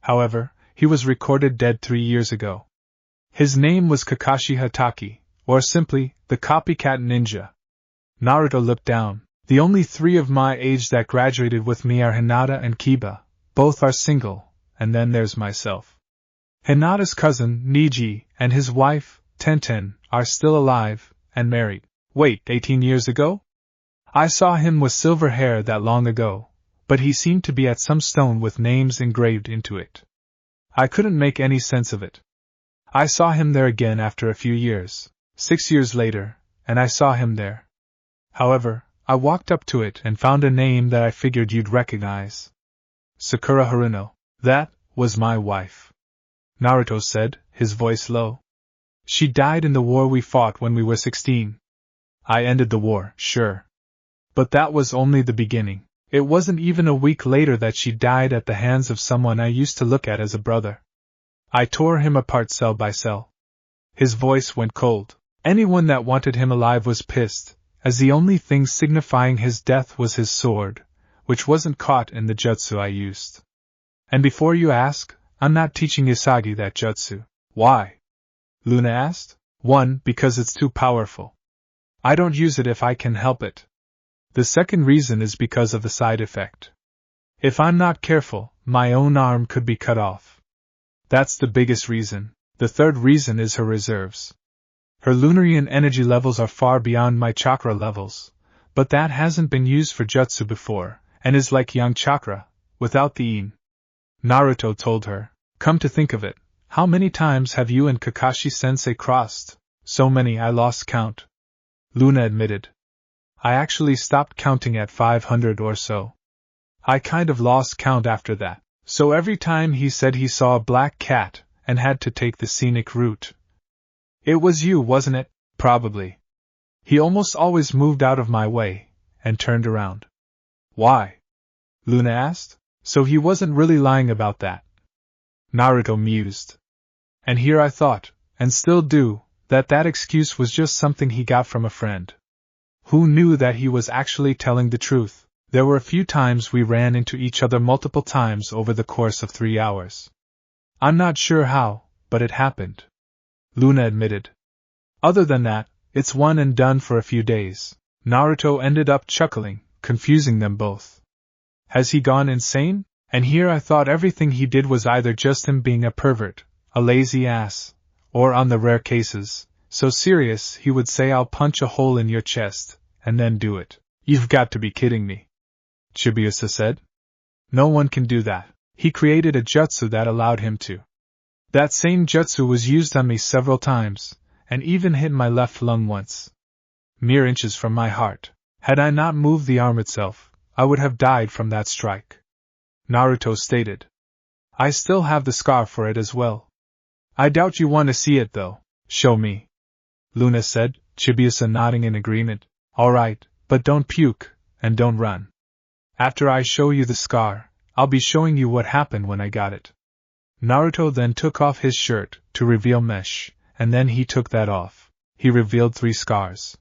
However, he was recorded dead 3 years ago. His name was Kakashi Hatake, or simply, the copycat ninja. Naruto looked down. The only 3 of my age that graduated with me are Hinata and Kiba. Both are single, and then there's myself. Hinata's cousin, Niji, and his wife, Tenten, are still alive, and married. Wait, 18 years ago? I saw him with silver hair that long ago, but he seemed to be at some stone with names engraved into it. I couldn't make any sense of it. I saw him there again after a few years, 6 years later, and I saw him there. However, I walked up to it and found a name that I figured you'd recognize. Sakura Haruno. That was my wife. Naruto said, his voice low. She died in the war we fought when we were 16. I ended the war, sure. But that was only the beginning. It wasn't even a week later that she died at the hands of someone I used to look at as a brother. I tore him apart cell by cell. His voice went cold. Anyone that wanted him alive was pissed, as the only thing signifying his death was his sword, which wasn't caught in the jutsu I used. And before you ask, I'm not teaching Usagi that jutsu. Why? Luna asked. 1, because it's too powerful. I don't use it if I can help it. The second reason is because of the side effect. If I'm not careful, my own arm could be cut off. That's the biggest reason. The third reason is her reserves. Her Lunarian energy levels are far beyond my chakra levels, but that hasn't been used for jutsu before, and is like yang chakra, without the yin. Naruto told her, come to think of it, how many times have you and Kakashi-sensei crossed? So many I lost count. Luna admitted. I actually stopped counting at 500 or so. I kind of lost count after that, so every time he said he saw a black cat and had to take the scenic route. It was you, wasn't it? Probably. He almost always moved out of my way and turned around. Why? Luna asked. So he wasn't really lying about that. Naruto mused. And here I thought, and still do, that excuse was just something he got from a friend. Who knew that he was actually telling the truth? There were a few times we ran into each other multiple times over the course of 3 hours. I'm not sure how, but it happened. Luna admitted. Other than that, it's one and done for a few days. Naruto ended up chuckling, confusing them both. Has he gone insane? And here I thought everything he did was either just him being a pervert, a lazy ass, or on the rare cases, so serious he would say I'll punch a hole in your chest, and then do it. You've got to be kidding me. Chibiusa said. No one can do that. He created a jutsu that allowed him to. That same jutsu was used on me several times, and even hit my left lung once. Mere inches from my heart. Had I not moved the arm itself, I would have died from that strike. Naruto stated. I still have the scar for it as well. I doubt you want to see it though. Show me. Luna said, Chibiusa nodding in agreement. Alright, but don't puke, and don't run. After I show you the scar, I'll be showing you what happened when I got it. Naruto then took off his shirt to reveal mesh, and then he took that off. He revealed 3 scars.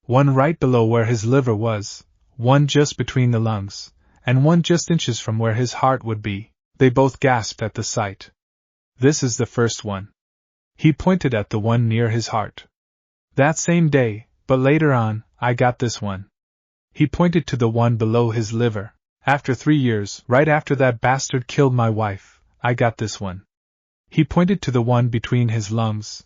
One right below where his liver was, one just between the lungs, and one just inches from where his heart would be. They both gasped at the sight. This is the first one. He pointed at the one near his heart. That same day, but later on, I got this one. He pointed to the one below his liver. After 3 years, right after that bastard killed my wife, I got this one. He pointed to the one between his lungs.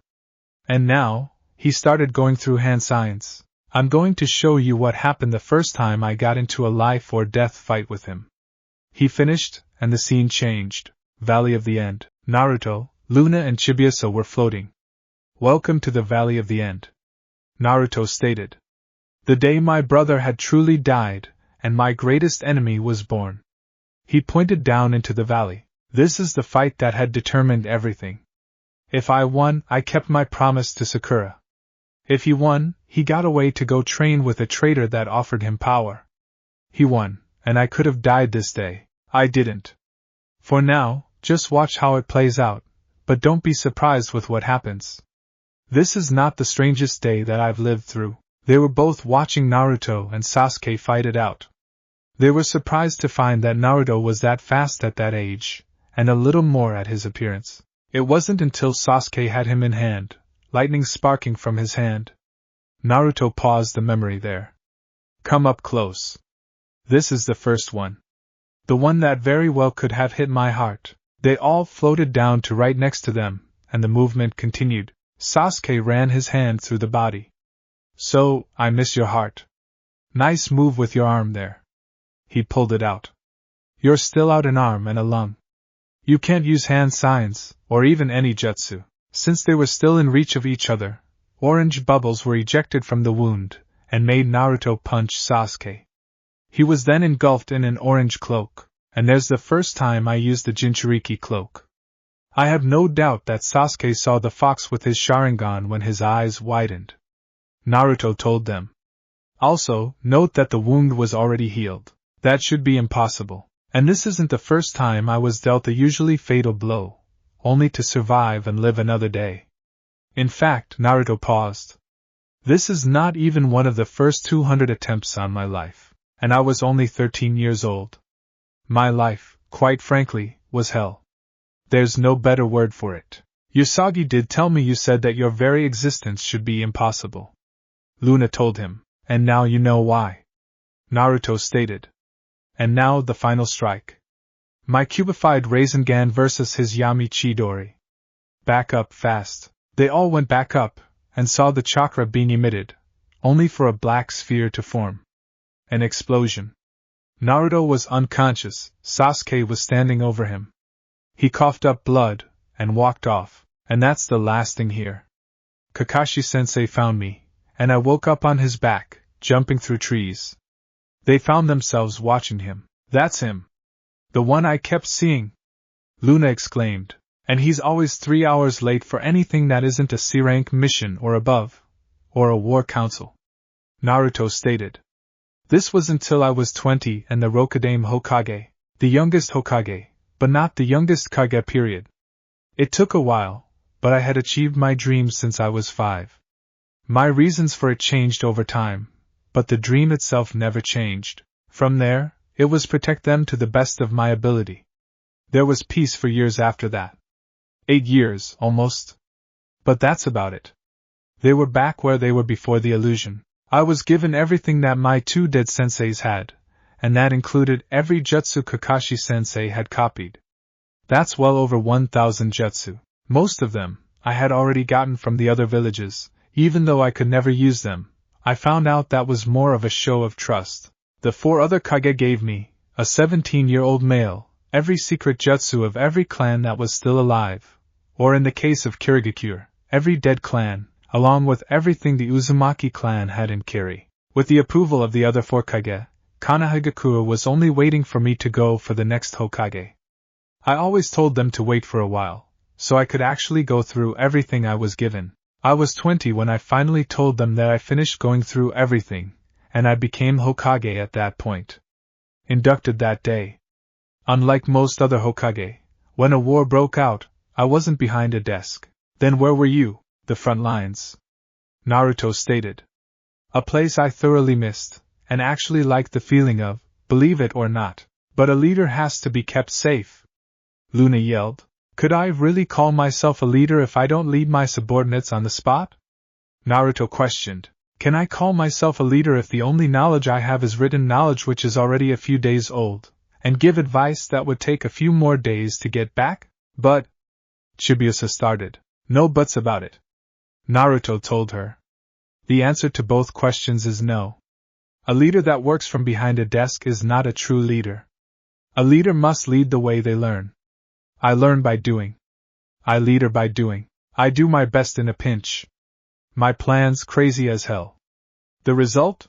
And now, he started going through hand signs. I'm going to show you what happened the first time I got into a life or death fight with him. He finished, and the scene changed. Valley of the End. Naruto, Luna and Chibiusa were floating. Welcome to the Valley of the End. Naruto stated. The day my brother had truly died, and my greatest enemy was born. He pointed down into the valley. This is the fight that had determined everything. If I won, I kept my promise to Sakura. If he won, he got away to go train with a traitor that offered him power. He won, and I could have died this day. I didn't. For now, just watch how it plays out, but don't be surprised with what happens. This is not the strangest day that I've lived through. They were both watching Naruto and Sasuke fight it out. They were surprised to find that Naruto was that fast at that age, and a little more at his appearance. It wasn't until Sasuke had him in hand, lightning sparking from his hand. Naruto paused the memory there. Come up close. This is the first one. The one that very well could have hit my heart. They all floated down to right next to them, and the movement continued. Sasuke ran his hand through the body. So, I miss your heart. Nice move with your arm there. He pulled it out. You're still out an arm and a lung. You can't use hand signs, or even any jutsu. Since they were still in reach of each other, orange bubbles were ejected from the wound, and made Naruto punch Sasuke. He was then engulfed in an orange cloak, and there's the first time I used the Jinchuriki cloak. I have no doubt that Sasuke saw the fox with his Sharingan when his eyes widened. Naruto told them. Also, note that the wound was already healed. That should be impossible. And this isn't the first time I was dealt a usually fatal blow, only to survive and live another day. In fact, Naruto paused. This is not even one of the first 200 attempts on my life, and I was only 13 years old. My life, quite frankly, was hell. There's no better word for it. Usagi did tell me you said that your very existence should be impossible. Luna told him, and now you know why. Naruto stated. And now the final strike. My cubified Rasengan versus his Yami Chidori. Back up fast. They all went back up, and saw the chakra being emitted, only for a black sphere to form. An explosion. Naruto was unconscious, Sasuke was standing over him. He coughed up blood, and walked off, and that's the last thing here. Kakashi-sensei found me, and I woke up on his back, jumping through trees. They found themselves watching him. That's him. The one I kept seeing. Luna exclaimed. And he's always 3 hours late for anything that isn't a C-rank mission or above, or a war council. Naruto stated. This was until I was 20 and the Rokudaime Hokage, the youngest Hokage, but not the youngest Kage period. It took a while, but I had achieved my dreams since I was 5. My reasons for it changed over time, but the dream itself never changed. From there, it was protect them to the best of my ability. There was peace for years after that. 8 years, almost. But that's about it. They were back where they were before the illusion. I was given everything that my 2 dead senseis had, and that included every jutsu Kakashi-sensei had copied. That's well over 1,000 jutsu. Most of them, I had already gotten from the other villages, even though I could never use them. I found out that was more of a show of trust. The 4 other Kage gave me, a 17-year-old male, every secret jutsu of every clan that was still alive, or in the case of Kirigakure, every dead clan, along with everything the Uzumaki clan had in Kiri. With the approval of the other 4 Kage, Konohagakure was only waiting for me to go for the next Hokage. I always told them to wait for a while, so I could actually go through everything I was given. I was 20 when I finally told them that I finished going through everything, and I became Hokage at that point. Inducted that day. Unlike most other Hokage, when a war broke out, I wasn't behind a desk. Then where were you? The front lines. Naruto stated. A place I thoroughly missed, and actually liked the feeling of, believe it or not. But a leader has to be kept safe. Luna yelled. Could I really call myself a leader if I don't lead my subordinates on the spot? Naruto questioned. Can I call myself a leader if the only knowledge I have is written knowledge which is already a few days old, and give advice that would take a few more days to get back? But... Chibiusa started. No buts about it. Naruto told her. The answer to both questions is no. A leader that works from behind a desk is not a true leader. A leader must lead the way they learn. I learn by doing. I leader by doing. I do my best in a pinch. My plan's crazy as hell. The result?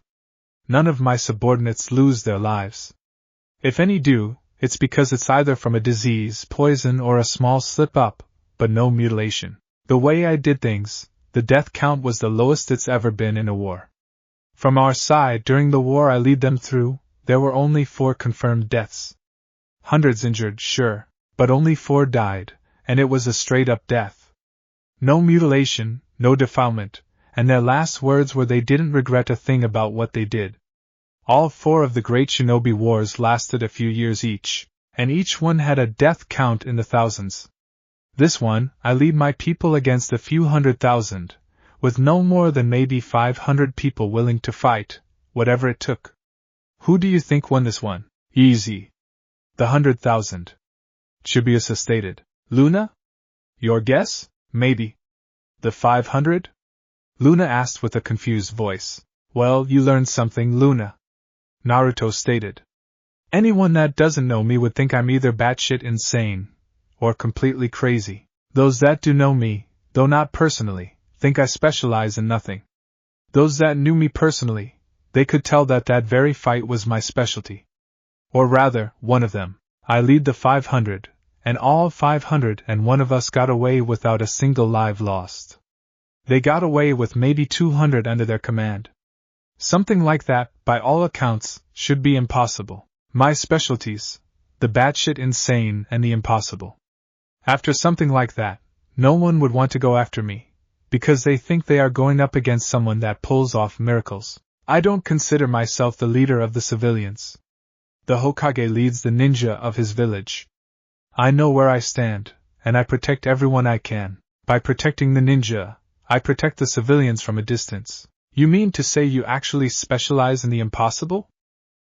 None of my subordinates lose their lives. If any do, it's because it's either from a disease, poison, or a small slip-up, but no mutilation. The way I did things, the death count was the lowest it's ever been in a war. From our side during the war I lead them through, there were only 4 confirmed deaths. Hundreds injured, sure, but only 4 died, and it was a straight-up death. No mutilation, no defilement, and their last words were they didn't regret a thing about what they did. All 4 of the great shinobi wars lasted a few years each, and each one had a death count in the thousands. This one, I lead my people against a few 100,000, with no more than maybe 500 people willing to fight, whatever it took. Who do you think won this one? Easy. The 100,000. Chibiusa stated. Luna? Your guess? Maybe. The 500? Luna asked with a confused voice. Well, you learned something, Luna. Naruto stated. Anyone that doesn't know me would think I'm either batshit insane, or completely crazy. Those that do know me, though not personally, think I specialize in nothing. Those that knew me personally, they could tell that that very fight was my specialty. Or rather, one of them. I lead the 500, and all 501 of us got away without a single life lost. They got away with maybe 200 under their command. Something like that, by all accounts, should be impossible. My specialties, the batshit insane and the impossible. After something like that, no one would want to go after me, because they think they are going up against someone that pulls off miracles. I don't consider myself the leader of the civilians. The Hokage leads the ninja of his village. I know where I stand, and I protect everyone I can. By protecting the ninja, I protect the civilians from a distance. You mean to say you actually specialize in the impossible?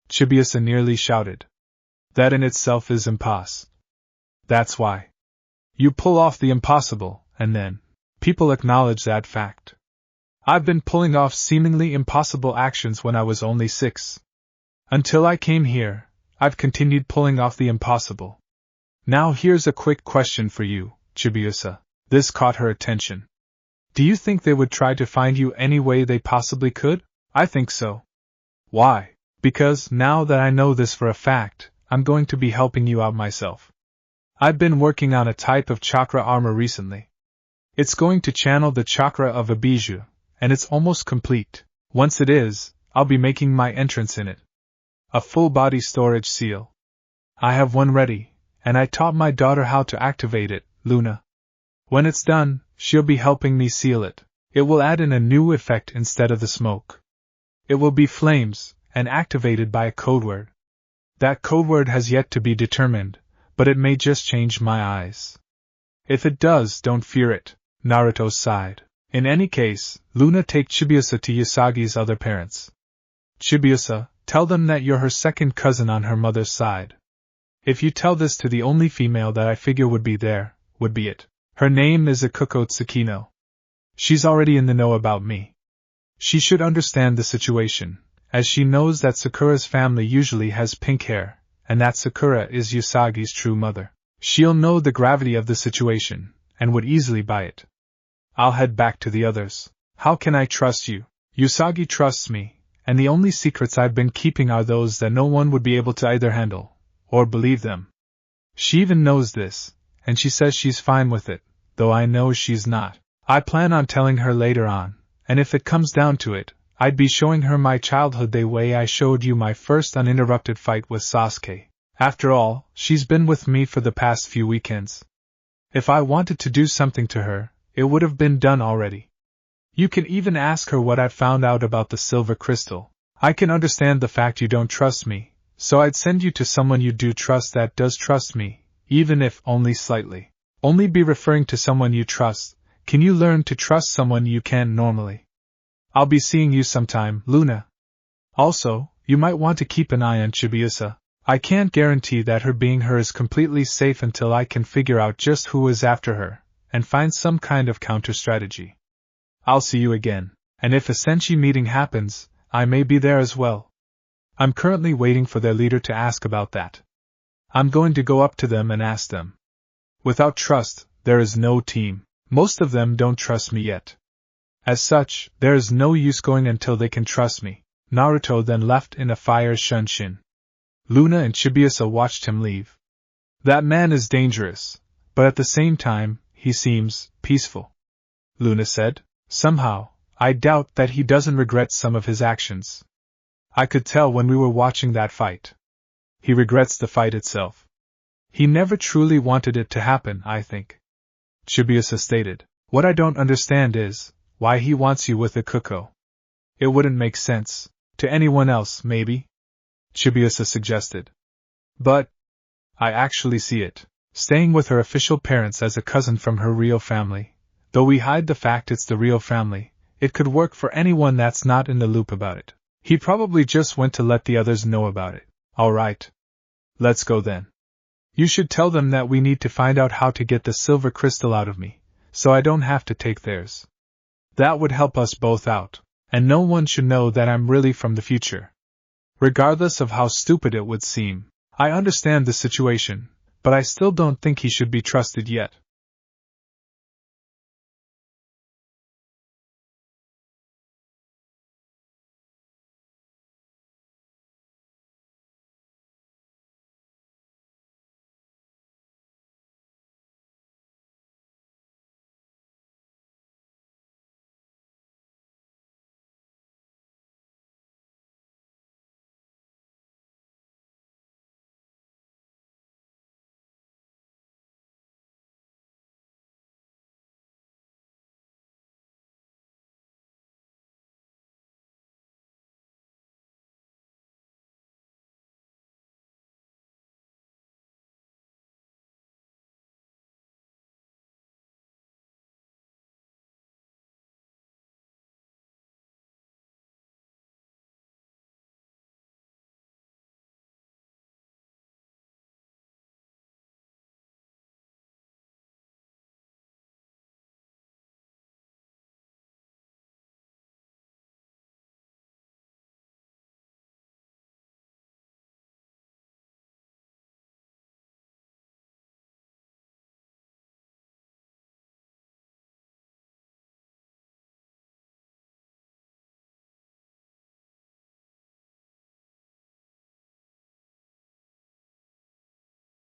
Chibiusa nearly shouted. That in itself is impossible. That's why. You pull off the impossible, and then, people acknowledge that fact. I've been pulling off seemingly impossible actions when I was only 6. Until I came here, I've continued pulling off the impossible. Now here's a quick question for you, Chibiusa. This caught her attention. Do you think they would try to find you any way they possibly could? I think so. Why? Because, now that I know this for a fact, I'm going to be helping you out myself. I've been working on a type of chakra armor recently. It's going to channel the chakra of a bijou, and it's almost complete. Once it is, I'll be making my entrance in it. A full-body storage seal. I have one ready, and I taught my daughter how to activate it, Luna. When it's done, she'll be helping me seal it. It will add in a new effect instead of the smoke. It will be flames, and activated by a code word. That code word has yet to be determined, but it may just change my eyes. If it does, don't fear it, Naruto sighed. In any case, Luna, take Chibiusa to Usagi's other parents. Chibiusa, tell them that you're her second cousin on her mother's side. If you tell this to the only female that I figure would be there, would be it. Her name is Ikuko Tsukino. She's already in the know about me. She should understand the situation, as she knows that Sakura's family usually has pink hair, and that Sakura is Usagi's true mother. She'll know the gravity of the situation, and would easily buy it. I'll head back to the others. How can I trust you? Usagi trusts me, and the only secrets I've been keeping are those that no one would be able to either handle, or believe them. She even knows this, and she says she's fine with it, though I know she's not. I plan on telling her later on, and if it comes down to it, I'd be showing her my childhood the way I showed you my first uninterrupted fight with Sasuke. After all, she's been with me for the past few weekends. If I wanted to do something to her, it would have been done already. You can even ask her what I found out about the silver crystal. I can understand the fact you don't trust me, so I'd send you to someone you do trust that does trust me, even if only slightly. Only be referring to someone you trust. Can you learn to trust someone you can normally? I'll be seeing you sometime, Luna. Also, you might want to keep an eye on Chibiusa. I can't guarantee that her being her is completely safe until I can figure out just who is after her, and find some kind of counter-strategy. I'll see you again, and if a Senshi meeting happens, I may be there as well. I'm currently waiting for their leader to ask about that. I'm going to go up to them and ask them. Without trust, there is no team. Most of them don't trust me yet. As such, there is no use going until they can trust me. Naruto then left in a fire shunshin. Luna and Chibiusa watched him leave. That man is dangerous, but at the same time, he seems peaceful. Luna said, somehow, I doubt that he doesn't regret some of his actions. I could tell when we were watching that fight. He regrets the fight itself. He never truly wanted it to happen, I think. Chibiusa stated, what I don't understand is, why he wants you with Ikuko. It wouldn't make sense. To anyone else, maybe? Chibiusa suggested. But I actually see it. Staying with her official parents as a cousin from her real family. Though we hide the fact it's the real family, it could work for anyone that's not in the loop about it. He probably just went to let the others know about it. Alright. Let's go then. You should tell them that we need to find out how to get the silver crystal out of me, so I don't have to take theirs. That would help us both out, and no one should know that I'm really from the future. Regardless of how stupid it would seem, I understand the situation, but I still don't think he should be trusted yet.